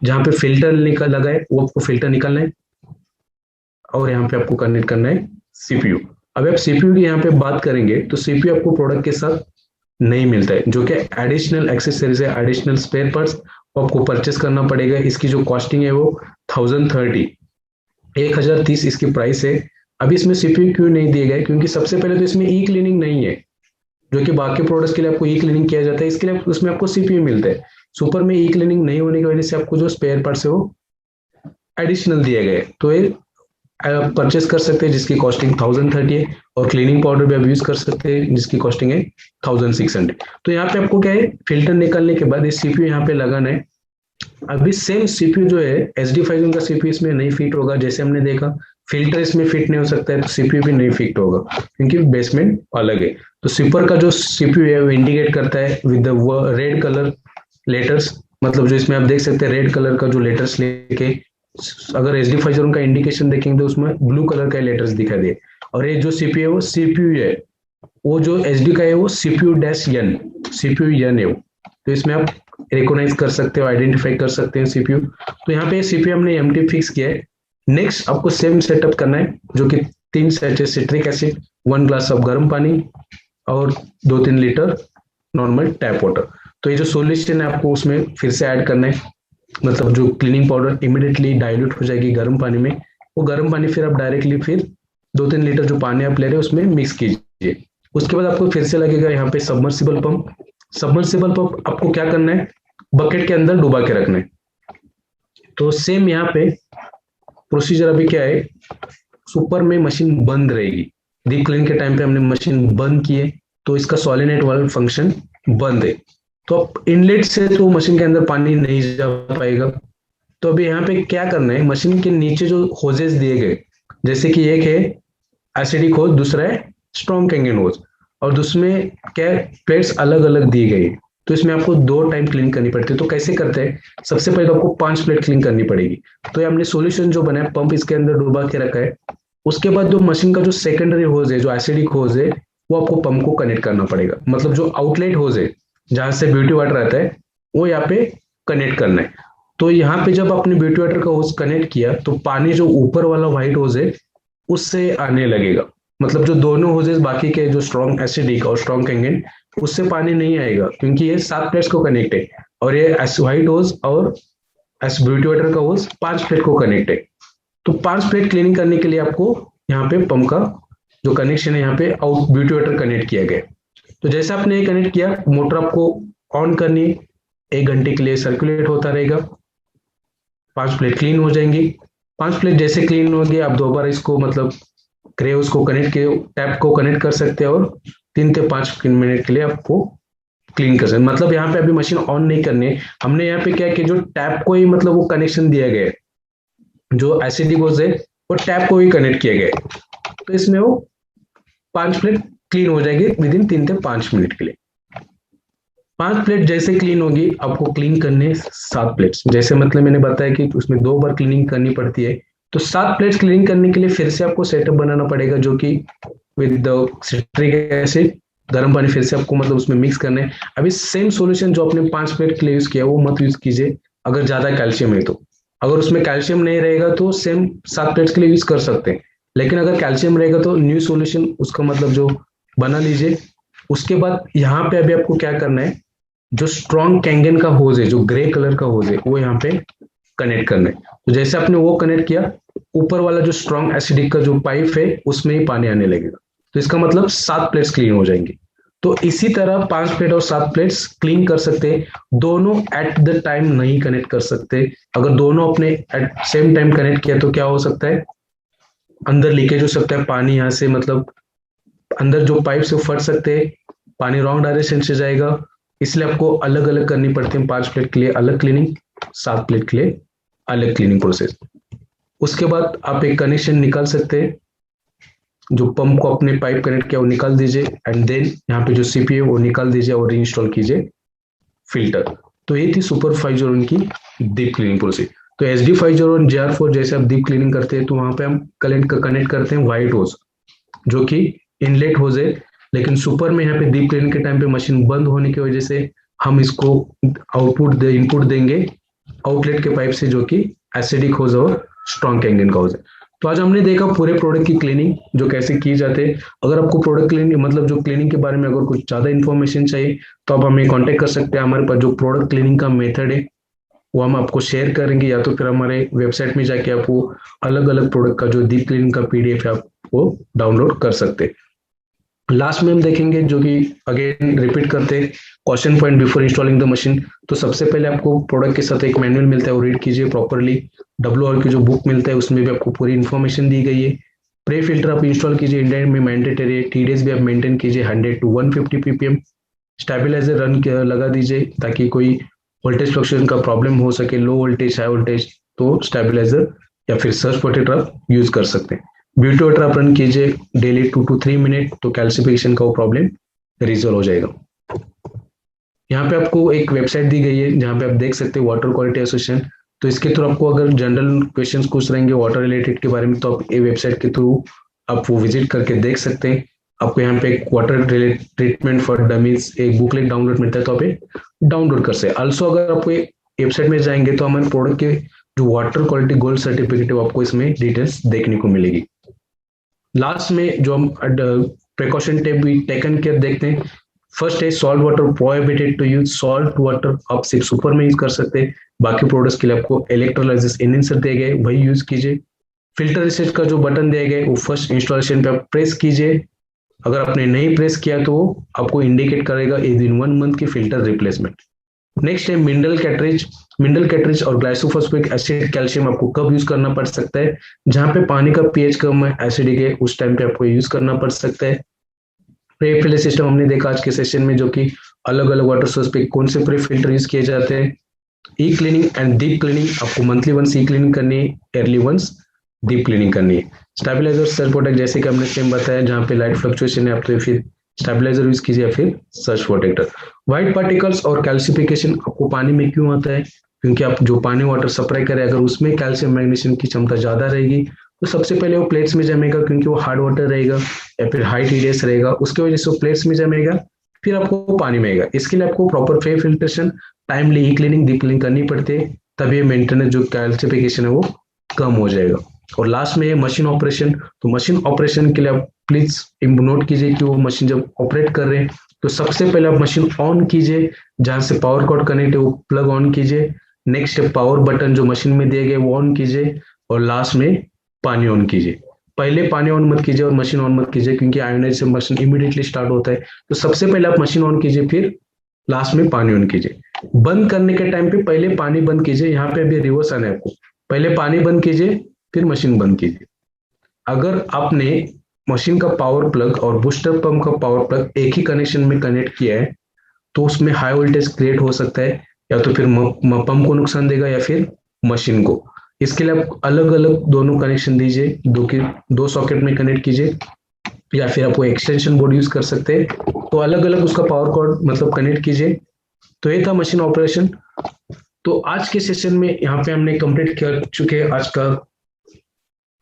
जहाँ पे फिल्टर निकल लगा है वो आपको फिल्टर निकालना है, और यहाँ पे आपको कनेक्ट करना है सीपीयू। अब आप सीपीयू की यहाँ पे बात करेंगे तो सीपीयू आपको प्रोडक्ट के साथ नहीं मिलता है, जो कि एडिशनल एक्सेसरीज है, एडिशनल स्पेयर पार्ट्स आपको परचेस करना पड़ेगा। इसकी जो कॉस्टिंग है वो 1030 इसकी प्राइस है। अभी इसमें सीपीयू क्यों नहीं दिए गए, क्योंकि सबसे पहले तो इसमें ई क्लीनिंग नहीं है, जो कि बाकी प्रोडक्ट्स के लिए आपको ई क्लीनिंग किया जाता है, इसके लिए उसमें आपको सीपीयू मिलता है। सुपर में ई क्लीनिंग नहीं होने की वजह से आपको जो स्पेयर पार्ट्स है वो एडिशनल दिए गए, तो ये परचेस कर सकते हैं जिसकी कॉस्टिंग 1030 है, और क्लीनिंग पाउडर भी आप यूज कर सकते हैं जिसकी कॉस्टिंग है 1600। तो यहाँ पे आपको क्या है, फिल्टर निकालने के बाद ये सीपीयू यहाँ पे लगाना है। अभी सेम सीपीयू जो है SD Phison का सीपीयू इसमें नहीं फिट होगा, जैसे हमने देखा फिल्टर इसमें फिट नहीं हो सकता है, तो सीपीयू भी नहीं फिट होगा क्योंकि बेसमेंट अलग है। तो सुपर का जो सीपीयू है वो इंडिकेट करता है with the red colour letters, मतलब जो इसमें आप देख सकते हैं रेड कलर का जो लेटर्स लेके, अगर SD Phison का इंडिकेशन देखेंगे तो उसमें ब्लू कलर का लेटर्स दिखा दे। और ये जो सीपीयू है वो सीपीयू है, वो जो SD का है वो CPU-N, CPU-N है वो, तो इसमें आप रिकॉग्नाइज कर सकते हो, आइडेंटिफाई कर सकते हैं सीपीयू। तो यहाँ पे सीपीयू हमने एम्प्टी फिक्स किया है। नेक्स्ट आपको सेम सेटअप करना है, जो कि 3 सैचे सिट्रिक एसिड, 1 ग्लास ऑफ गर्म पानी और 2-3 लीटर नॉर्मल टैप वाटर। तो ये जो सॉल्यूशन है आपको उसमें फिर से ऐड करना है, मतलब जो क्लीनिंग पाउडर इमिडिएटली डाइल्यूट हो जाएगी गर्म पानी में, वो गर्म पानी फिर आप डायरेक्टली फिर 2-3 लीटर जो पानी आप ले रहे हैं उसमें मिक्स कीजिए। उसके बाद आपको फिर से लगेगा यहाँ पे सबमर्सिबल पंप। सबमर्सिबल पंप आपको क्या करना है, बकेट के अंदर डुबा के रखना है। तो सेम यहाँ पे प्रोसीजर अभी क्या है, सुपर में मशीन बंद रहेगी, डीप क्लीन के टाइम पे हमने मशीन बंद की है, तो इसका सोलेनोइड वाल्व फंक्शन बंद है, तो अब इनलेट से तो मशीन के अंदर पानी नहीं जा पाएगा। तो अभी यहाँ पे क्या करना है, मशीन के नीचे जो होजेस दिए गए, जैसे कि एक है एसिडिक होज, दूसरा है स्ट्रॉन्ग कैंगन होज, और दूसरे क्या प्लेट्स अलग अलग दी गई, तो इसमें आपको 2 टाइम क्लीन करनी पड़ती है। तो कैसे करते हैं, सबसे पहले तो आपको 5 प्लेट क्लीन करनी पड़ेगी। तो ये हमने सॉल्यूशन जो बनाया, पंप इसके अंदर डुबा के रखा है। उसके बाद जो मशीन का जो सेकेंडरी होज है, जो एसिडिक होज है, वो आपको पंप को कनेक्ट करना पड़ेगा, मतलब जो आउटलेट होज है जहां से ब्यूटी वाटर आता है वो यहाँ पे कनेक्ट करना है। तो यहाँ पे जब आपने ब्यूटी वाटर का होज कनेक्ट किया तो पानी जो ऊपर वाला व्हाइट होज है उससे आने लगेगा, मतलब जो दोनों होजेस बाकी के जो स्ट्रॉन्ग एसिडिक और स्ट्रॉन्ग कैंगन, उससे पानी नहीं आएगा क्योंकि ये 7 प्लेट्स को कनेक्ट है, और ये व्हाइट होज और ब्यूटी वाटर का होज 5 प्लेट को कनेक्ट है। तो 5 प्लेट क्लीनिंग करने के लिए आपको यहाँ पे पंप का जो कनेक्शन है यहाँ पे आउट ब्यूटी वाटर कनेक्ट किया गया। तो जैसे आपने ये कनेक्ट किया, मोटर आपको ऑन करनी है, 1 घंटे के लिए सर्कुलेट होता रहेगा, 5 प्लेट क्लीन हो जाएंगी। 5 प्लेट जैसे क्लीन होगी आप दोबारा इसको मतलब क्रेव्स को कनेक्ट के टैप को कनेक्ट कर सकते हैं, और 3 से 5 मिनट के लिए आपको क्लीन कर सकते हैं। मतलब यहाँ पे अभी मशीन ऑन नहीं करनी है, हमने यहाँ पे क्या कि जो टैप को ही मतलब वो कनेक्शन दिया गया है, जो एसिडिक होज है वो टैप को ही कनेक्ट किया गया है, तो इसमें वो 5 प्लेट क्लीन हो जाएगी विद इन 3 से 5 मिनट के लिए। 5 प्लेट जैसे क्लीन होगी आपको क्लीन करने 7 प्लेट्स, जैसे मतलब मैंने बताया कि उसमें 2 बार क्लीनिंग करनी पड़ती है, तो 7 प्लेट्स क्लीनिंग करने के लिए फिर से आपको सेटअप बनाना पड़ेगा, जो कि विद द सिट्रिक एसिड गर्म पानी फिर से आपको मतलब उसमें मिक्स करना है। अभी सेम सॉल्यूशन जो आपने 5 प्लेट के लिए यूज किया वो मत यूज कीजिए अगर ज्यादा कैल्शियम है तो, अगर उसमें कैल्शियम नहीं रहेगा तो सेम 7 प्लेट्स के लिए यूज कर सकते हैं, लेकिन अगर कैल्शियम रहेगा तो न्यू सॉल्यूशन उसका मतलब जो बना लीजिए। उसके बाद यहाँ पे अभी आपको क्या करना है, जो स्ट्रॉन्ग कैंगन का होज है, जो ग्रे कलर का होज है, वो यहाँ पे कनेक्ट करना है। तो जैसे आपने वो कनेक्ट किया, ऊपर वाला जो स्ट्रॉन्ग एसिडिक का जो पाइप है उसमें ही पानी आने लगेगा, तो इसका मतलब 7 प्लेट्स क्लीन हो जाएंगी। तो इसी तरह 5 प्लेट और 7 प्लेट्स क्लीन कर सकते हैं, दोनों एट द टाइम नहीं कनेक्ट कर सकते। अगर दोनों अपने एट सेम टाइम कनेक्ट किया तो क्या हो सकता है, अंदर लीकेज हो सकता है, पानी यहाँ से मतलब अंदर जो पाइप से फट सकते हैं, पानी रॉन्ग डायरेक्शन से जाएगा, इसलिए आपको अलग अलग करनी पड़ती है। 5 प्लेट के लिए अलग क्लीनिंग, 7 प्लेट के लिए अलग क्लीनिंग प्रोसेस। उसके बाद आप एक कनेक्शन निकाल सकते हैं, जो पंप को अपने पाइप कनेक्ट किया वो निकाल दीजिए एंड देन यहाँ पे जो सीपी है वो निकाल दीजिए और रीइंस्टॉल कीजिए फिल्टर। तो ये थी सुपर 501 की डीप क्लीनिंग प्रोसेस। तो SD 501 JR4 जैसे आप डीप क्लीनिंग करते हैं तो वहां पे हम कनेक्ट करते हैं व्हाइट होज जो कि इनलेट होज है, लेकिन सुपर में यहाँ पे डीप क्लीनिंग के टाइम पे मशीन बंद होने की वजह से हम इसको इनपुट देंगे आउटलेट के पाइप से जो कि एसिडिक होज और स्ट्रॉन्ग कैंगन का होज है। तो आज हमने देखा पूरे प्रोडक्ट की क्लीनिंग जो कैसे की जाते हैं। अगर आपको प्रोडक्ट क्लीनिंग मतलब जो क्लीनिंग के बारे में अगर कुछ ज्यादा इन्फॉर्मेशन चाहिए तो आप हमें कांटेक्ट कर सकते हैं। हमारे पास जो प्रोडक्ट क्लीनिंग का मेथड है वो हम आपको शेयर करेंगे, या तो फिर हमारे वेबसाइट में जाके आपको अलग अलग प्रोडक्ट का जो डीप क्लीनिंग का PDF है आपको डाउनलोड कर सकते हैं। लास्ट में हम देखेंगे जो कि अगेन रिपीट करते हैं question point before installing the machine. तो सबसे पहले आपको प्रोडक्ट के साथ एक मैनुअल मिलता है, वो रीड कीजिए प्रॉपरली। WR की जो बुक मिलता है उसमें भी आपको पूरी इन्फॉर्मेशन दी गई है। प्रे फिल्टर आप इंस्टॉल कीजिए, इंडिया में मैंडेटरी है। TDS भी आप मेंटेन कीजिए 100 to 150 ppm। स्टेबलाइजर रन लगा दीजिए ताकि कोई वोल्टेज फ्लक्चुएशन का प्रॉब्लम हो सके, लो वोल्टेज हाई वोल्टेज, तो स्टेबलाइजर या फिर सर्ज प्रोटेक्टर आप यूज कर सकते हैं। ब्यूटी वाटर आप रन कीजिए डेली 2 to 3 मिनट, तो कैल्सिफिकेशन का वो प्रॉब्लम रिजॉल्व हो जाएगा। यहाँ पे आपको एक वेबसाइट दी गई है जहाँ पे आप देख सकते हैं वाटर क्वालिटी एसोसिएशन। तो इसके थ्रू आपको अगर जनरल क्वेश्चंस पूछ रहेंगे वाटर रिलेटेड के बारे में तो आप ये वेबसाइट के थ्रू आप वो विजिट करके देख सकते हैं। आपको यहाँ पे एक water related treatment for dummies एक बुकलेट डाउनलोड मिलता है, तो आप ये डाउनलोड कर सकते हैं। ऑल्सो अगर आपको वेबसाइट में जाएंगे तो हमारे प्रोडक्ट के जो वाटर क्वालिटी गोल्ड सर्टिफिकेट है आपको इसमें डिटेल्स देखने को मिलेगी। लास्ट में जो हम प्रिकॉशन टेप भी टेकन केयर देखते हैं। फर्स्ट है salt water prohibited to use salt water, आप सिर्फ सुपर में यूज कर सकते हैं। बाकी प्रोडक्ट्स के लिए आपको इलेक्ट्रोलाइसिस एनहांसर दिए गए वही यूज कीजिए। फिल्टर रिसेट का जो बटन दिया गया है वो फर्स्ट इंस्टॉलेशन पे आप प्रेस कीजिए। अगर आपने नहीं प्रेस किया तो आपको इंडिकेट करेगा विदिन 1 मंथ की फिल्टर रिप्लेसमेंट। नेक्स्ट है मिनरल कैटरेज और ग्लाइसोफॉस्फेटिक एसिड कैल्शियम आपको कब यूज करना पड़ सकता है, जहां पे पानी का pH कम है, एसिडिक है, उस टाइम पे आपको यूज करना पड़ सकता है। प्रे फिल्टर सिस्टम हमने देखा आज के सेशन में जो कि अलग अलग वाटर सोर्स पे कौन से प्रे फिल्टर यूज किए जाते हैं। ई क्लीनिंग एंड डीप क्लीनिंग, आपको मंथली वंस ई क्लीनिंग करनी है, ईयरली वंस डीप क्लीनिंग करनी है। स्टेबलाइजर सेल प्रोटेक्ट जैसे कि हमने सेम बताया, जहाँ पे लाइट फ्लक्चुएशन है आप तो फिर स्टेबलाइजर यूज कीजिए या फिर सर्ज प्रोटेक्टर। व्हाइट पार्टिकल्स और कैल्सिफिकेशन आपको पानी में क्यों आता है, क्योंकि आप जो पानी वाटर सप्लाई करें अगर उसमें कैल्शियम मैग्नीशियम की क्षमता ज्यादा रहेगी तो सबसे पहले वो प्लेट्स में जमेगा, क्योंकि वो हार्ड वाटर रहेगा या फिर हाई TDS रहेगा, उसकी वजह से वो प्लेट्स में जमेगा, फिर आपको पानी में आएगा। इसके लिए आपको प्रॉपर प्रे फिल्ट्रेशन, टाइमली ई क्लीनिंग डीप क्लीनिंग करनी पड़ती है, तभी मेंटेनेंस जो कैल्सिफिकेशन है वो कम हो जाएगा। और लास्ट में मशीन ऑपरेशन, तो मशीन ऑपरेशन के लिए आप प्लीज नोट कीजिए कि वो मशीन जब ऑपरेट कर रहे हैं तो सबसे पहले आप मशीन ऑन कीजिए, जहां से पावर कॉर्ड कनेक्ट है वो प्लग ऑन कीजिए। नेक्स्ट पावर बटन जो मशीन में दिए गए वो ऑन कीजिए और लास्ट में पानी ऑन कीजिए। पहले पानी ऑन मत कीजिए और मशीन ऑन मत कीजिए, क्योंकि आयोनाइजेशन मशीन इमीडिएटली स्टार्ट होता है। तो सबसे पहले आप मशीन ऑन कीजिए, फिर लास्ट में पानी ऑन कीजिए। बंद करने के टाइम पे पहले पानी बंद कीजिए, यहाँ पे अभी रिवर्स आना है आपको, पहले पानी बंद कीजिए फिर मशीन बंद कीजिए। अगर आपने मशीन का पावर प्लग और बूस्टर पंप का पावर प्लग एक ही कनेक्शन में कनेक्ट किया है तो उसमें हाई वोल्टेज क्रिएट हो सकता है, या तो फिर पंप को नुकसान देगा या फिर मशीन को। इसके लिए आप अलग अलग दोनों कनेक्शन दीजिए, दो सॉकेट में कनेक्ट कीजिए, या फिर आप वो एक्सटेंशन बोर्ड यूज कर सकते हैं, तो अलग अलग उसका पावर कॉर्ड मतलब कनेक्ट कीजिए। तो ये था मशीन ऑपरेशन। तो आज के सेशन में यहाँ पे हमने कंप्लीट कर चुके हैं आज का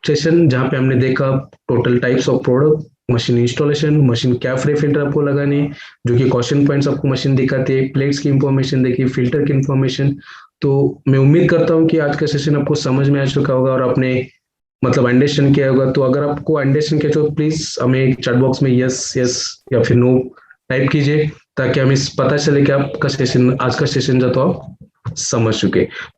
सेशन, जहाँ पे हमने देखा total types of product, machine installation, machine क्या फ्री फिल्टर आपको लगाने, जो कि क्वेश्चन पॉइंट्स आपको मशीन दिखाते हैं, प्लेट्स की इंफॉर्मेशन देखी, फिल्टर की इंफॉर्मेशन। तो मैं उम्मीद करता हूँ कि आज का सेशन आपको समझ में आ चुका होगा और आपने मतलब अंडरस्टैंड किया होगा। तो अगर आपको अंडरस्टैंड किया तो प्लीज हमें चैट बॉक्स में यस या फिर नो टाइप कीजिए, ताकि हमें पता चले कि आपका सेशन आज का सेशन जो तो आप समझ चुके।